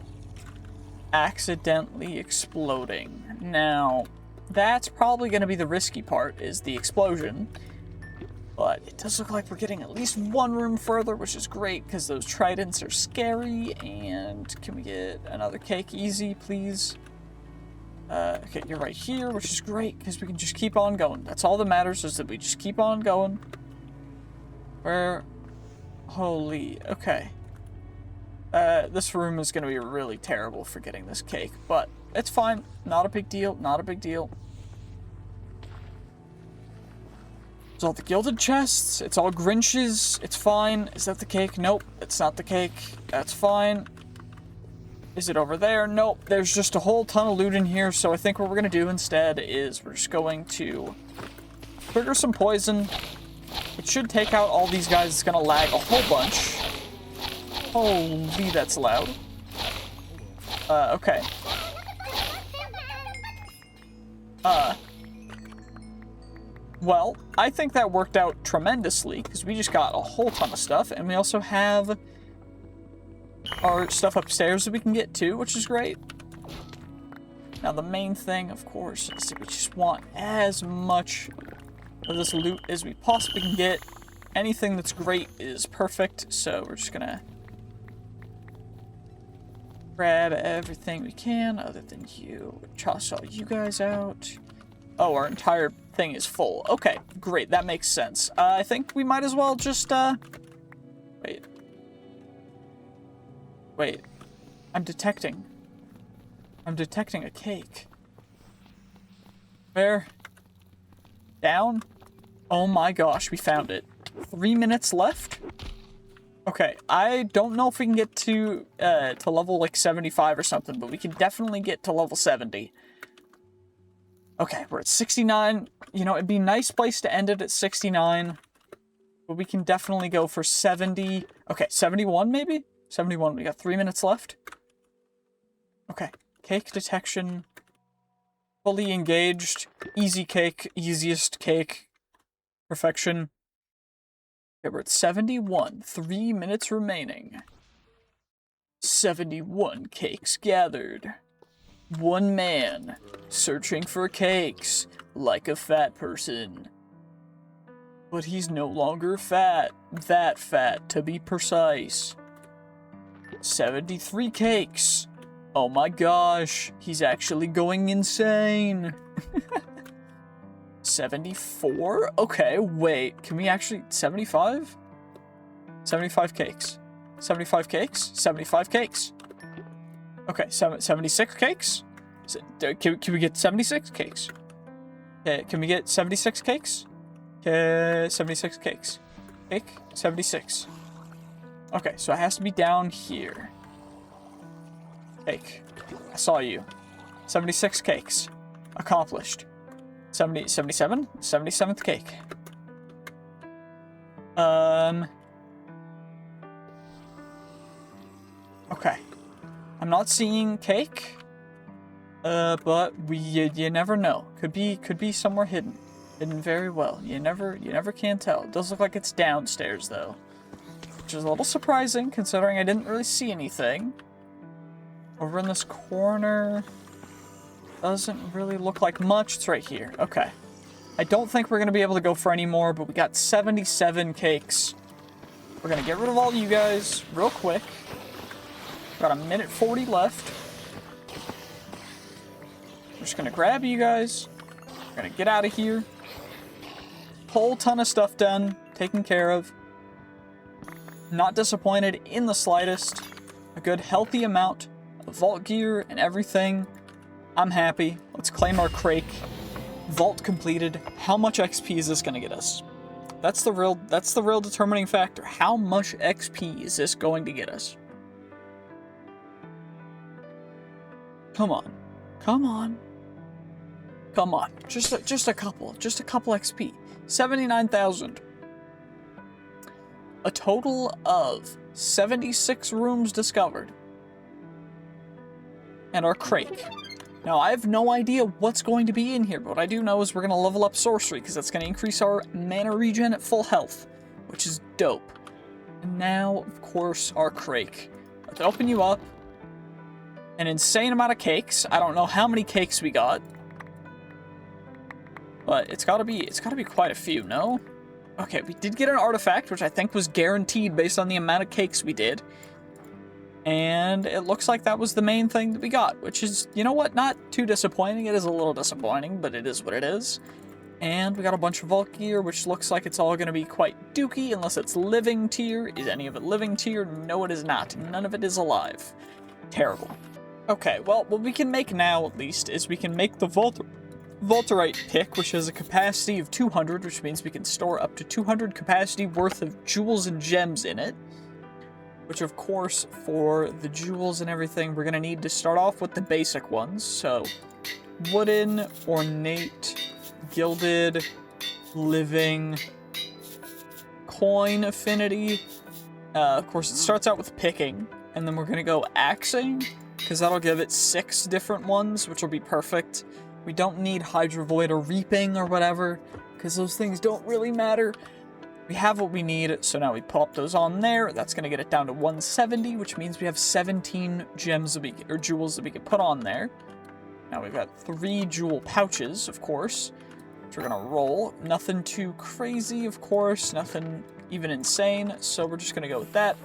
Speaker 1: accidentally exploding? Now, that's probably going to be the risky part, is the explosion. But it does look like we're getting at least one room further, which is great, because those tridents are scary. And can we get another cake? Easy, please. Okay, you're right here, which is great, because we can just keep on going. That's all that matters, is that we just keep on going. Where... Holy... Okay. This room is going to be really terrible for getting this cake, but it's fine. Not a big deal. Not a big deal. It's all the gilded chests. It's all Grinches. It's fine. Is that the cake? Nope. It's not the cake. That's fine. Is it over there? Nope. There's just a whole ton of loot in here, so I think what we're going to do instead is we're just going to trigger some poison. It should take out all these guys. It's going to lag a whole bunch. Holy, that's loud. Okay. Well, I think that worked out tremendously, because we just got a whole ton of stuff, and we also have our stuff upstairs that we can get to, which is great. Now, the main thing, of course, is that we just want as much of this loot as we possibly can get. Anything that's great is perfect, so we're just gonna grab everything we can, other than you. Toss all you guys out. Oh, our entire thing is full. Okay, great. That makes sense. I think we might as well just, Wait. Wait. I'm detecting a cake. Where? Down? Oh my gosh, we found it. 3 minutes left? Okay, I don't know if we can get to level, like, 75 or something, but we can definitely get to level 70. Okay, we're at 69. You know, it'd be a nice place to end it at 69. But we can definitely go for 70. Okay, 71 maybe? 71, we got 3 minutes left. Okay, cake detection. Fully engaged. Easy cake, easiest cake. Perfection. Okay, we're at 71. 3 minutes remaining. 71 cakes gathered. One man, searching for cakes, like a fat person. But he's no longer fat, that fat to be precise. 73 cakes. Oh my gosh, he's actually going insane. 74? Okay, wait, can we actually, 75? 75 cakes. 75 cakes? 75 cakes. Okay, 76 cakes? Can we get 76 cakes? Okay, can we get 76 cakes? Okay, 76 cakes. Cake, 76. Okay, so it has to be down here. Cake. I saw you. 76 cakes. Accomplished. 77? 77th cake. Okay. I'm not seeing cake, but you never know. Could be somewhere hidden very well. You never can tell. It does look like it's downstairs though, which is a little surprising considering I didn't really see anything. Over in this corner, doesn't really look like much. It's right here. Okay. I don't think we're gonna be able to go for any more, but we got 77 cakes. We're gonna get rid of all you guys real quick. Got a minute 40 left. We're just gonna grab you guys. We're gonna get out of here. Whole ton of stuff done, taken care of. Not disappointed in the slightest. A good healthy amount of vault gear and everything. I'm happy. Let's claim our crake. Vault completed. How much XP is this gonna get us? That's the real determining factor. How much XP is this going to get us? Come on. Come on. Come on. Just a couple XP. 79,000. A total of 76 rooms discovered. And our crake. Now, I have no idea what's going to be in here, but what I do know is we're going to level up sorcery, because that's going to increase our mana regen at full health, which is dope. And now, of course, our crake. Let's open you up. An insane amount of cakes. I don't know how many cakes we got. But it's gotta be quite a few, no? Okay, we did get an artifact, which I think was guaranteed based on the amount of cakes we did. And it looks like that was the main thing that we got, which is, you know what, not too disappointing. It is a little disappointing, but it is what it is. And we got a bunch of vault gear, which looks like it's all going to be quite dookie, unless it's living tier. Is any of it living tier? No, it is not. None of it is alive. Terrible. Okay, well, what we can make now, at least, is we can make the Vaulterite pick, which has a capacity of 200, which means we can store up to 200 capacity worth of jewels and gems in it. Which, of course, for the jewels and everything, we're going to need to start off with the basic ones. So, wooden, ornate, gilded, living, coin affinity. Of course, it starts out with picking, and then we're going to go axing, because that'll give it 6 different ones, which will be perfect. We don't need Hydrovoid or Reaping or whatever, because those things don't really matter. We have what we need, so now we pop those on there. That's going to get it down to 170, which means we have 17 gems that or jewels that we can put on there. Now we've got 3 jewel pouches, of course, which we're going to roll. Nothing too crazy, of course, nothing even insane, so we're just going to go with that.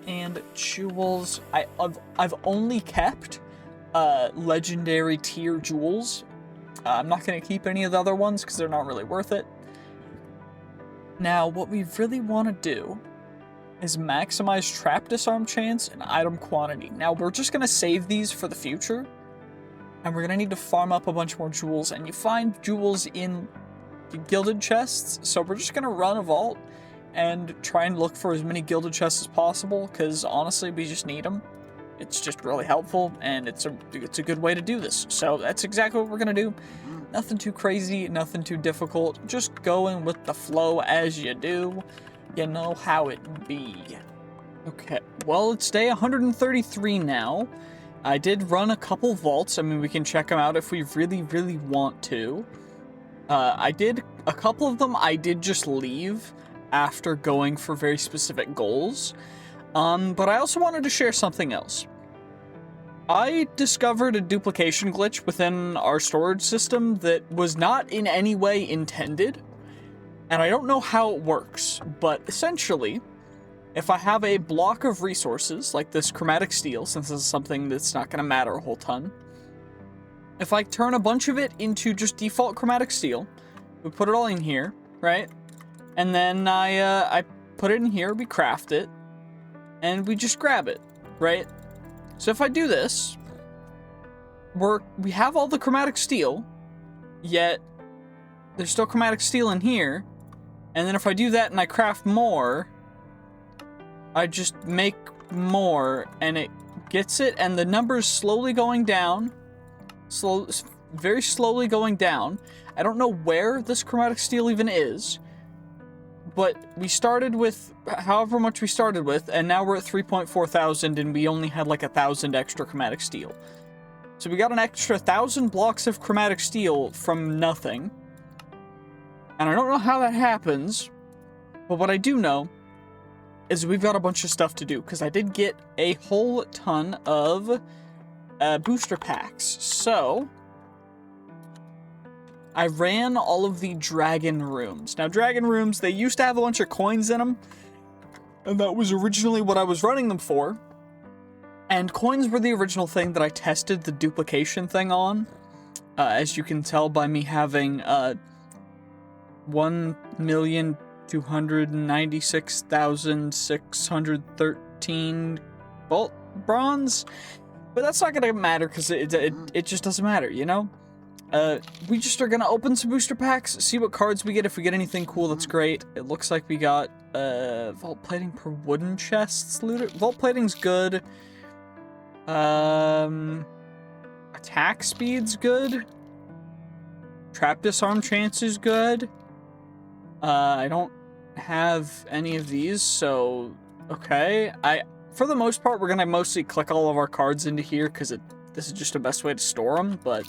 Speaker 1: And jewels, I've only kept legendary tier jewels. I'm not going to keep any of the other ones because they're not really worth it. Now, what we really want to do is maximize trap disarm chance and item quantity. Now, we're just going to save these for the future, and we're going to need to farm up a bunch more jewels, and you find jewels in the gilded chests, so we're just going to run a vault and try and look for as many gilded chests as possible, because honestly, we just need them. It's just really helpful, and it's a good way to do this. So that's exactly what we're going to do. Nothing too crazy, nothing too difficult. Just going with the flow as you do. You know how it be. Okay, well, it's day 133 now. I did run a couple vaults. I mean, we can check them out if we really, really want to. A couple of them I did just leave after going for very specific goals. But I also wanted to share something else. I discovered a duplication glitch within our storage system that was not in any way intended, and I don't know how it works, but essentially, if I have a block of resources, like this chromatic steel, since this is something that's not going to matter a whole ton, if I turn a bunch of it into just default chromatic steel, we put it all in here, right? And then I put it in here, we craft it, and we just grab it, right? So if I do this, we have all the chromatic steel, yet there's still chromatic steel in here, and then if I do that and I craft more, I just make more, and it gets it, and the number's slowly going down, very slowly going down. I don't know where this chromatic steel even is, but we started with however much we started with, and now we're at 3.4 thousand, and we only had like 1,000 extra chromatic steel. So we got an extra 1,000 blocks of chromatic steel from nothing. And I don't know how that happens, but what I do know is we've got a bunch of stuff to do, because I did get a whole ton of booster packs. So I ran all of the dragon rooms. Now, dragon rooms, they used to have a bunch of coins in them, and that was originally what I was running them for. And coins were the original thing that I tested the duplication thing on, as you can tell by me having 1,296,613 vault bronze. But that's not gonna matter, because it just doesn't matter, you know? We just are gonna open some booster packs, see what cards we get. If we get anything cool, that's great. It looks like we got vault plating per wooden chests looted. Vault plating's good. Attack speed's good. Trap disarm chance is good. I don't have any of these, so Okay, for the most part, we're gonna mostly click all of our cards into here because this is just the best way to store them, but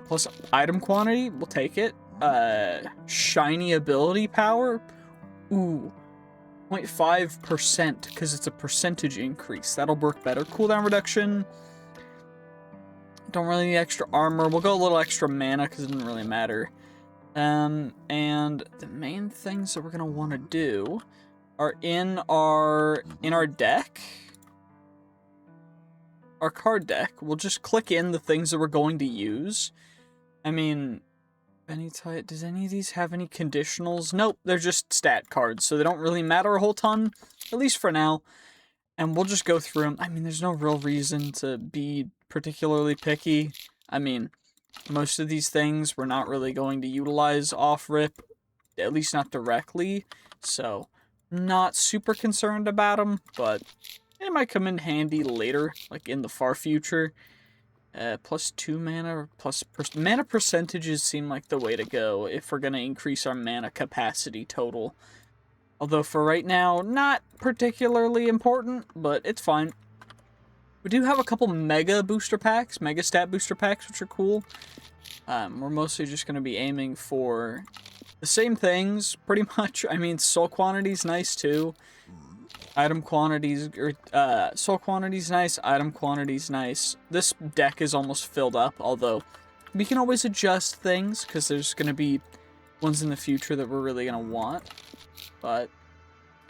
Speaker 1: plus item quantity, we'll take it. Shiny ability power, ooh, 0.5% because it's a percentage increase. That'll work better. Cooldown reduction, don't really need extra armor. We'll go a little extra mana because it doesn't really matter. And the main things that we're gonna want to do are in our deck, our card deck. We'll just click in the things that we're going to use. I mean, does any of these have any conditionals? Nope, they're just stat cards, so they don't really matter a whole ton, at least for now. And we'll just go through them. I mean, there's no real reason to be particularly picky. I mean, most of these things we're not really going to utilize off-rip, at least not directly, so not super concerned about them, but it might come in handy later, like in the far future. Plus 2 mana, plus mana percentages seem like the way to go if we're going to increase our mana capacity total. Although for right now, not particularly important, but it's fine. We do have a couple mega booster packs, mega stat booster packs, which are cool. We're mostly just going to be aiming for the same things, pretty much. I mean, soul quantity's nice too. Item quantities, soul quantity's nice, item quantity's nice. This deck is almost filled up, although we can always adjust things, because there's going to be ones in the future that we're really going to want. But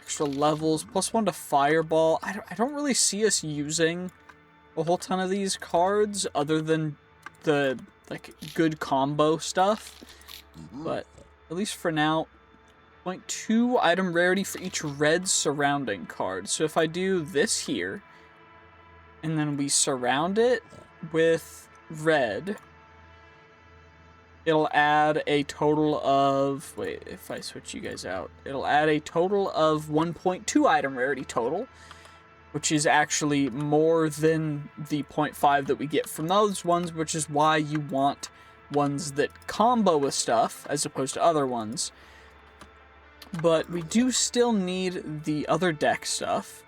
Speaker 1: extra levels, +1 to Fireball. I don't really see us using a whole ton of these cards, other than the, like, good combo stuff. But at least for now, 0.2 item rarity for each red surrounding card. So if I do this here, and then we surround it with red, it'll add a total of, wait, if I switch you guys out, it'll add a total of 1.2 item rarity total, which is actually more than the 0.5 that we get from those ones, which is why you want ones that combo with stuff as opposed to other ones. But we do still need the other deck stuff.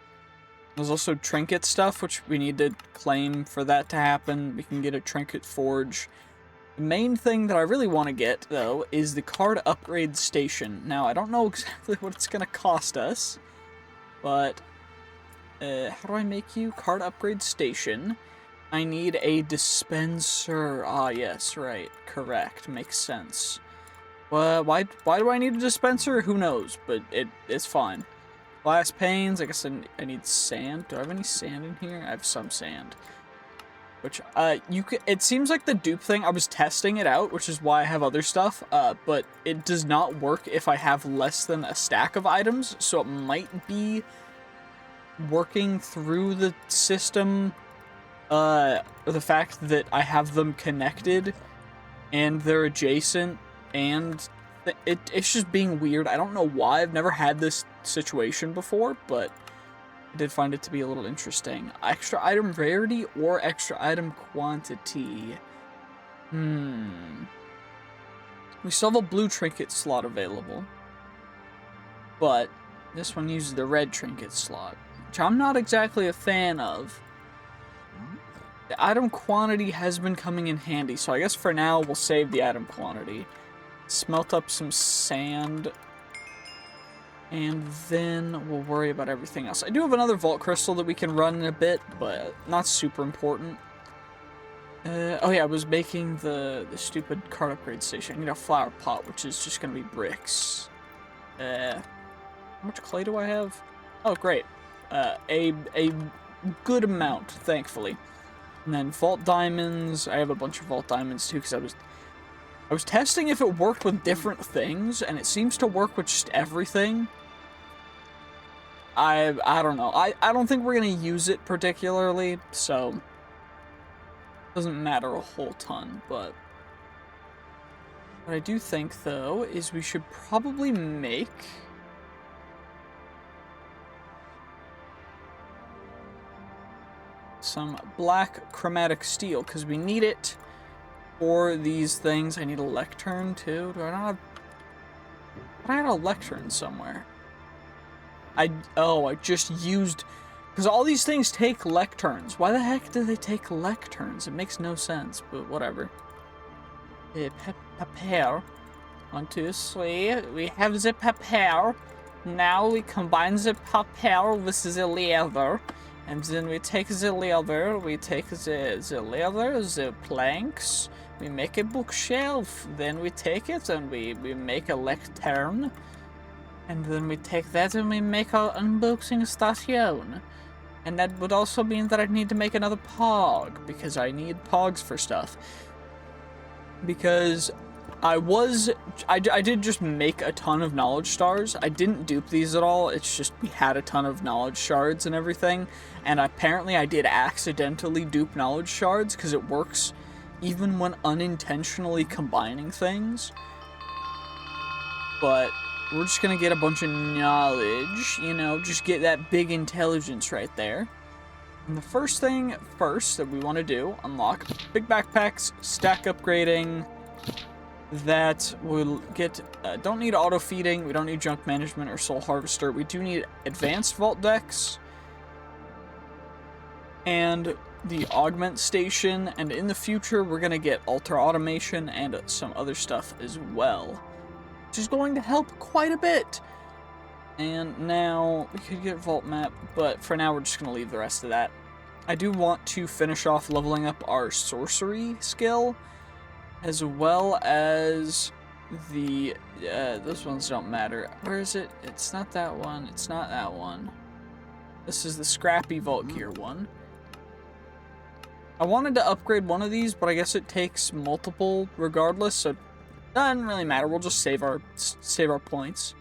Speaker 1: There's also trinket stuff, which we need to claim for that to happen. We can get a trinket forge. The main thing that I really want to get, though, is the card upgrade station. Now, I don't know exactly what it's going to cost us, but how do I make you? Card upgrade station. I need a dispenser. Ah, yes, right. Correct. Makes sense. Why do I need a dispenser? Who knows, but it's fine. Glass panes, I guess I need sand. Do I have any sand in here? I have some sand. Which, it seems like the dupe thing, I was testing it out, which is why I have other stuff, but it does not work if I have less than a stack of items, so it might be working through the system, the fact that I have them connected, and they're adjacent, and it's just being weird. I don't know why. I've never had this situation before, but I did find it to be a little interesting. Extra item rarity or extra item quantity? We still have a blue trinket slot available, but this one uses the red trinket slot, which I'm not exactly a fan of. The item quantity has been coming in handy, so I guess for now we'll save the item quantity. Smelt up some sand, and then we'll worry about everything else. I do have another vault crystal that we can run in a bit, but not super important. Oh yeah, I was making the stupid card upgrade station. I need a flower pot, which is just going to be bricks. How much clay do I have? Oh, great. A good amount, thankfully. And then vault diamonds. I have a bunch of vault diamonds too, because I was testing if it worked with different things, and it seems to work with just everything. I don't know. I don't think we're going to use it particularly, so it doesn't matter a whole ton, but what I do think, though, is we should probably make some black chromatic steel, because we need it for these things. I need a lectern, too. I have a lectern somewhere. I just used... Because all these things take lecterns. Why the heck do they take lecterns? It makes no sense, but whatever. Paper. 1, 2, 3. We have the paper. Now we combine the paper with the leather. And then we take the leather. We take the leather, the planks. We make a bookshelf. Then we take it and we make a lectern. And then we take that and we make our unboxing station. And that would also mean that I'd need to make another pog, because I need pogs for stuff. Because I did just make a ton of knowledge stars. I didn't dupe these at all. It's just we had a ton of knowledge shards and everything. And apparently I did accidentally dupe knowledge shards, because it works even when unintentionally combining things. But we're just gonna get a bunch of knowledge, you know, just get that big intelligence right there. And the first thing that we want to do, unlock big backpacks, stack upgrading. That will get, don't need auto feeding, we don't need junk management or soul harvester. We do need advanced vault decks and the augment station, and in the future we're gonna get ultra automation and some other stuff as well, which is going to help quite a bit. And now we could get vault map, but for now we're just gonna leave the rest of that. I do want to finish off leveling up our sorcery skill, as well as the, those ones don't matter. Where is it? It's not that one. It's not that one. This is the scrappy vault gear one. I wanted to upgrade one of these, but I guess it takes multiple regardless, so it doesn't really matter. We'll just save our points.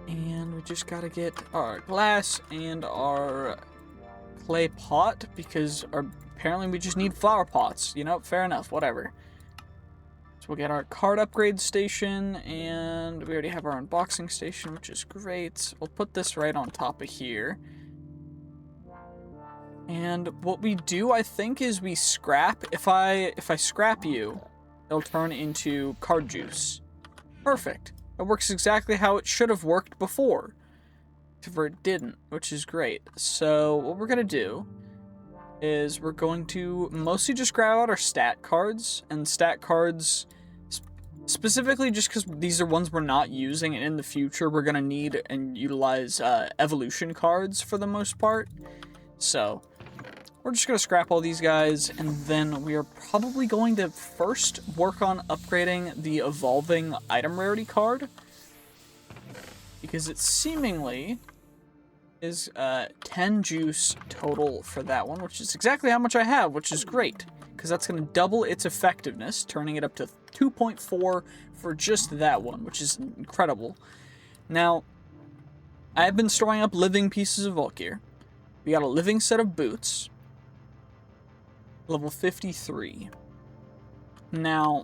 Speaker 1: And we just gotta get our glass and our clay pot, because apparently we just need flower pots. You know, fair enough, whatever. We'll get our card upgrade station, and we already have our unboxing station, which is great. We'll put this right on top of here. And what we do, I think, is we scrap. If I scrap you, it'll turn into card juice. Perfect. It works exactly how it should have worked before. Except for it didn't, which is great. So what we're going to do is we're going to mostly just grab out our stat cards, and stat cards specifically just because these are ones we're not using, and in the future we're going to need and utilize evolution cards for the most part. So we're just going to scrap all these guys, and then we are probably going to first work on upgrading the evolving item rarity card, because it seemingly is 10 juice total for that one, which is exactly how much I have, which is great, because that's going to double its effectiveness, turning it up to 2.4 for just that one, which is incredible. Now, I have been storing up living pieces of vault gear. We got a living set of boots, level 53. Now,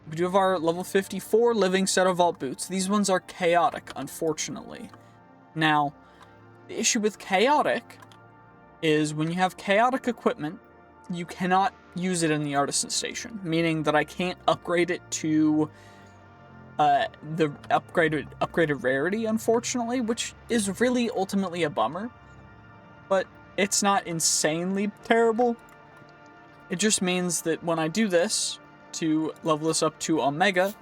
Speaker 1: we do have our level 54 living set of vault boots. These ones are chaotic, unfortunately. Now, the issue with chaotic is when you have chaotic equipment, you cannot use it in the artisan station, meaning that I can't upgrade it to the upgraded rarity, unfortunately, which is really ultimately a bummer. But it's not insanely terrible. It just means that when I do this to level this up to Omega,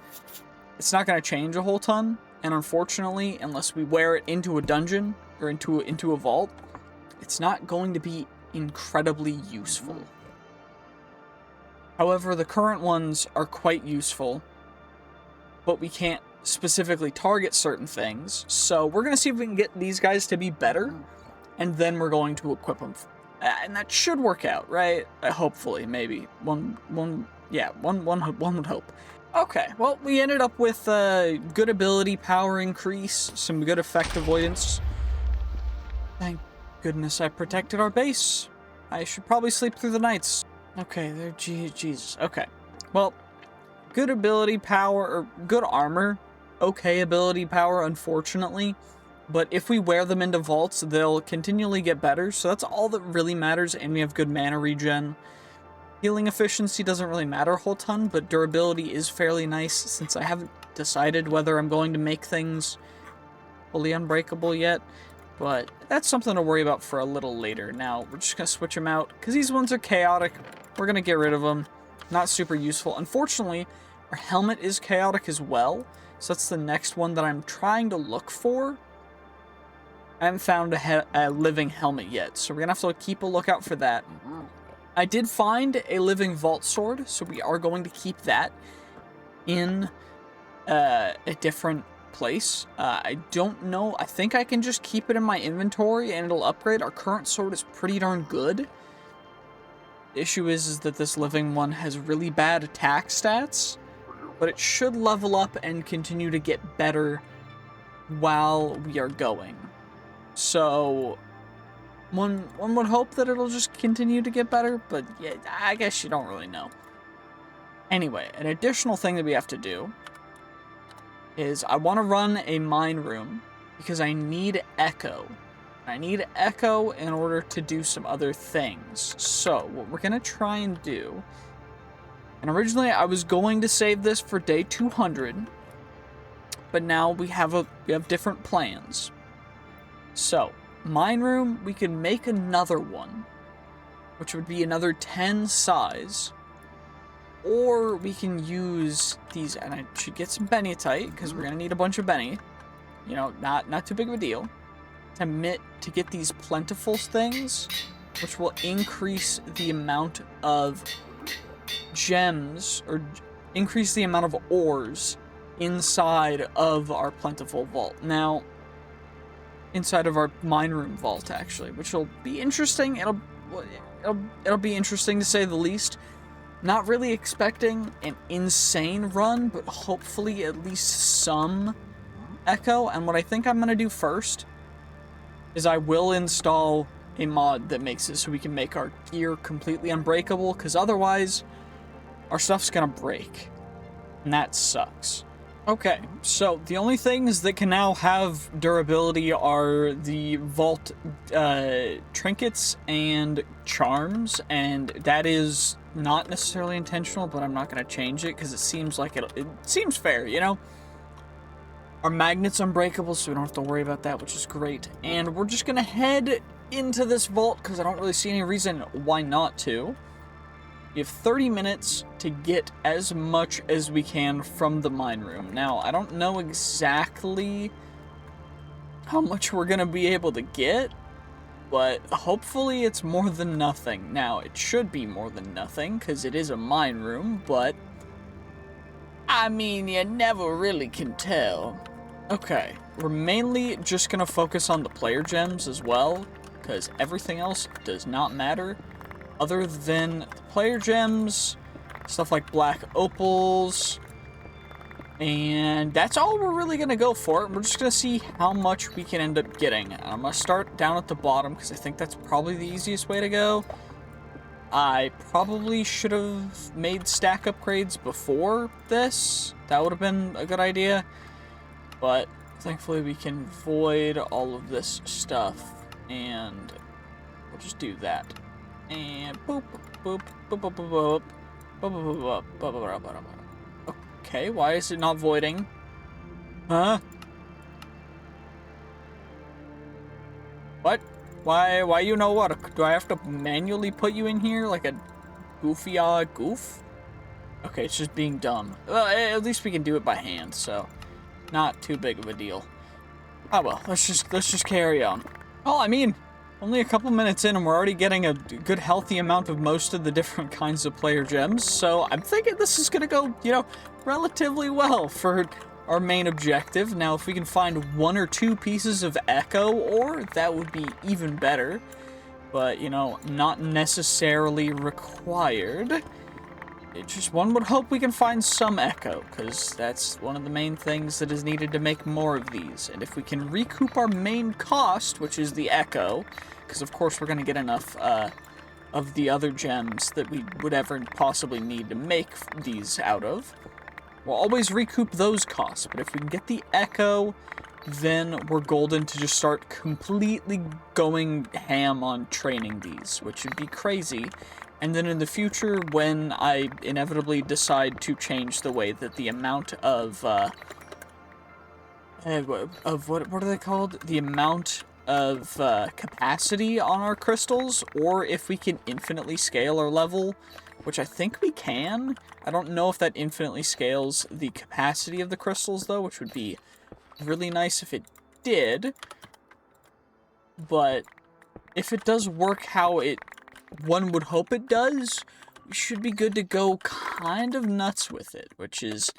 Speaker 1: it's not going to change a whole ton. And unfortunately, unless we wear it into a dungeon or into a vault, it's not going to be incredibly useful. However, the current ones are quite useful, but we can't specifically target certain things. So we're going to see if we can get these guys to be better, and then we're going to equip them. And that should work out, right? Hopefully, maybe. One would hope. Okay, well, we ended up with good ability power increase, some good effect avoidance. Thank goodness I protected our base. I should probably sleep through the nights. Okay, there, Jesus. Okay, well, good ability power, or good armor. Okay ability power, unfortunately. But if we wear them into vaults, they'll continually get better, so that's all that really matters, and we have good mana regen. Healing efficiency doesn't really matter a whole ton, but durability is fairly nice, since I haven't decided whether I'm going to make things fully unbreakable yet, but that's something to worry about for a little later. Now, we're just going to switch them out, because these ones are chaotic. We're going to get rid of them. Not super useful. Unfortunately, our helmet is chaotic as well, so that's the next one that I'm trying to look for. I haven't found a living helmet yet, so we're going to have to keep a lookout for that. I did find a living vault sword, so we are going to keep that in a different place. I don't know. I think I can just keep it in my inventory and it'll upgrade. Our current sword is pretty darn good. The issue is that this living one has really bad attack stats, but it should level up and continue to get better while we are going. So one would hope that it'll just continue to get better, but yeah, I guess you don't really know. Anyway, an additional thing that we have to do is I want to run a mine room because I need echo. I need echo in order to do some other things. So what we're going to try and do, and originally I was going to save this for day 200, but now we have different plans. So mine room, we can make another one, which would be another 10 size. Or we can use these, and I should get some bennytite, because we're going to need a bunch of benny. You know, not too big of a deal. To get these plentiful things, which will increase the amount of gems, or increase the amount of ores inside of our plentiful vault. Now, inside of our mine room vault, actually, which will be interesting. It'll be interesting to say the least. Not really expecting an insane run, but hopefully at least some echo. And what I think I'm going to do first is I will install a mod that makes it so we can make our gear completely unbreakable, because otherwise our stuff's going to break. And that sucks. Okay, so the only things that can now have durability are the vault trinkets and charms, and that is not necessarily intentional, but I'm not going to change it because it seems like it seems fair, you know? Our magnet's unbreakable, so we don't have to worry about that, which is great. And we're just going to head into this vault because I don't really see any reason why not to. We have 30 minutes to get as much as we can from the mine room. Now, I don't know exactly how much we're going to be able to get, but hopefully it's more than nothing. Now, it should be more than nothing, because it is a mine room, but I mean, you never really can tell. Okay, we're mainly just going to focus on the player gems as well, because everything else does not matter. Other than the player gems, stuff like black opals, and that's all we're really going to go for. We're just going to see how much we can end up getting. I'm going to start down at the bottom because I think that's probably the easiest way to go. I probably should have made stack upgrades before this. That would have been a good idea. But thankfully we can void all of this stuff, and we'll just do that. And boop, boop, boop, boop, boop, boop, boop, boop, boop, boop, boop. Okay, why is it not voiding? Huh? What? Why you know what? Do I have to manually put you in here like a goofy goof? Okay, it's just being dumb. Well, at least we can do it by hand, so not too big of a deal. Oh well, let's just carry on. Well, I mean, only a couple minutes in and we're already getting a good healthy amount of most of the different kinds of player gems, so I'm thinking this is gonna go, you know, relatively well for our main objective. Now, if we can find 1 or 2 pieces of echo ore, that would be even better, but, you know, not necessarily required. It just, one would hope we can find some echo, because that's one of the main things that is needed to make more of these. And if we can recoup our main cost, which is the echo, because of course we're going to get enough of the other gems that we would ever possibly need to make these out of, we'll always recoup those costs. But if we can get the echo, then we're golden to just start completely going ham on training these, which would be crazy. And then in the future, when I inevitably decide to change the way that the amount of of what are they called? The amount of capacity on our crystals, or if we can infinitely scale our level, which I think we can. I don't know if that infinitely scales the capacity of the crystals, though, which would be really nice if it did. But if it does work how one would hope it does, we should be good to go kind of nuts with it, which is,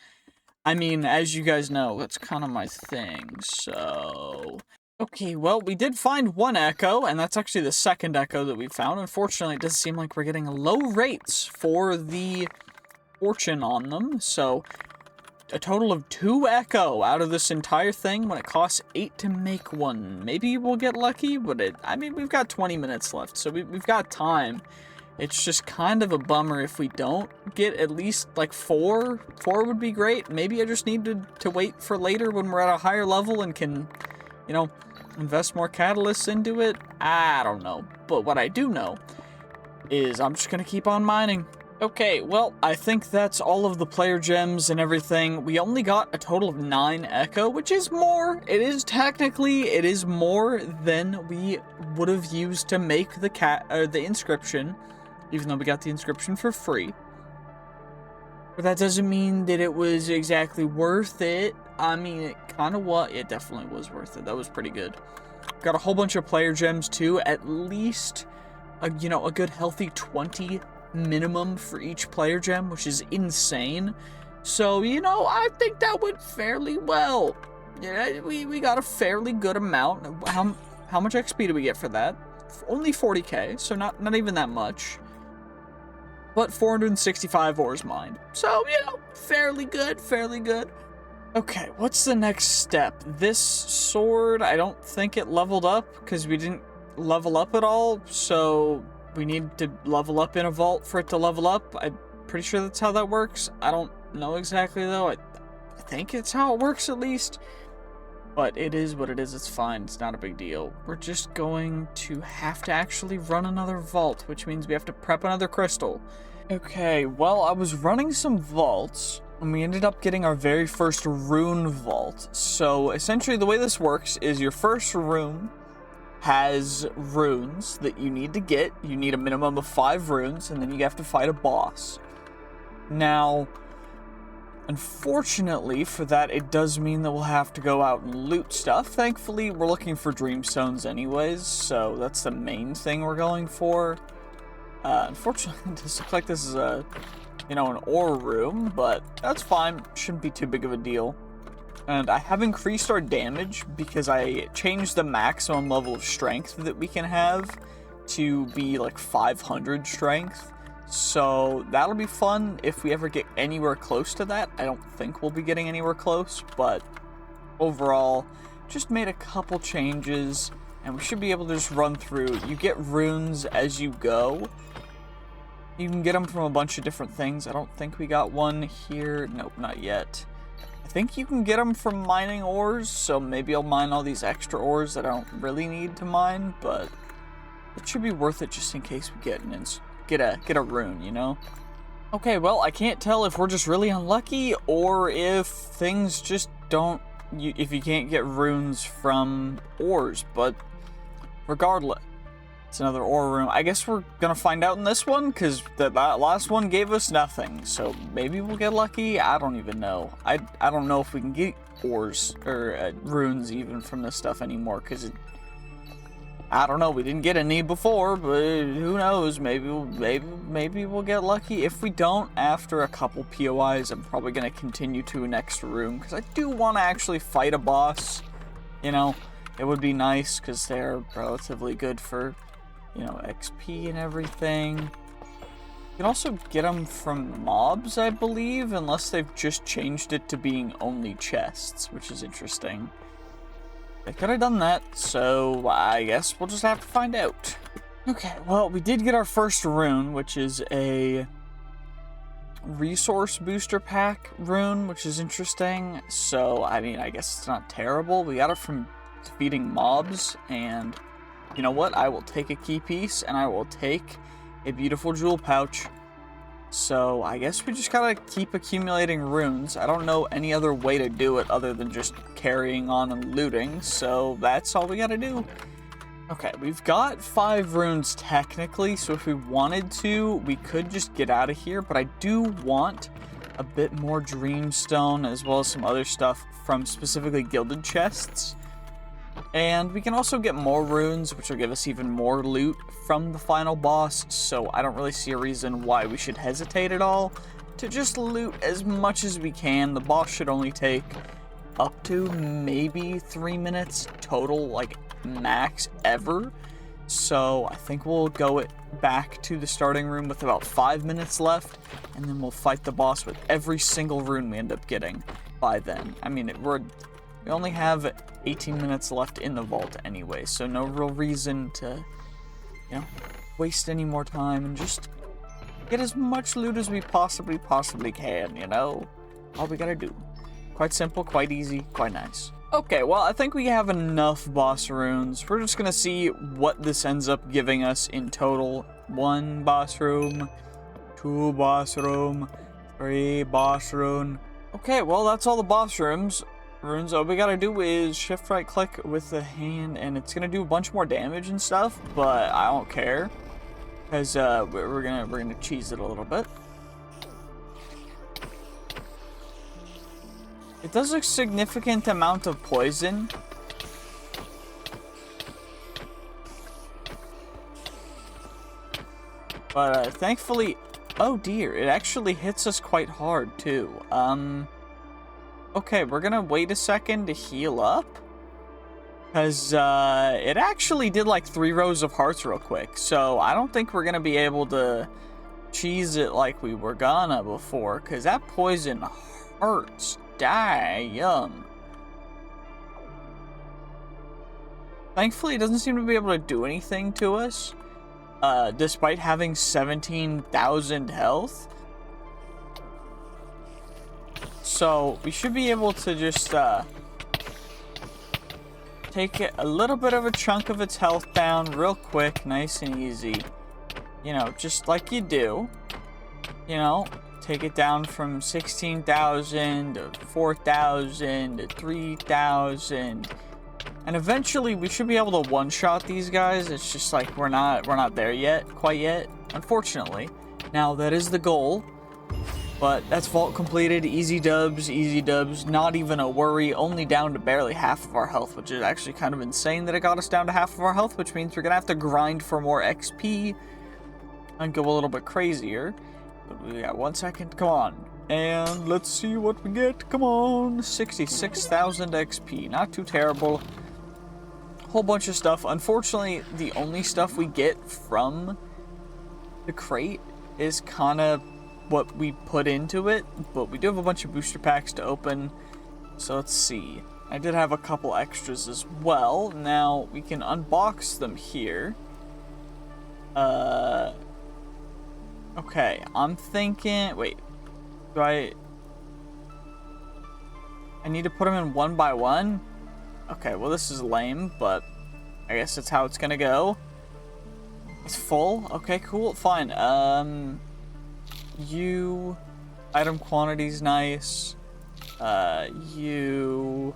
Speaker 1: I mean, as you guys know, that's kind of my thing, so... Okay, well, we did find one echo, and that's actually the second echo that we found. Unfortunately, it does seem like we're getting low rates for the fortune on them, so a total of 2 echo out of this entire thing when it costs 8 to make one. Maybe we'll get lucky, but I mean, we've got 20 minutes left, so we've got time. It's just kind of a bummer if we don't get at least, like, 4. 4 would be great. Maybe I just need to wait for later when we're at a higher level and can, you know, invest more catalysts into it. I don't know. But what I do know is I'm just going to keep on mining. Okay, well, I think that's all of the player gems and everything. We only got a total of 9 echo, which is more. It is more than we would have used to make the inscription. Even though we got the inscription for free. But that doesn't mean that it was exactly worth it. I mean, it kind of was. It definitely was worth it. That was pretty good. Got a whole bunch of player gems, too. At least, a good healthy 20 minimum for each player gem, which is insane. So, I think that went fairly well. Yeah, we got a fairly good amount. How much XP do we get for that? Only 40k, so not even that much. But 465 ores mined. So, fairly good. Okay, what's the next step? This sword, I don't think it leveled up, because we didn't level up at all, so we need to level up in a vault for it to level up. I'm pretty sure that's how that works. I don't know exactly, though. I think it's how it works, at least. But it is what it is, it's fine, it's not a big deal. We're just going to have to actually run another vault, which means we have to prep another crystal. Okay, well, I was running some vaults, and we ended up getting our very first rune vault. So, essentially, the way this works is your first rune has runes that you need to get. You need a minimum of 5 runes, and then you have to fight a boss. Now, unfortunately for that, it does mean that we'll have to go out and loot stuff. Thankfully, we're looking for dreamstones anyways, so that's the main thing we're going for. Unfortunately, it does look like this is an ore room, but that's fine. Shouldn't be too big of a deal. And I have increased our damage because I changed the maximum level of strength that we can have to be like 500 strength. So that'll be fun if we ever get anywhere close to that. I don't think we'll be getting anywhere close, but overall, just made a couple changes, and we should be able to just run through. You get runes as you go. You can get them from a bunch of different things. I don't think we got one here. Nope, not yet. I think you can get them from mining ores, so maybe I'll mine all these extra ores that I don't really need to mine, but it should be worth it just in case we get a rune, Okay, well, I can't tell if we're just really unlucky or if things just don't, if you can't get runes from ores, but regardless, it's another ore room. I guess we're gonna find out in this one, because that last one gave us nothing, so maybe we'll get lucky. I don't even know. I don't know if we can get ores, or runes even from this stuff anymore, because I don't know, we didn't get any before, but who knows, maybe we'll get lucky. If we don't, after a couple POIs, I'm probably going to continue to a next room, because I do want to actually fight a boss. It would be nice, because they're relatively good for, XP and everything. You can also get them from mobs, I believe, unless they've just changed it to being only chests, which is interesting. They could have done that, so I guess we'll just have to find out. Okay, well, we did get our first rune, which is a resource booster pack rune, which is interesting. So, I mean, I guess it's not terrible. We got it from defeating mobs, and you know what? I will take a key piece, and I will take a beautiful jewel pouch. So I guess we just gotta keep accumulating runes. I don't know any other way to do it other than just carrying on and looting, so that's all we gotta do. Okay, we've got 5 runes technically, so if we wanted to, we could just get out of here, but I do want a bit more dreamstone as well as some other stuff from specifically gilded chests. And we can also get more runes, which will give us even more loot from the final boss, so I don't really see a reason why we should hesitate at all to just loot as much as we can. The boss should only take up to maybe 3 minutes total, like max ever. So I think we'll go back to the starting room with about 5 minutes left, and then we'll fight the boss with every single rune we end up getting by then. I mean, we only have 18 minutes left in the vault anyway, so no real reason to, waste any more time and just get as much loot as we possibly can, All we gotta do. Quite simple, quite easy, quite nice. Okay, well, I think we have enough boss runes. We're just gonna see what this ends up giving us in total. 1 boss room, 2 boss room, 3 boss rune. Okay, well, that's all the boss runes. All we gotta do is shift right click with the hand, and it's gonna do a bunch more damage and stuff, but I don't care, because we're gonna cheese it a little bit. It does a significant amount of poison. But thankfully, oh dear, it actually hits us quite hard too. Okay, we're gonna wait a second to heal up, because it actually did like 3 rows of hearts real quick, so I don't think we're gonna be able to cheese it like we were gonna before, because that poison hurts. Damn. Thankfully, it doesn't seem to be able to do anything to us, despite having 17,000 health. So we should be able to just take a little bit of a chunk of its health down real quick, nice and easy. Just like you do. Take it down from 16,000 to 4,000 to 3,000. And eventually we should be able to one-shot these guys. It's just like we're not there yet, quite yet, unfortunately. Now that is the goal. But that's vault completed, easy dubs, not even a worry, only down to barely half of our health, which is actually kind of insane that it got us down to half of our health, which means we're gonna have to grind for more XP and go a little bit crazier. But we got 1 second, come on. And let's see what we get, come on. 66,000 XP, not too terrible. Whole bunch of stuff. Unfortunately, the only stuff we get from the crate is kind of what we put into it, but we do have a bunch of booster packs to open, so let's see. I did have a couple extras as well. Now we can unbox them here. Okay, I'm thinking, wait, I need to put them in one by one? Okay, well this is lame, but I guess that's how it's gonna go. It's full? Okay, cool, fine. Item quantity's nice. Catalyst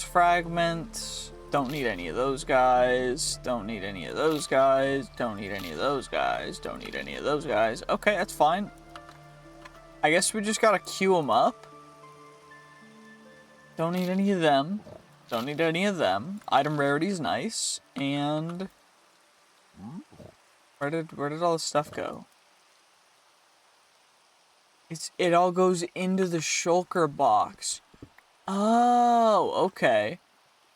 Speaker 1: fragments. Don't need any of those guys. Don't need any of those guys. Don't need any of those guys. Don't need any of those guys. Okay, that's fine. I guess we just gotta queue them up. Don't need any of them. Don't need any of them. Item rarity's nice. And where did all this stuff go? It all goes into the shulker box. Oh, okay.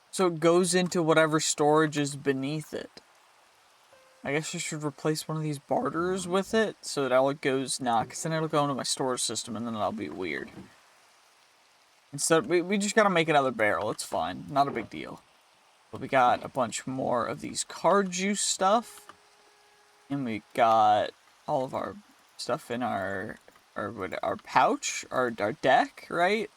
Speaker 1: So it goes into whatever storage is beneath it. I guess I should replace one of these barters with it so that all it goes, nah, because then it'll go into my storage system and then that'll be weird. Instead, we just gotta make another barrel. It's fine. Not a big deal. But we got a bunch more of these card juice stuff. And we got all of our stuff in our pouch, our deck, right?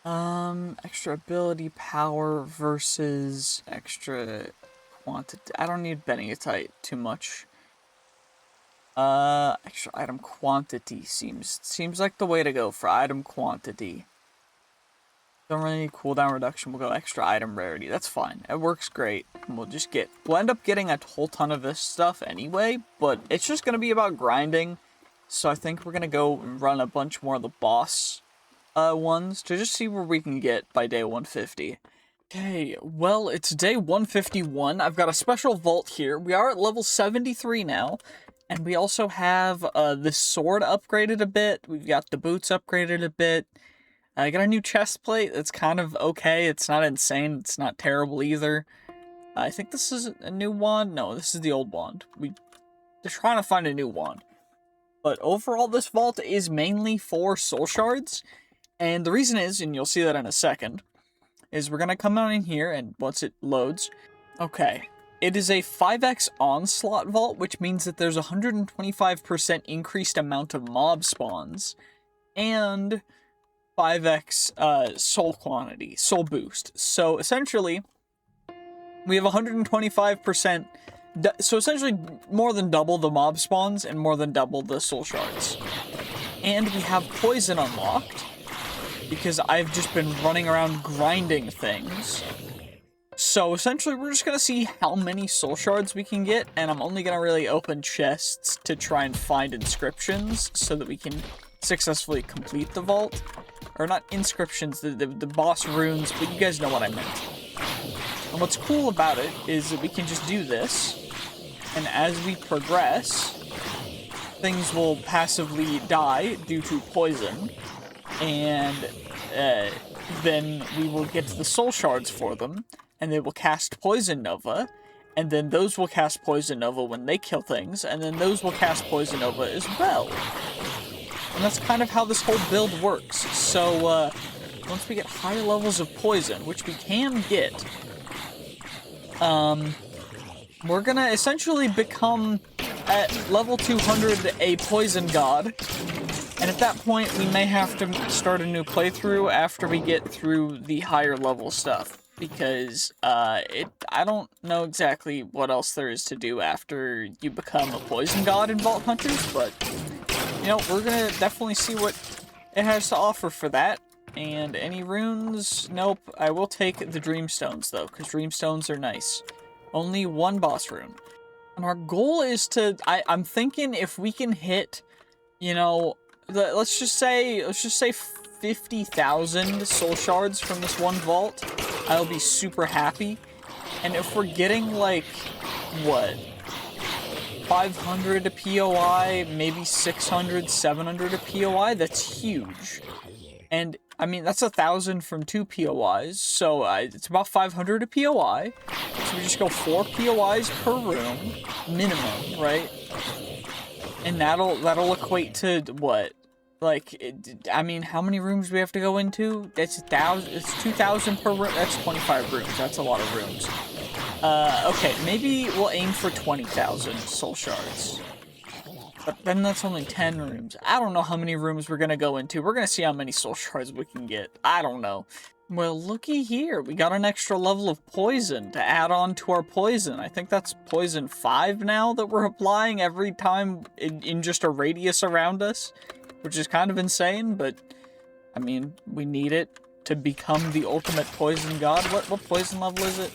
Speaker 1: Extra ability power versus extra quantity. I don't need benigitite too much. Extra item quantity seems like the way to go for item quantity. Don't really need cooldown reduction. We'll go extra item rarity. That's fine. It works great. And we'll end up getting a whole ton of this stuff anyway, but it's just gonna be about grinding. So I think we're gonna go and run a bunch more of the boss ones to just see where we can get by day 150. Okay, well, it's day 151. I've got a special vault here. We are at level 73 now. And we also have this sword upgraded a bit. We've got the boots upgraded a bit. I got a new chest plate that's kind of okay. It's not insane. It's not terrible either. I think this is a new wand. No, this is the old wand. They're trying to find a new wand. But overall, this vault is mainly for soul shards. And the reason is, and you'll see that in a second, is we're going to come out in here, and once it loads... Okay. It is a 5x onslaught vault, which means that there's a 125% increased amount of mob spawns. And 5x soul boost. So essentially, we have 125%, so essentially more than double the mob spawns and more than double the soul shards. And we have poison unlocked, because I've just been running around grinding things. So essentially, we're just going to see how many soul shards we can get, and I'm only going to really open chests to try and find inscriptions so that we can successfully complete the vault. Or not inscriptions, the boss runes, but you guys know what I meant. And what's cool about it is that we can just do this, and as we progress, things will passively die due to poison, and then we will get to the soul shards for them, and they will cast Poison Nova, and then those will cast Poison Nova when they kill things, and then those will cast Poison Nova as well. And that's kind of how this whole build works. So, once we get higher levels of poison, which we can get, we're gonna essentially become, at level 200, a poison god. And at that point, we may have to start a new playthrough after we get through the higher level stuff. Because, I don't know exactly what else there is to do after you become a poison god in Vault Hunters, but, you know, we're gonna definitely see what it has to offer for that. And any runes? Nope. I will take the Dreamstones, though, because Dreamstones are nice. Only one boss rune. And our goal is to, I'm thinking if we can hit, you know, let's just say 50,000 soul shards from this one vault, I'll be super happy. And if we're getting, like, what, 500 a POI, maybe 600, 700 a POI, that's huge. And, I mean, that's 1,000 from 2 POIs, so it's about 500 a POI. So we just go 4 POIs per room, minimum, right? And that'll equate to, what? Like, I mean, how many rooms do we have to go into? It's 1,000. It's 2,000 per room. That's 25 rooms. That's a lot of rooms. Okay, maybe we'll aim for 20,000 soul shards. But then that's only 10 rooms. I don't know how many rooms we're gonna go into. We're gonna see how many soul shards we can get. I don't know. Well, looky here. We got an extra level of poison to add on to our poison. I think that's poison 5 now that we're applying every time in just a radius around us. Which is kind of insane, but, I mean, we need it to become the ultimate poison god. What poison level is it?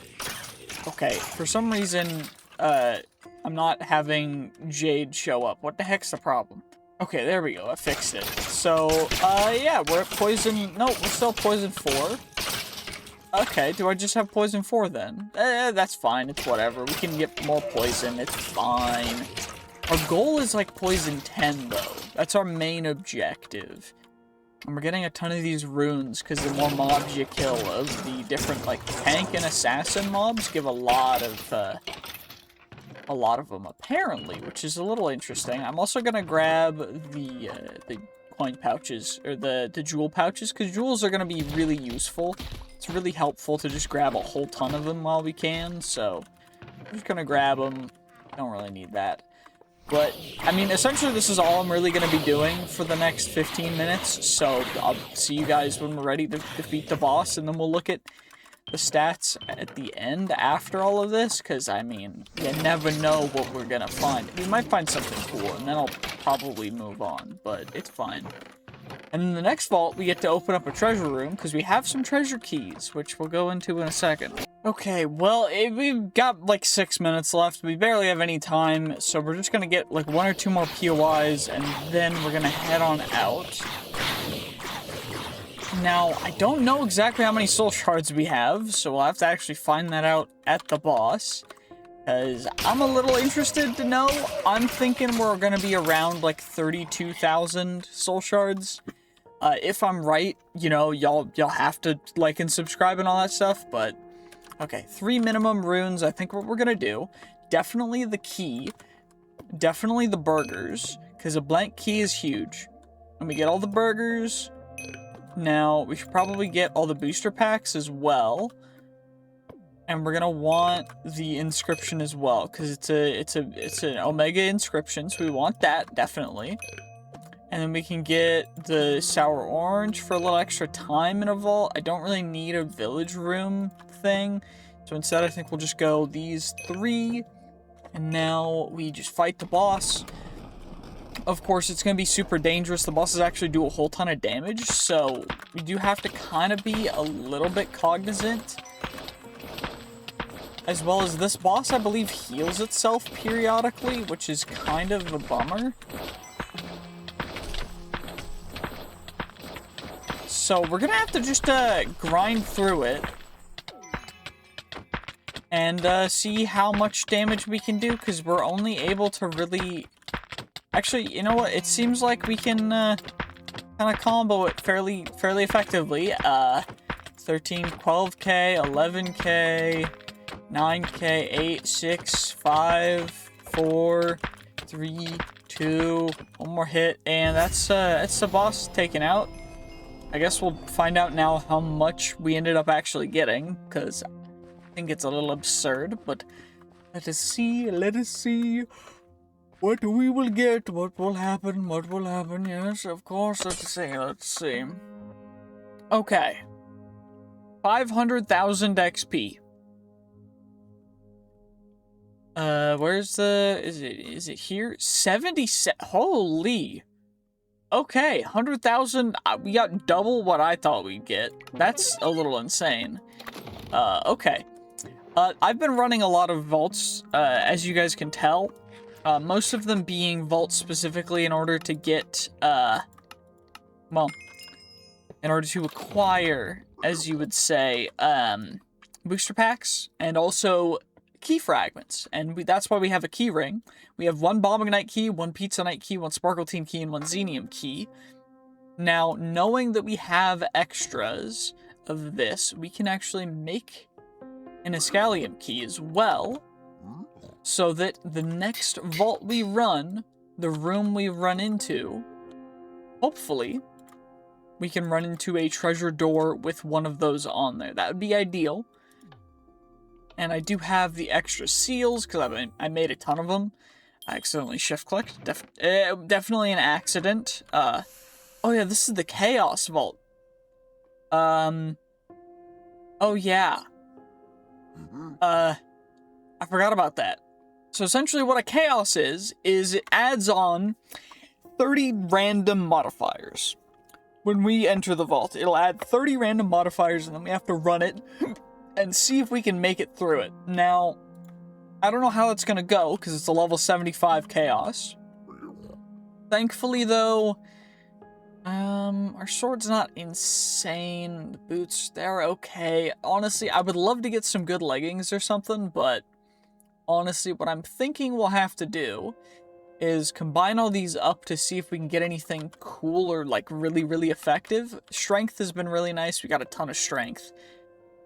Speaker 1: Okay, for some reason, I'm not having Jade show up. What the heck's the problem? Okay, there we go. I fixed it. So, yeah, we're at poison... No, we're still poison 4. Okay, do I just have poison 4 then? That's fine. It's whatever. We can get more poison. It's fine. Our goal is, like, poison 10, though. That's our main objective. And we're getting a ton of these runes, because the more mobs you kill of the different, like, tank and assassin mobs give a lot of them, apparently, which is a little interesting. I'm also gonna grab the coin pouches, or the jewel pouches, because jewels are gonna be really useful. It's really helpful to just grab a whole ton of them while we can, so I'm just gonna grab them. Don't really need that. But, I mean, essentially this is all I'm really going to be doing for the next 15 minutes, so I'll see you guys when we're ready to defeat the boss, and then we'll look at the stats at the end after all of this, because, I mean, you never know what we're gonna find. We might find something cool, and then I'll probably move on, but it's fine. And in the next vault, we get to open up a treasure room, because we have some treasure keys, which we'll go into in a second. Okay, well, we've got, like, 6 minutes left. We barely have any time, so we're just gonna get, like, 1 or 2 more POIs, and then we're gonna head on out. Now, I don't know exactly how many soul shards we have, so we'll have to actually find that out at the boss. Because I'm a little interested to know. I'm thinking we're going to be around, like, 32,000 soul shards. If I'm right, you know, y'all have to like and subscribe and all that stuff, but... Okay, 3 minimum runes, I think what we're going to do. Definitely the key. Definitely the burgers, because a blank key is huge. When we get all the burgers... Now, we should probably get all the booster packs as well. And we're gonna want the inscription as well, because it's an Omega inscription, so we want that, definitely. And then we can get the sour orange for a little extra time in a vault. I don't really need a village room thing. So instead, I think we'll just go these 3. And now we just fight the boss. Of course, it's going to be super dangerous. The bosses actually do a whole ton of damage, so we do have to kind of be a little bit cognizant. As well as this boss, I believe, heals itself periodically, which is kind of a bummer. So we're going to have to just grind through it. And see how much damage we can do, because we're only able to really... Actually, you know what? It seems like we can kind of combo it fairly effectively. 13, 12k, 11k, 9k, 8, 6, 5, 4, 3, 2, 1 more hit, and that's the boss taken out. I guess we'll find out now how much we ended up actually getting, because I think it's a little absurd, but let us see. What we will get, what will happen, yes, of course, let's see. Okay. 500,000 XP. Where's the, is it here? 77, holy. Okay, 100,000, we got double what I thought we'd get. That's a little insane. Okay. I've been running a lot of vaults, as you guys can tell. Most of them being vaults specifically in order to get, well, in order to acquire, as you would say, booster packs, and also key fragments. And that's why we have a key ring. We have 1 Bombing Knight key, 1 Pizza Knight key, 1 Sparkle Team key, and 1 Xenium key. Now, knowing that we have extras of this, we can actually make an Escalium key as well, so that the next vault we run, the room we run into, hopefully, we can run into a treasure door with one of those on there. That would be ideal. And I do have the extra seals, because I made a ton of them. I accidentally shift-clicked. Definitely an accident. Oh yeah, this is the Chaos Vault. Oh yeah. I forgot about that. So essentially what a Chaos is it adds on 30 random modifiers. When we enter the vault, it'll add 30 random modifiers, and then we have to run it and see if we can make it through it. Now, I don't know how it's going to go, because it's a level 75 Chaos. Thankfully, though, our sword's not insane. The boots, they're okay. Honestly, I would love to get some good leggings or something, but honestly, what I'm thinking we'll have to do is combine all these up to see if we can get anything cool or, like, really, really effective. Strength has been really nice. We got a ton of strength.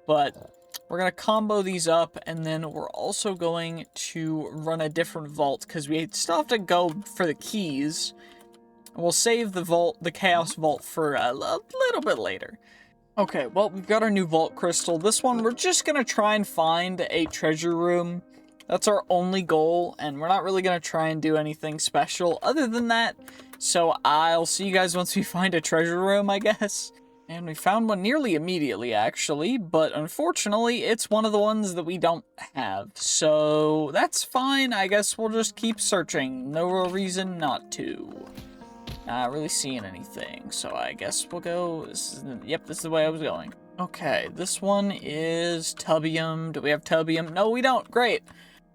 Speaker 1: But we're going to combo these up, and then we're also going to run a different vault, because we still have to go for the keys. We'll save the vault, the Chaos Vault, for a little bit later. Okay, well, we've got our new Vault Crystal. This one, we're just going to try and find a treasure room. That's our only goal, and we're not really going to try and do anything special other than that. So I'll see you guys once we find a treasure room, I guess. And we found one nearly immediately, actually, but unfortunately, it's one of the ones that we don't have. So that's fine. I guess we'll just keep searching. No real reason not to. Not really seeing anything, so I guess we'll go. Yep, this is the way I was going. Okay, this one is Tubium. Do we have Tubium? No, we don't. Great.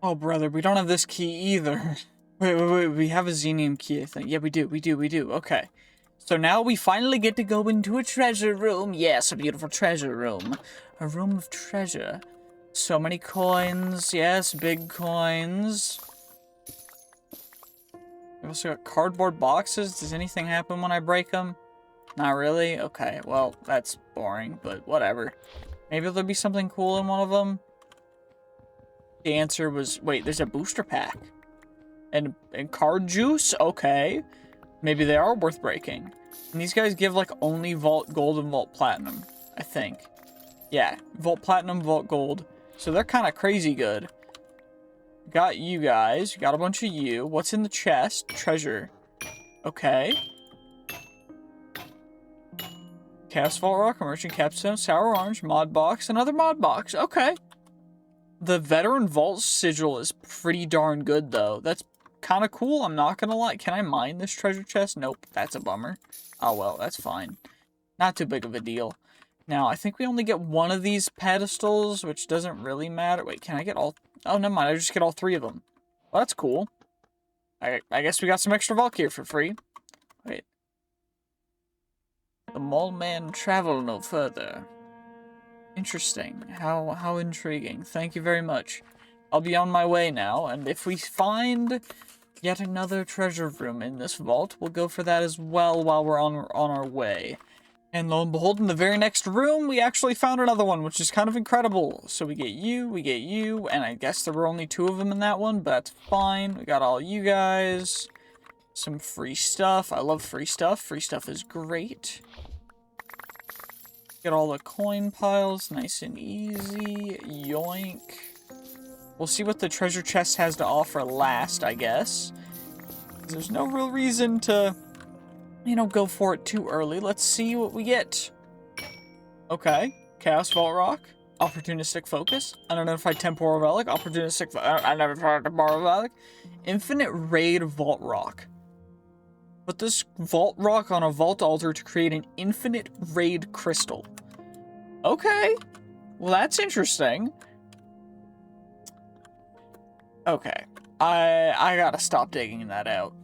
Speaker 1: Oh, brother, we don't have this key either. Wait. We have a Xenium key, I think. Yeah, we do. Okay. So now we finally get to go into a treasure room. Yes, a beautiful treasure room. A room of treasure. So many coins. Yes, big coins. We also got cardboard boxes. Does anything happen when I break them? Not really? Okay, well, that's boring, but whatever. Maybe there'll be something cool in one of them? The answer was, wait, there's a booster pack. And card juice? Okay. Maybe they are worth breaking. And these guys give, like, only Vault Gold and Vault Platinum, I think. Yeah, Vault Platinum, Vault Gold. So they're kind of crazy good. Got you guys. Got a bunch of you. What's in the chest? Treasure. Okay. Chaos Vault Rock, Emerging Capstone, Sour Orange, Mod Box, another Mod Box. Okay. The Veteran Vault Sigil is pretty darn good, though. That's kind of cool, I'm not gonna lie. Can I mine this treasure chest? Nope, that's a bummer. Oh well, that's fine. Not too big of a deal. Now, I think we only get one of these pedestals, which doesn't really matter. Wait, can I get all... Oh, never mind, I just get all three of them. Well, that's cool. I guess we got some extra Vault gear for free. Wait. The Mole Man travel no further. Interesting. How intriguing. Thank you very much. I'll be on my way now, and if we find yet another treasure room in this vault, we'll go for that as well while we're on our way. And lo and behold, in the very next room, we actually found another one, which is kind of incredible. So we get you, and I guess there were only two of them in that one, but that's fine. We got all you guys. Some free stuff. I love free stuff. Free stuff is great. Get all the coin piles, nice and easy. Yoink. We'll see what the treasure chest has to offer last, I guess. There's no real reason to, you know, go for it too early. Let's see what we get. Okay. Chaos Vault Rock. Opportunistic Focus. Unidentified Temporal Relic. Opportunistic... I never tried Temporal Relic. Infinite Raid Vault Rock. Put this Vault Rock on a Vault Altar to create an Infinite Raid Crystal. Okay. Well, that's interesting. Okay, I gotta stop digging that out.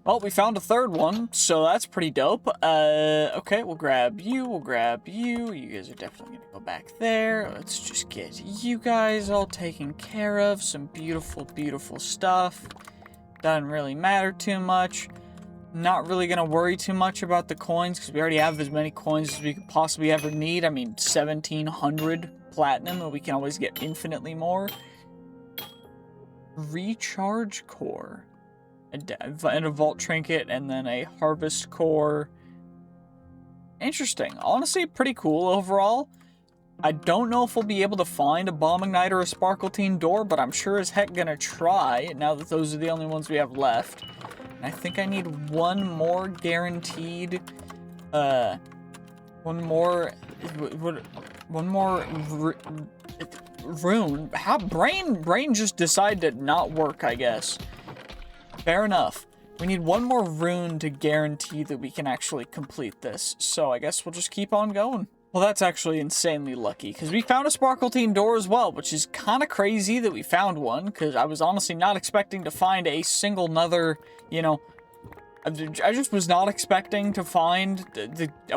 Speaker 1: Well, we found a third one, so that's pretty dope. Okay, we'll grab you, You guys are definitely gonna go back there. Let's just get you guys all taken care of. Some beautiful, beautiful stuff. Doesn't really matter too much. Not really gonna worry too much about the coins, because we already have as many coins as we could possibly ever need. I mean, 1,700 platinum, and we can always get infinitely more. Recharge core, and a vault trinket, and then a harvest core. Interesting. Honestly, pretty cool overall. I don't know if we'll be able to find a bomb igniter or a sparkletine door, but I'm sure as heck gonna try, now that those are the only ones we have left. And I think I need one more guaranteed, one more rune. How brain just decided to not work, I guess. Fair enough. We need one more rune to guarantee that we can actually complete this. So I guess we'll just keep on going. Well, that's actually insanely lucky, because we found a sparkletine door as well, which is kind of crazy that we found one, because I was honestly not expecting to find a single another, you know, I just was not expecting to find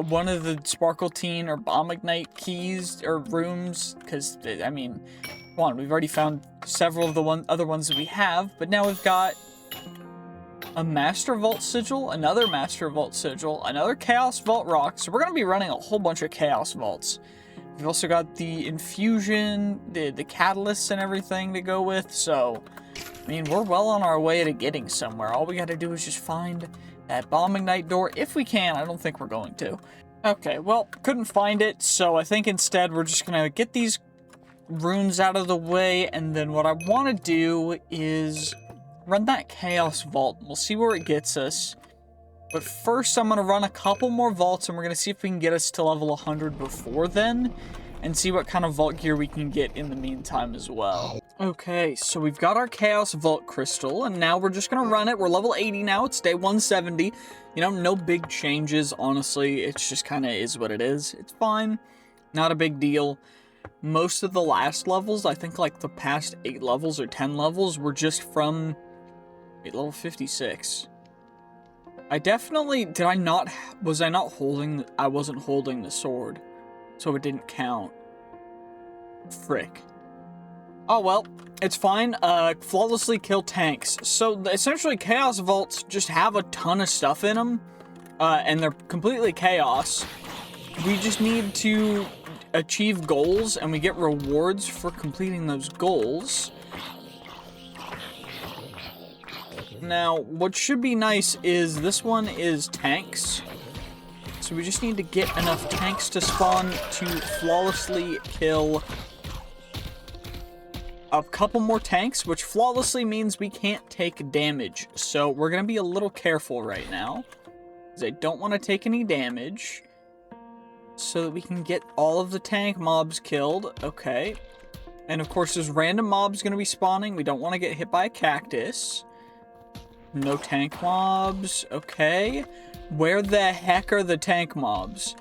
Speaker 1: one of the sparkletine or bomb ignite keys or rooms, because, I mean, come on, we've already found several of the other ones that we have, but now we've got a Master Vault Sigil, another Master Vault Sigil, another Chaos Vault Rock, so we're going to be running a whole bunch of Chaos Vaults. We've also got the Infusion, the Catalysts and everything to go with, so... I mean, we're well on our way to getting somewhere. All we gotta do is just find that bomb ignite door, if we can. I don't think we're going to. Okay, well, couldn't find it, so I think instead we're just gonna get these runes out of the way, and then what I want to do is run that Chaos Vault. We'll see where it gets us. But first, I'm going to run a couple more vaults, and we're going to see if we can get us to level 100 before then, and see what kind of vault gear we can get in the meantime as well. Okay, so we've got our Chaos Vault Crystal, and now we're just going to run it. We're level 80 now. It's day 170. You know, no big changes, honestly. It's just kind of is what it is. It's fine. Not a big deal. Most of the last levels, I think like the past 8 levels or 10 levels, were just from level 56. I definitely, was I not holding, I wasn't holding the sword, so it didn't count. Frick. Oh well, it's fine. Flawlessly kill tanks. So essentially Chaos Vaults just have a ton of stuff in them, and they're completely chaos. We just need to achieve goals, and we get rewards for completing those goals. Now, what should be nice is this one is tanks. So we just need to get enough tanks to spawn to flawlessly kill a couple more tanks, which flawlessly means we can't take damage. So we're going to be a little careful right now, because I don't want to take any damage, so that we can get all of the tank mobs killed. Okay. And of course, there's random mobs going to be spawning. We don't want to get hit by a cactus. No tank mobs. Okay. Where the heck are the tank mobs?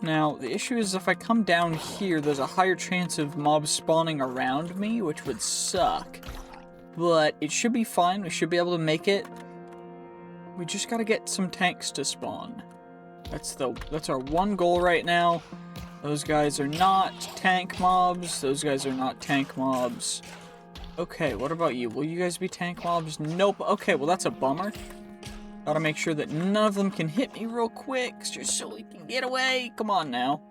Speaker 1: Now, the issue is if I come down here, there's a higher chance of mobs spawning around me, which would suck. But it should be fine. We should be able to make it. We just gotta get some tanks to spawn. That's our one goal right now. Those guys are not tank mobs. Those guys are not tank mobs. Okay, what about you? Will you guys be tank mobs? Nope. Okay, well that's a bummer. Gotta make sure that none of them can hit me real quick, just so we can get away. Come on now.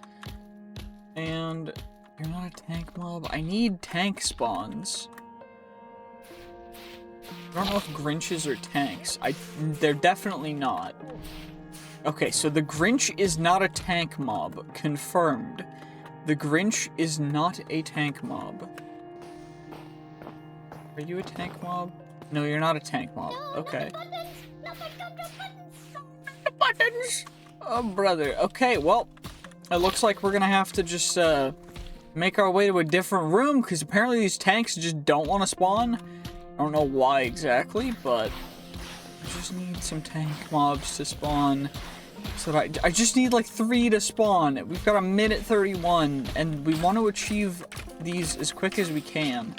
Speaker 1: And you're not a tank mob. I need tank spawns. I don't know if Grinches are tanks. They're definitely not. Okay, so the Grinch is not a tank mob. Confirmed. The Grinch is not a tank mob. Are you a tank mob? No, you're not a tank mob. Okay. Buttons! Oh, brother. Okay, well, it looks like we're gonna have to just make our way to a different room, because apparently these tanks just don't want to spawn. I don't know why exactly, but I just need some tank mobs to spawn. So that I just need like 3 to spawn. We've got a minute 31, and we want to achieve these as quick as we can.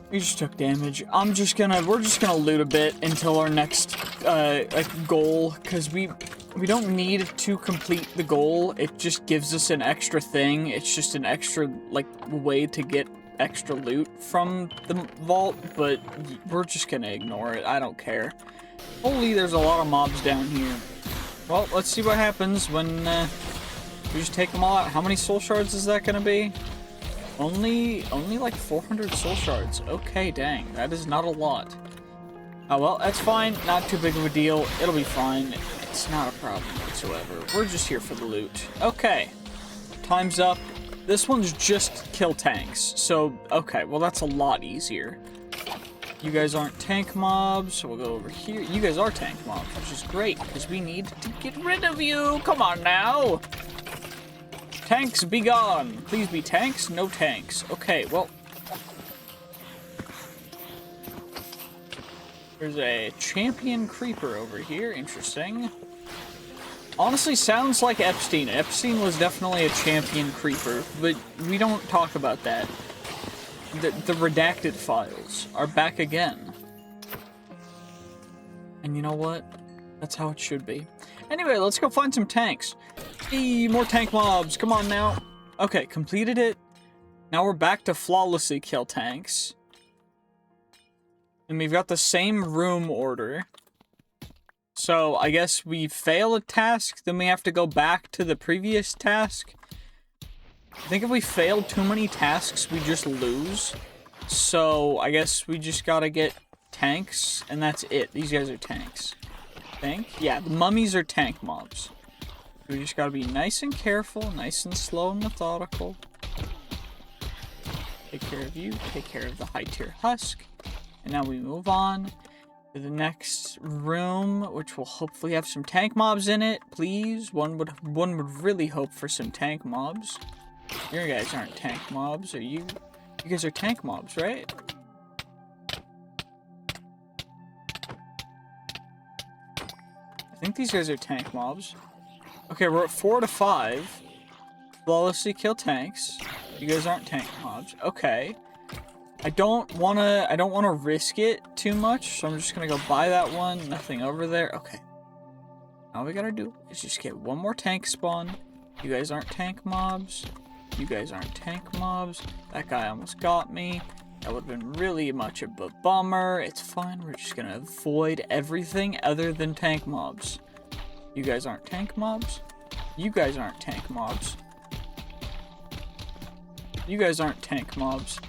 Speaker 1: We just took damage. We're just gonna loot a bit until our next goal, because we don't need to complete the goal. It just gives us an extra thing. It's just an extra like way to get extra loot from the vault, but we're just gonna ignore it. I don't care. Holy, there's a lot of mobs down here. Well, let's see what happens when we just take them all out. How many soul shards is that gonna be? Only like 400 soul shards. Okay, dang. That is not a lot. Oh, well, that's fine. Not too big of a deal. It'll be fine. It's not a problem whatsoever. We're just here for the loot. Okay. Time's up. This one's just kill tanks. So, okay. Well, that's a lot easier. You guys aren't tank mobs, so we'll go over here. You guys are tank mobs, which is great, because we need to get rid of you. Come on now. Tanks, be gone! Please be tanks, no tanks. Okay, well. There's a champion creeper over here, interesting. Honestly, sounds like Epstein. Epstein was definitely a champion creeper, but we don't talk about that. The redacted files are back again. And you know what? That's how it should be. Anyway, let's go find some tanks. Eee, more tank mobs. Come on now. Okay, completed it. Now we're back to flawlessly kill tanks. And we've got the same room order. So I guess we fail a task, then we have to go back to the previous task. I think if we fail too many tasks, we just lose. So I guess we just gotta get tanks, and that's it. These guys are tanks. Yeah, the mummies are tank mobs. We just gotta be nice and careful, nice and slow and methodical. Take care of you, take care of the high tier husk. And now we move on. to the next room, which will hopefully have some tank mobs in it. Please, one would really hope for some tank mobs. You guys aren't tank mobs, are you? You guys are tank mobs, right? I think these guys are tank mobs. Okay, we're at 4 to 5. Flawlessly kill tanks. You guys aren't tank mobs. Okay. I don't wanna risk it too much, so I'm just gonna go buy that one. Nothing over there. Okay. All we gotta do is just get one more tank spawn. You guys aren't tank mobs. You guys aren't tank mobs. That guy almost got me. That would have been really much of a bummer. It's fine. We're just gonna avoid everything other than tank mobs. You guys aren't tank mobs. You guys aren't tank mobs. You guys aren't tank mobs.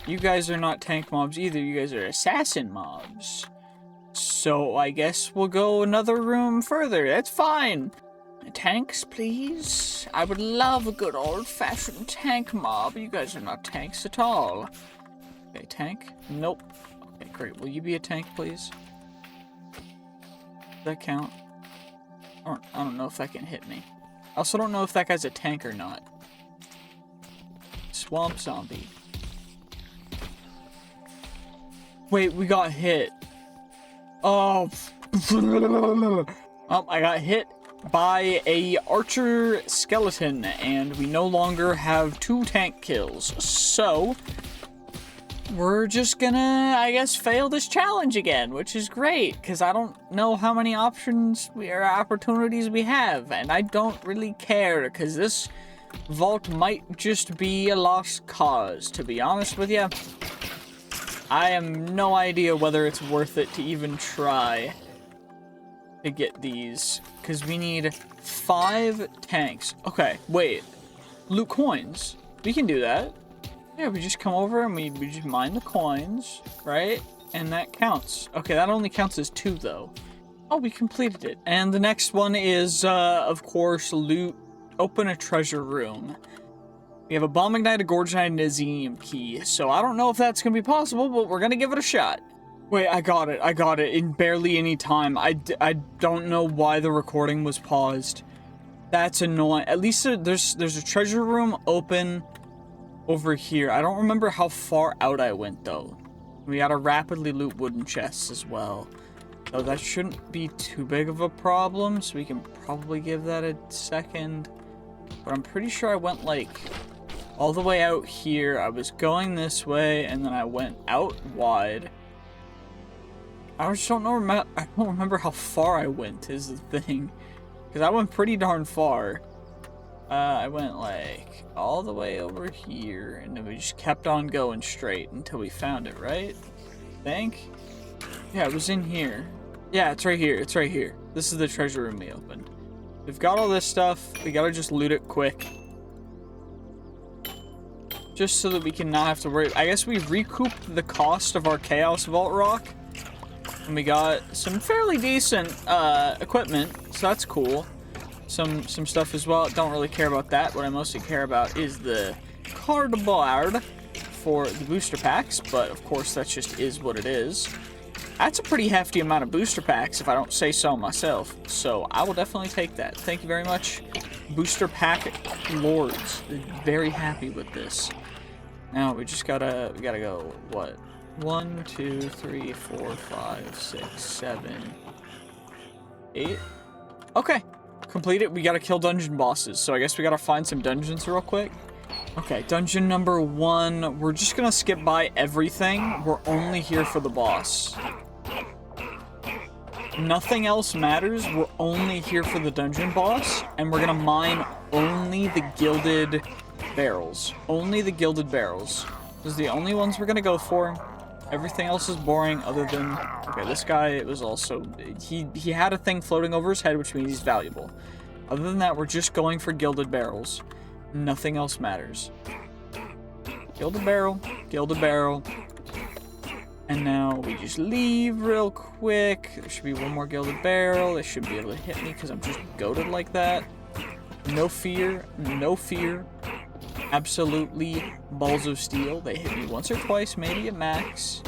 Speaker 1: You guys are not tank mobs either. You guys are assassin mobs. So I guess we'll go another room further. That's fine. Tanks, please. I would love a good old-fashioned tank mob. You guys are not tanks at all. Okay, tank? Nope. Okay, great. Will you be a tank, please? Does that count? I don't know if that can hit me. I also don't know if that guy's a tank or not. Swamp zombie. Wait, we got hit. Oh. Oh, I got hit by a archer skeleton, and we no longer have 2 tank kills. So, we're just gonna, I guess, fail this challenge again, which is great, because I don't know how many options or opportunities we have, and I don't really care, because this vault might just be a lost cause, to be honest with you. I have no idea whether it's worth it to even try to get these, because we need 5 tanks. Okay, wait. Loot coins. We can do that. Yeah, we just come over and we just mine the coins, right? And that counts. Okay, that only counts as 2, though. Oh, we completed it. And the next one is, of course, loot. Open a treasure room. We have a bomb ignite, a gorge ignite, and a xenium key. So I don't know if that's going to be possible, but we're going to give it a shot. Wait, I got it in barely any time. I don't know why the recording was paused. That's annoying. At least there's a treasure room open over here. I don't remember how far out I went, though. We gotta rapidly loot wooden chests as well. So that shouldn't be too big of a problem, so we can probably give that a second. But I'm pretty sure I went, like, all the way out here. I was going this way, and then I went out wide. I just don't know. I don't remember how far I went is the thing, because I went pretty darn far. I went like all the way over here, and then we just kept on going straight until we found it. Right? I think. Yeah, it was in here. Yeah, it's right here. It's right here. This is the treasure room we opened. We've got all this stuff. We gotta just loot it quick, just so that we can not have to worry. I guess we've recouped the cost of our Chaos Vault Rock. And we got some fairly decent equipment, so that's cool. Some stuff as well. Don't really care about that. What I mostly care about is the cardboard for the booster packs, but of course that just is what it is. That's a pretty hefty amount of booster packs, if I don't say so myself. So I will definitely take that. Thank you very much, booster pack lords. Very happy with this. Now we just gotta go what? 1, 2, 3, 4, 5, 6, 7, 8. Okay, complete it. We gotta kill dungeon bosses, so I guess we gotta find some dungeons real quick. Okay, dungeon number 1. We're just gonna skip by everything. We're only here for the boss. Nothing else matters. We're only here for the dungeon boss, and we're gonna mine only the gilded barrels. Only the gilded barrels. Those are the only ones we're gonna go for. Everything else is boring other than... Okay, this guy, it was also... He had a thing floating over his head, which means he's valuable. Other than that, we're just going for gilded barrels. Nothing else matters. Gilded barrel, gilded barrel. And now we just leave real quick. There should be one more gilded barrel. They should be able to hit me because I'm just goated like that. No fear, no fear. Absolutely balls of steel. They hit me once or twice, maybe at max.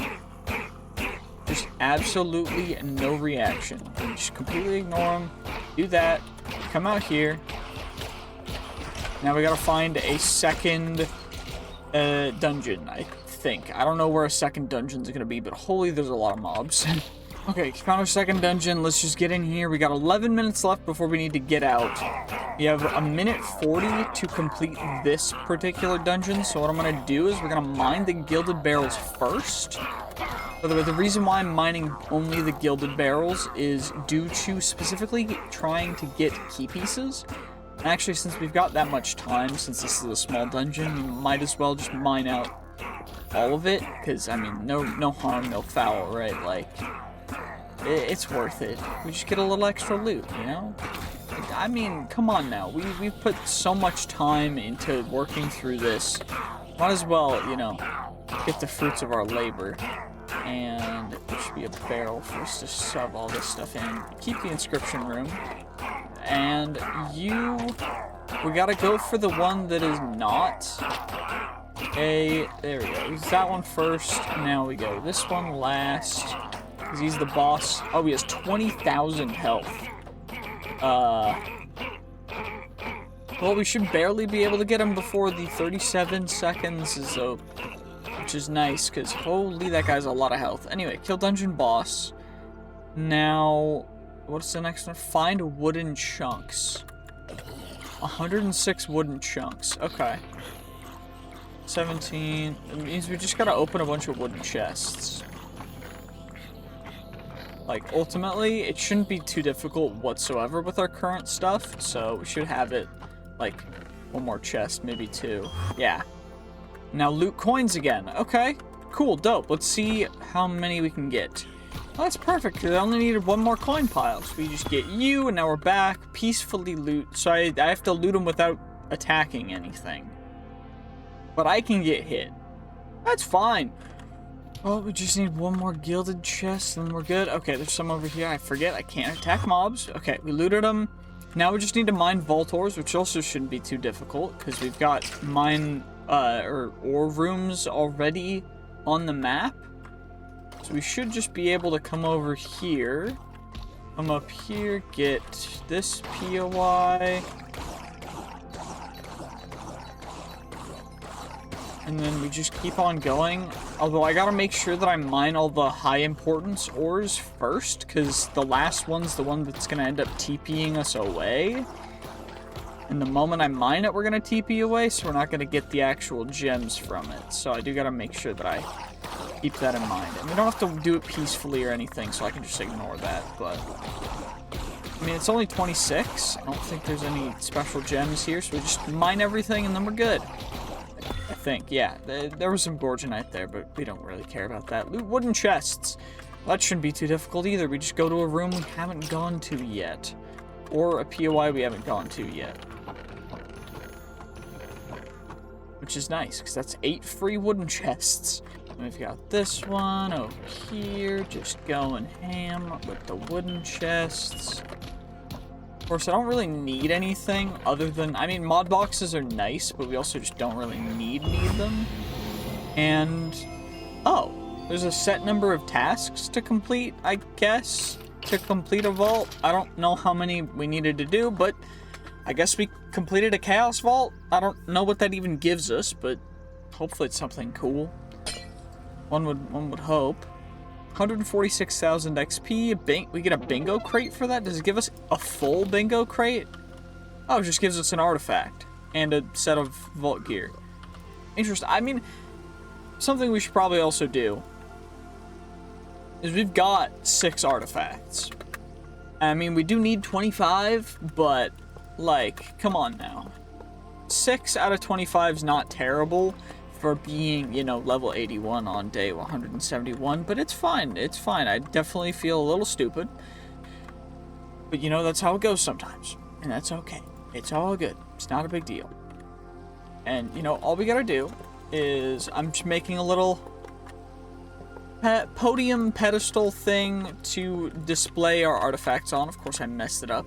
Speaker 1: Just absolutely no reaction. Just completely ignore them. Do that. Come out here. Now we gotta find a second dungeon, I think. I don't know where a second dungeon's gonna be, but holy, there's a lot of mobs. Okay, found our second dungeon. Let's just get in here. We got 11 minutes left before we need to get out. We have a minute 40 to complete this particular dungeon. So what I'm going to do is we're going to mine the gilded barrels first. By the way, the reason why I'm mining only the gilded barrels is due to specifically trying to get key pieces. And actually, since we've got that much time, since this is a small dungeon, we might as well just mine out all of it. Because, I mean, no harm, no foul, right? Like, it's worth it. We just get a little extra loot, you know? I mean, come on now. We've put so much time into working through this. Might as well, you know, get the fruits of our labor. And there should be a barrel for us to shove all this stuff in. Keep the inscription room. And we gotta go for the one that is not there we go. Use that one first. Now we go this one last. Because he's the boss. Oh, he has 20,000 health. Well, we should barely be able to get him before the 37 seconds is up. Which is nice, because holy, that guy's a lot of health. Anyway, kill dungeon boss. Now, what's the next one? Find wooden chunks. 106 wooden chunks. Okay. 17. It means we just gotta open a bunch of wooden chests. Like, ultimately, it shouldn't be too difficult whatsoever with our current stuff, so we should have it, like, one more chest, maybe two. Yeah. Now loot coins again. Okay, cool, dope. Let's see how many we can get. Oh, that's perfect, because I only needed one more coin pile. So we just get you, and now we're back. Peacefully loot. So I have to loot them without attacking anything. But I can get hit. That's fine. Oh, we just need one more gilded chest, and we're good. Okay, there's some over here. I forget, I can't attack mobs. Okay, we looted them. Now we just need to mine vault ores, which also shouldn't be too difficult, because we've got ore rooms already on the map. So we should just be able to come over here, come up here, get this POI, and then we just keep on going. Although I gotta make sure that I mine all the high importance ores first, because the last one's the one that's gonna end up TPing us away. And the moment I mine it, we're gonna TP away, so we're not gonna get the actual gems from it. So I do gotta make sure that I keep that in mind. And we don't have to do it peacefully or anything, so I can just ignore that, but I mean, it's only 26. I don't think there's any special gems here, so we just mine everything and then we're good. I think, yeah. There was some gorgonite there, but we don't really care about that. Loot wooden chests. That shouldn't be too difficult either. We just go to a room we haven't gone to yet. Or a POI we haven't gone to yet. Which is nice, because that's 8 free wooden chests. And we've got this one over here, just going ham with the wooden chests. Of course, I don't really need anything other than, I mean, mod boxes are nice, but we also just don't really need them. And, oh, there's a set number of tasks to complete, I guess, to complete a vault. I don't know how many we needed to do, but I guess we completed a chaos vault. I don't know what that even gives us, but hopefully it's something cool. One would hope. 146,000 XP. We get a bingo crate for that? Does it give us a full bingo crate? Oh, it just gives us an artifact and a set of vault gear. Interesting. I mean, something we should probably also do is we've got 6 artifacts. I mean, we do need 25, but, like, come on now. 6 out of 25 is not terrible for being, you know, level 81 on day 171, but it's fine. It's fine. I definitely feel a little stupid. But, you know, that's how it goes sometimes. And that's okay. It's all good. It's not a big deal. And, you know, all we gotta do is I'm just making a little podium pedestal thing to display our artifacts on. Of course, I messed it up,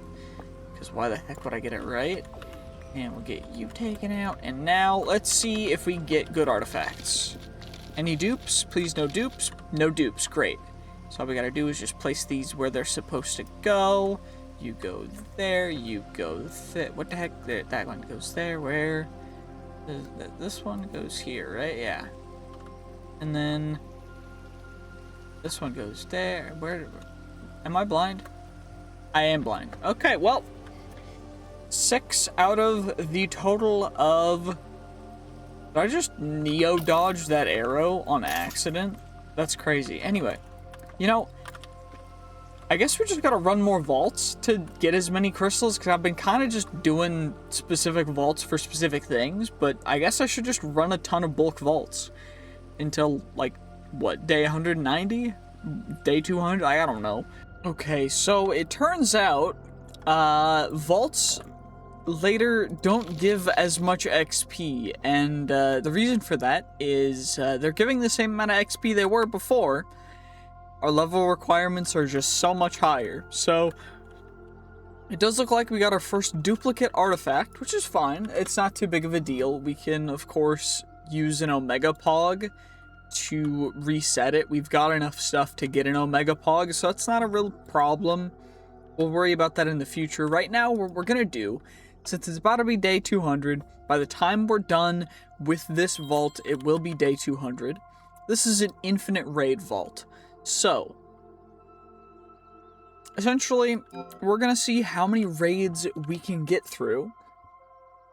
Speaker 1: because why the heck would I get it right? And we'll get you taken out. And now, let's see if we get good artifacts. Any dupes? Please, no dupes. No dupes. Great. So all we gotta do is just place these where they're supposed to go. You go there, you go what the heck? There, that one goes there, where? This one goes here, right? Yeah. And then this one goes there. Where? Am I blind? I am blind. Okay, well, 6 out of the total of... Did I just neo-dodge that arrow on accident? That's crazy. Anyway, you know, I guess we just gotta run more vaults to get as many crystals, because I've been kind of just doing specific vaults for specific things, but I guess I should just run a ton of bulk vaults until, like, what, day 190? Day 200? I don't know. Okay, so it turns out, vaults later don't give as much XP, and the reason for that is they're giving the same amount of XP they were before. Our level requirements are just so much higher. So it does look like we got our first duplicate artifact, which is fine. It's not too big of a deal. We can, of course, use an Omega Pog to reset it. We've got enough stuff to get an Omega Pog, so it's not a real problem. We'll worry about that in the future. Right now, what we're going to do, since it's about to be day 200, by the time we're done with this vault, it will be day 200. This is an infinite raid vault. So, essentially, we're going to see how many raids we can get through.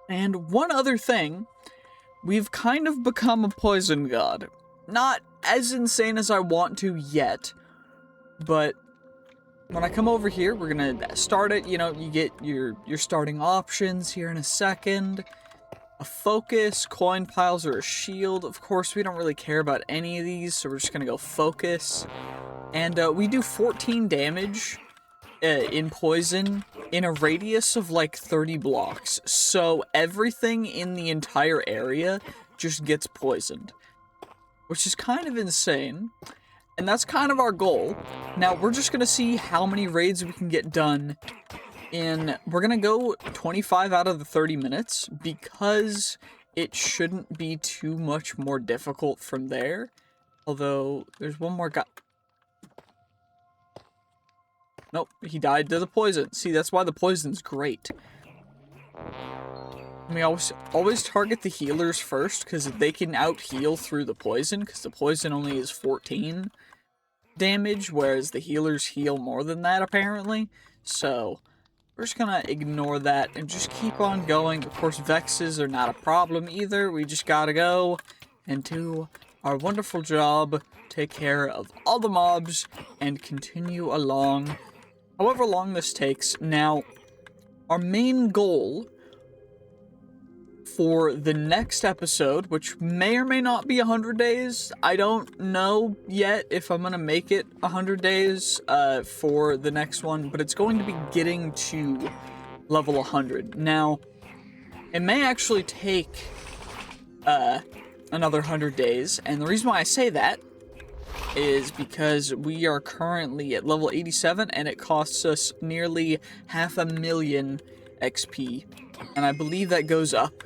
Speaker 1: And one other thing, we've kind of become a poison god. Not as insane as I want to yet, but when I come over here, we're going to start it. You know, you get your starting options here in a second. A focus, coin piles, or a shield. Of course, we don't really care about any of these, so we're just gonna go focus. And we do 14 damage in poison in a radius of like 30 blocks. So everything in the entire area just gets poisoned, which is kind of insane. And that's kind of our goal. Now, we're just gonna see how many raids we can get done. We're gonna go 25 out of the 30 minutes because it shouldn't be too much more difficult from there. Although, there's one more guy. Nope, he died to the poison. See, that's why the poison's great. And we always target the healers first, because they can out-heal through the poison, because the poison only is 14 damage, whereas the healers heal more than that, apparently. So we're just gonna ignore that and just keep on going. Of course, Vexes are not a problem either. We just gotta go and do our wonderful job, take care of all the mobs, and continue along however long this takes. Now, our main goal for the next episode, which may or may not be 100 days. I don't know yet if I'm going to make it 100 days for the next one, but it's going to be getting to level 100. Now, it may actually take another 100 days, and the reason why I say that is because we are currently at level 87, and it costs us nearly 500,000 XP, and I believe that goes up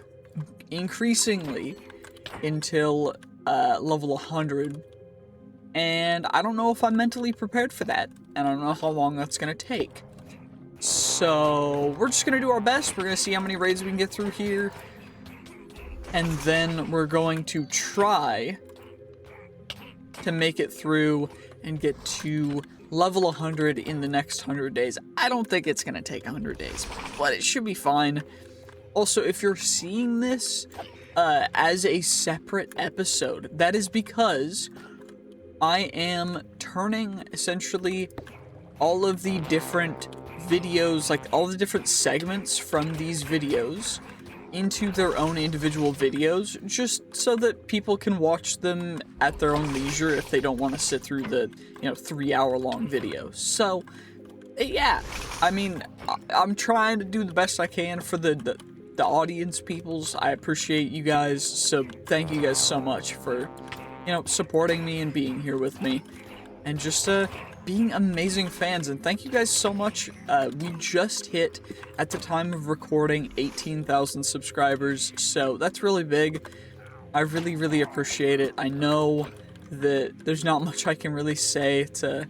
Speaker 1: increasingly until level 100, and I don't know if I'm mentally prepared for that, and I don't know how long that's going to take. So we're just going to do our best. We're going to see how many raids we can get through here, and then we're going to try to make it through and get to level 100 in the next 100 days. I don't think it's going to take 100 days, but it should be fine. Also, if you're seeing this as a separate episode, that is because I am turning essentially all of the different videos, like all the different segments from these videos, into their own individual videos, just so that people can watch them at their own leisure if they don't want to sit through the, 3-hour-long video. So, yeah, I mean, I'm trying to do the best I can for the audience peoples. I appreciate you guys, so thank you guys so much for, supporting me and being here with me, and just being amazing fans. And thank you guys so much. We just hit, at the time of recording, 18,000 subscribers, so that's really big. I really, really appreciate it. I know that there's not much I can really say to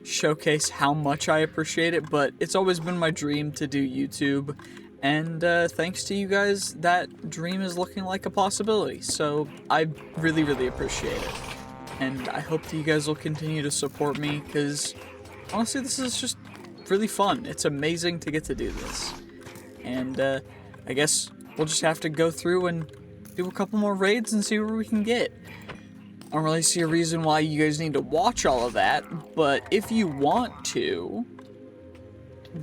Speaker 1: showcase how much I appreciate it, but it's always been my dream to do YouTube, and thanks to you guys, that dream is looking like a possibility, so I really, really appreciate it. And I hope that you guys will continue to support me, because honestly, this is just really fun. It's amazing to get to do this. And I guess we'll just have to go through and do a couple more raids and see where we can get. I don't really see a reason why you guys need to watch all of that, but if you want to,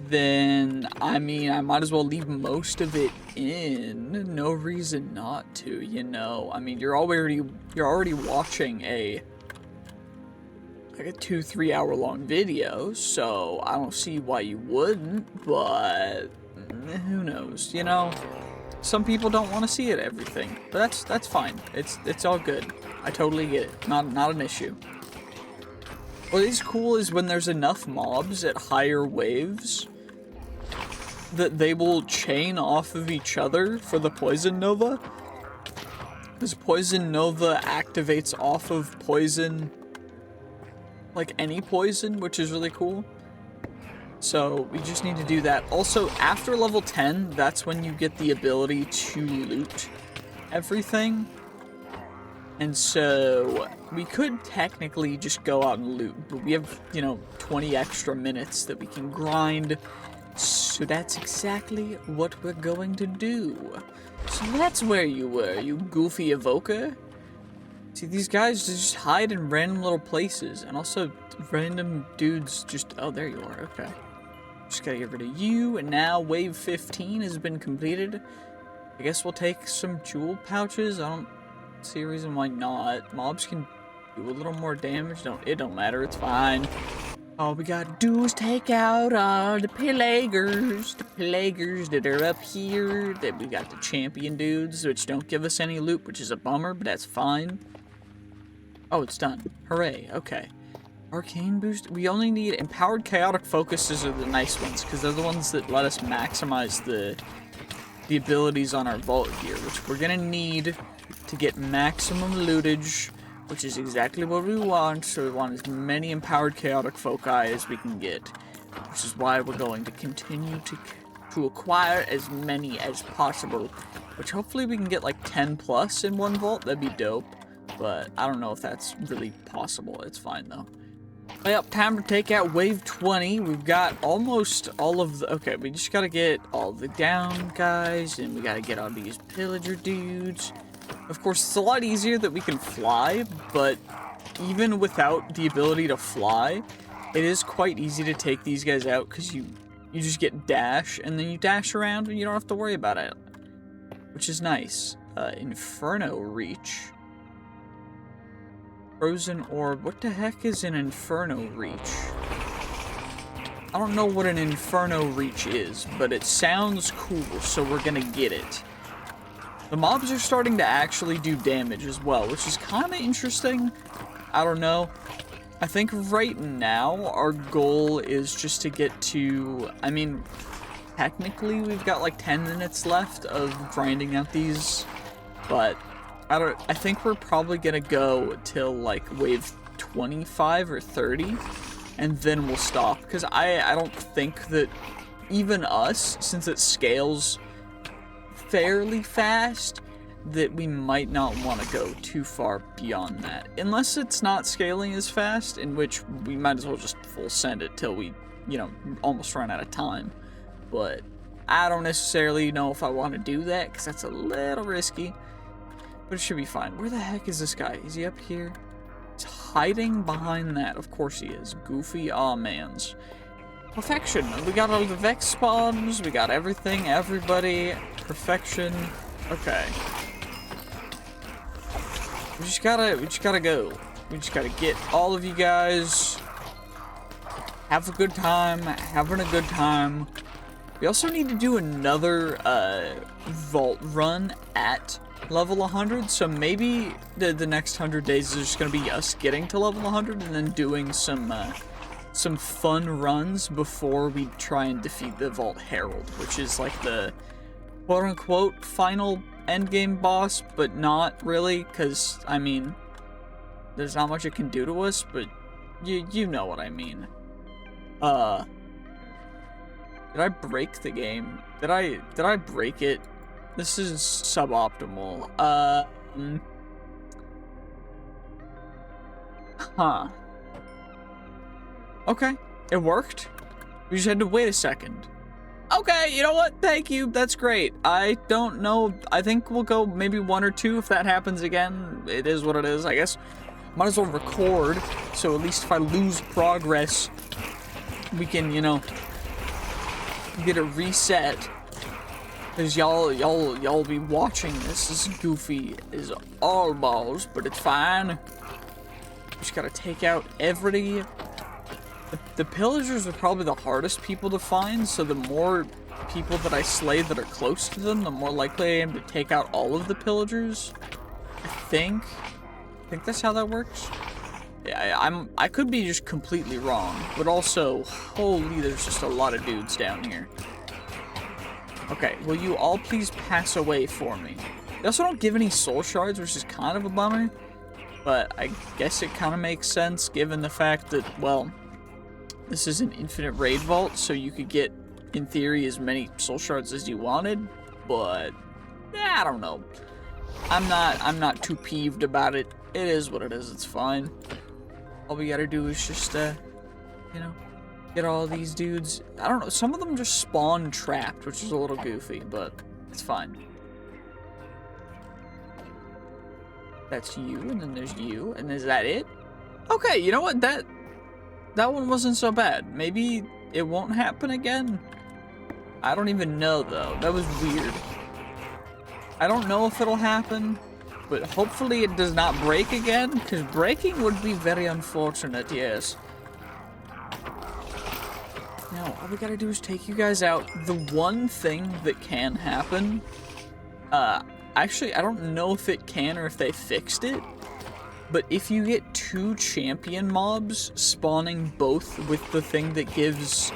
Speaker 1: then, I mean, I might as well leave most of it in. No reason not to, you know. I mean, you're already watching like a 2-3 hour long video, so I don't see why you wouldn't, but who knows, you know? Some people don't want to see it, everything, but that's fine. It's all good. I totally get it. Not an issue. What is cool is when there's enough mobs at higher waves that they will chain off of each other for the Poison Nova. Because Poison Nova activates off of poison, like any poison, which is really cool. So we just need to do that. Also, after level 10, that's when you get the ability to loot everything. And so we could technically just go out and loot, but we have, you know, 20 extra minutes that we can grind. So that's exactly what we're going to do. So that's where you were, you goofy evoker. See, these guys just hide in random little places, and also random dudes just... Oh, there you are, okay. Just gotta get rid of you, and now wave 15 has been completed. I guess we'll take some jewel pouches. I don't see a reason why not. Mobs can do a little more damage. It don't matter, it's fine. All we gotta do is take out all the pillagers that are up here. That we got the champion dudes, which don't give us any loot, which is a bummer, but that's fine. Oh, it's done. Hooray, okay. Arcane boost. We only need empowered chaotic focuses are the nice ones, because they're the ones that let us maximize the abilities on our vault here, which we're gonna need to get maximum lootage, which is exactly what we want. So we want as many empowered chaotic foci as we can get, which is why we're going to continue to acquire as many as possible, which hopefully we can get like 10 plus in one vault. That'd be dope, but I don't know if that's really possible. It's fine though. Yep, time to take out wave 20. We've got almost all of the... Okay, we just gotta get all the down guys, and we gotta get all these pillager dudes. Of course, it's a lot easier that we can fly, but even without the ability to fly, it is quite easy to take these guys out, because you just get dash, and then you dash around, and you don't have to worry about it. Which is nice. Inferno Reach. Frozen Orb. What the heck is an Inferno Reach? I don't know what an Inferno Reach is, but it sounds cool, so we're gonna get it. The mobs are starting to actually do damage as well, which is kind of interesting. I don't know. I think right now our goal is just to get to... I mean, technically we've got like 10 minutes left of grinding out these, but... I think we're probably gonna go till like wave 25 or 30, and then we'll stop, because I don't think that even us, since it scales fairly fast, that we might not want to go too far beyond that. Unless it's not scaling as fast, in which we might as well just full send it till we, you know, almost run out of time. But I don't necessarily know if I want to do that, because that's a little risky. But it should be fine. Where the heck is this guy? Is he up here? He's hiding behind that. Of course he is. Goofy aw-mans. Perfection. We got all the Vex spawns. We got everything. Everybody. Perfection. Okay. We just gotta go. We just gotta get all of you guys. Have a good time. Having a good time. We also need to do another vault run at level 100, so maybe the next 100 days is just gonna be us getting to level 100 and then doing some fun runs before we try and defeat the Vault Herald, which is like the quote-unquote final endgame boss, but not really, because, I mean, there's not much it can do to us, but you know what I mean. Did I break the game? Did I break it? This is suboptimal. Huh. Okay, it worked. We just had to wait a second. Okay, you know what? Thank you. That's great. I don't know. I think we'll go maybe 1 or 2 if that happens again. It is what it is, I guess. Might as well record, so at least if I lose progress, we can, you know, get a reset. Cause y'all be watching this. This is goofy as all balls, but it's fine. Just gotta take out every... The pillagers are probably the hardest people to find, so the more people that I slay that are close to them, the more likely I am to take out all of the pillagers. I think that's how that works. Yeah, I could be just completely wrong, but also, holy, there's just a lot of dudes down here. Okay, will you all please pass away for me? They also don't give any soul shards, which is kind of a bummer, but I guess it kind of makes sense given the fact that, well, this is an infinite raid vault, so you could get, in theory, as many soul shards as you wanted, but I don't know. I'm not too peeved about it. It is what it is. It's fine. All we gotta do is just, you know, get all these dudes. I don't know. Some of them just spawn trapped, which is a little goofy, but it's fine. That's you, and then there's you, and is that it? Okay, you know what? That one wasn't so bad. Maybe it won't happen again? I don't even know, though. That was weird. I don't know if it'll happen, but hopefully it does not break again, because breaking would be very unfortunate, yes. Now, all we gotta do is take you guys out. The one thing that can happen, actually, I don't know if it can or if they fixed it, but if you get 2 champion mobs spawning both with the thing that gives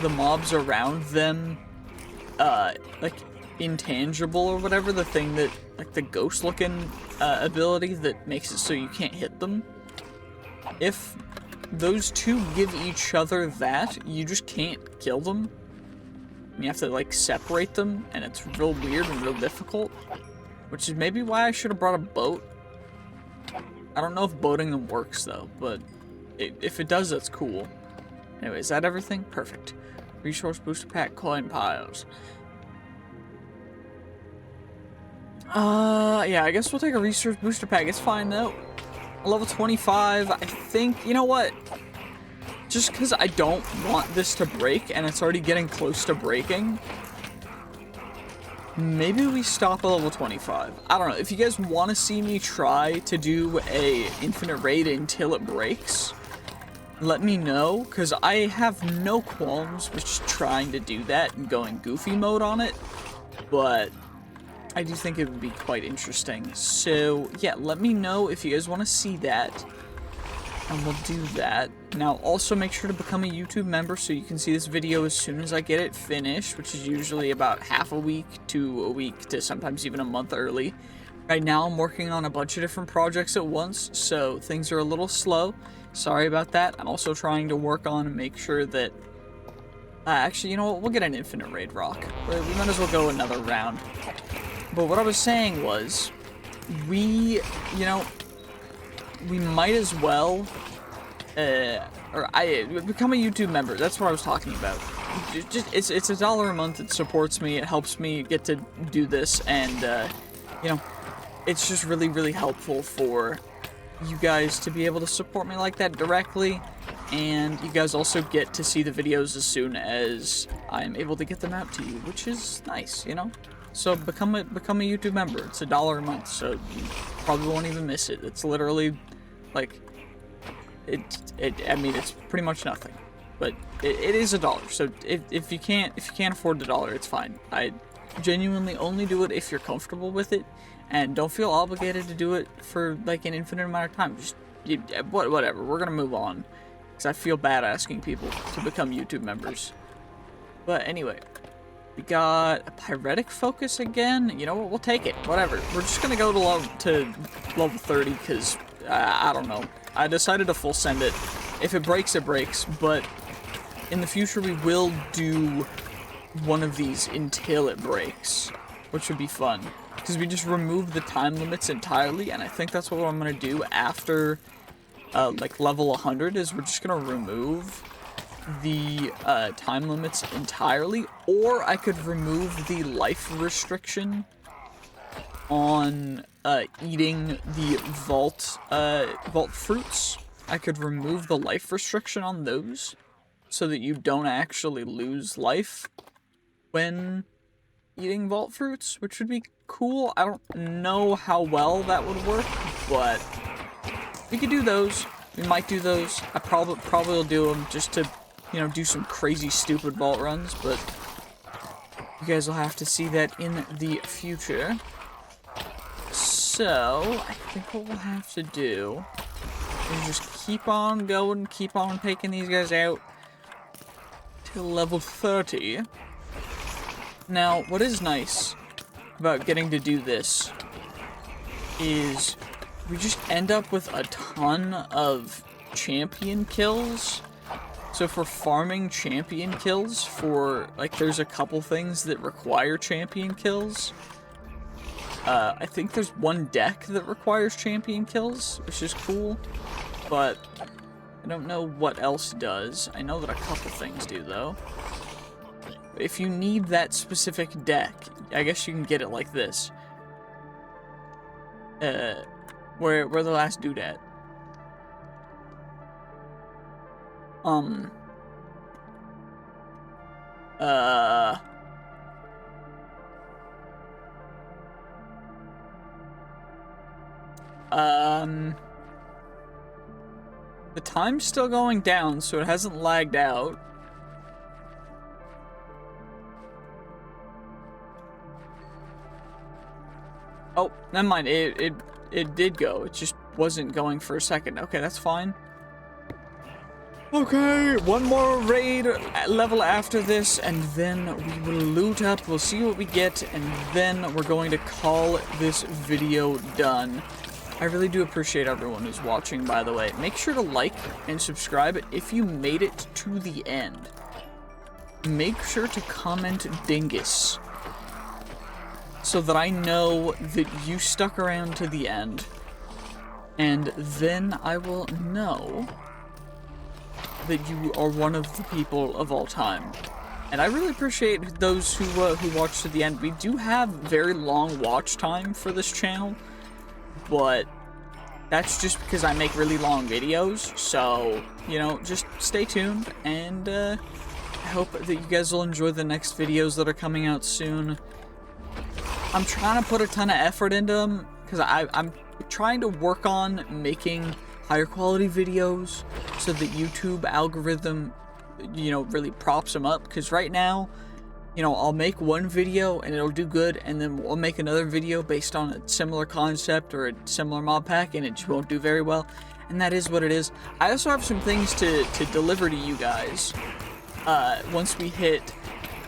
Speaker 1: the mobs around them, like, intangible or whatever, the thing that, like, the ghost-looking ability that makes it so you can't hit them, if those 2 give each other that, you just can't kill them. And you have to, like, separate them, and it's real weird and real difficult, which is maybe why I should have brought a boat. I don't know if boating them works, though, but if it does, that's cool. Anyway, is that everything? Perfect. Resource booster pack, coin piles. Yeah, I guess we'll take a resource booster pack. It's fine, though. Level 25, I think, you know what? Just because I don't want this to break, and it's already getting close to breaking, maybe we stop at level 25. I don't know. If you guys want to see me try to do a infinite raid until it breaks, let me know, because I have no qualms with just trying to do that and going goofy mode on it, but I do think it would be quite interesting. So, yeah, let me know if you guys want to see that, and we'll do that. Now, also make sure to become a YouTube member so you can see this video as soon as I get it finished, which is usually about half a week to sometimes even a month early. Right now, I'm working on a bunch of different projects at once, so things are a little slow. Sorry about that. I'm also trying to work on and make sure that... actually, you know what? We'll get an infinite raid rock. We might as well go another round. But what I was saying was, we might as well, become a YouTube member. That's what I was talking about. It's $1 a month. It supports me. It helps me get to do this, and you know, it's just really, really helpful for you guys to be able to support me like that directly, and you guys also get to see the videos as soon as I'm able to get them out to you, which is nice, you know? So become a YouTube member. It's $1 a month, so you probably won't even miss it. It's literally, like, I mean, it's pretty much nothing, but it is $1. So if you can't afford the $1, it's fine. I genuinely only do it if you're comfortable with it, and don't feel obligated to do it for like an infinite amount of time. Just whatever. We're gonna move on because I feel bad asking people to become YouTube members. But anyway. We got a Pyretic Focus again. You know what? We'll take it. Whatever. We're just going to go to level 30 because, I don't know. I decided to full send it. If it breaks, it breaks. But in the future we will do one of these until it breaks, which would be fun. Because we just remove the time limits entirely, and I think that's what I'm going to do after, like, level 100, is we're just going to remove the time limits entirely, or I could remove the life restriction on eating the vault fruits. I could remove the life restriction on those so that you don't actually lose life when eating vault fruits, which would be cool. I don't know how well that would work, but we could do those. We might do those. I probably will do them just to, you know, do some crazy stupid vault runs, but you guys will have to see that in the future. So, I think what we'll have to do is just keep on going, keep on taking these guys out till level 30. Now, what is nice about getting to do this is we just end up with a ton of champion kills. So for farming champion kills, for, like, there's a couple things that require champion kills. I think there's one deck that requires champion kills, which is cool, but I don't know what else does. I know that a couple things do, though. If you need that specific deck, I guess you can get it like this. Where the last dude at? The time's still going down, so it hasn't lagged out. Oh, never mind. It did go. It just wasn't going for a second. Okay, that's fine. Okay, one more raid level after this, and then we will loot up. We'll see what we get, and then we're going to call this video done. I really do appreciate everyone who's watching, by the way. Make sure to like and subscribe if you made it to the end. Make sure to comment Dingus so that I know that you stuck around to the end, and then I will know that you are one of the people of all time. And I really appreciate those who watch to the end. We do have very long watch time for this channel, but that's just because I make really long videos, so, you know, just stay tuned, and I hope that you guys will enjoy the next videos that are coming out soon. I'm trying to put a ton of effort into them, because I'm trying to work on making higher quality videos so that YouTube algorithm, you know, really props them up, because right now, you know, I'll make one video and it'll do good, and then we'll make another video based on a similar concept or a similar mod pack, and it just won't do very well, and that is what it is. I also have some things to deliver to you guys once we hit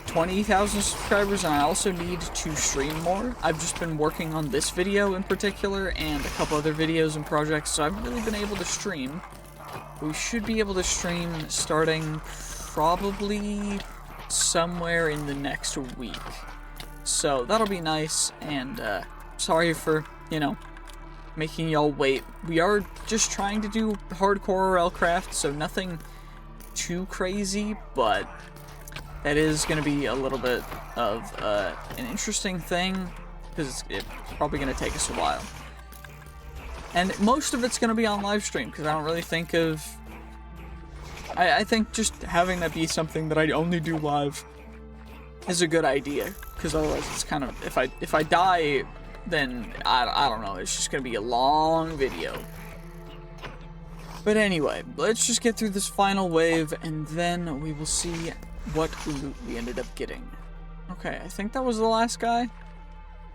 Speaker 1: 20,000 subscribers, and I also need to stream more. I've just been working on this video in particular and a couple other videos and projects, so I haven't really been able to stream. We should be able to stream starting probably somewhere in the next week. So that'll be nice, and sorry for, you know, making y'all wait. We are just trying to do hardcore RLcraft, so nothing too crazy, but that is going to be a little bit of an interesting thing, because it's probably going to take us a while. And most of it's going to be on live stream, because I don't really think of... I think just having that be something that I only do live is a good idea, because otherwise it's kind of... If I die, then I don't know, it's just going to be a long video. But anyway, let's just get through this final wave, and then we will see what loot we ended up getting. Okay, I think that was the last guy.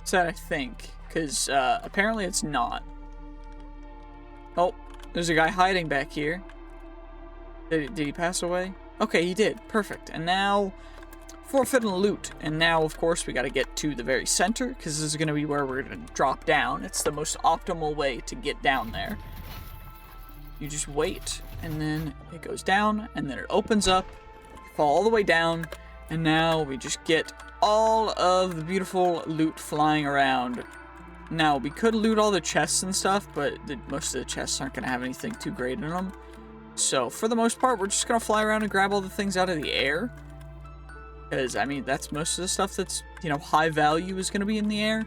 Speaker 1: Said I think, because apparently it's not. Oh, there's a guy hiding back here. Did he pass away? Okay, he did. Perfect. And now, forfeit and loot. And now, of course, we got to get to the very center, because this is going to be where we're going to drop down. It's the most optimal way to get down there. You just wait, and then it goes down, and then it opens up, fall all the way down, and now we just get all of the beautiful loot flying around. Now, we could loot all the chests and stuff, but most of the chests aren't going to have anything too great in them. So, for the most part, we're just going to fly around and grab all the things out of the air. Because, I mean, that's most of the stuff that's, you know, high value is going to be in the air.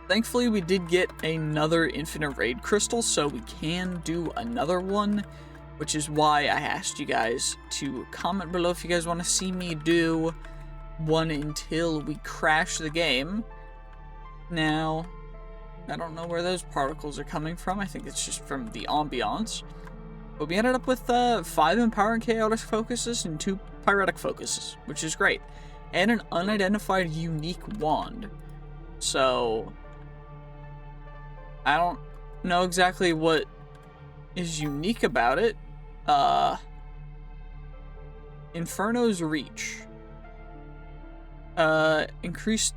Speaker 1: Thankfully, we did get another infinite raid crystal, so we can do another one. Which is why I asked you guys to comment below if you guys want to see me do one until we crash the game. Now, I don't know where those particles are coming from. I think it's just from the ambiance. But we ended up with 5 Empower and Chaotic focuses and 2 Pyretic focuses, which is great. And an unidentified unique wand. So, I don't know exactly what is unique about it. Inferno's Reach. Increased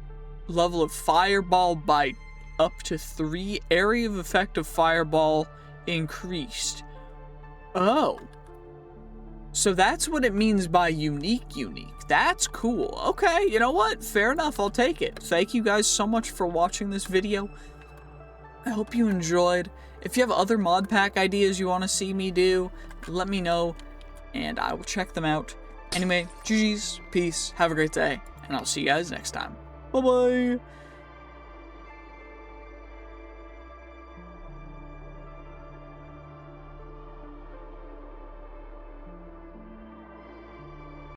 Speaker 1: level of Fireball by up to 3. Area of effect of Fireball increased. Oh. So that's what it means by unique. That's cool. Okay, you know what? Fair enough, I'll take it. Thank you guys so much for watching this video. I hope you enjoyed. If you have other mod pack ideas you want to see me do, let me know, and I will check them out. Anyway, GG's, peace, have a great day, and I'll see you guys next time. Bye-bye!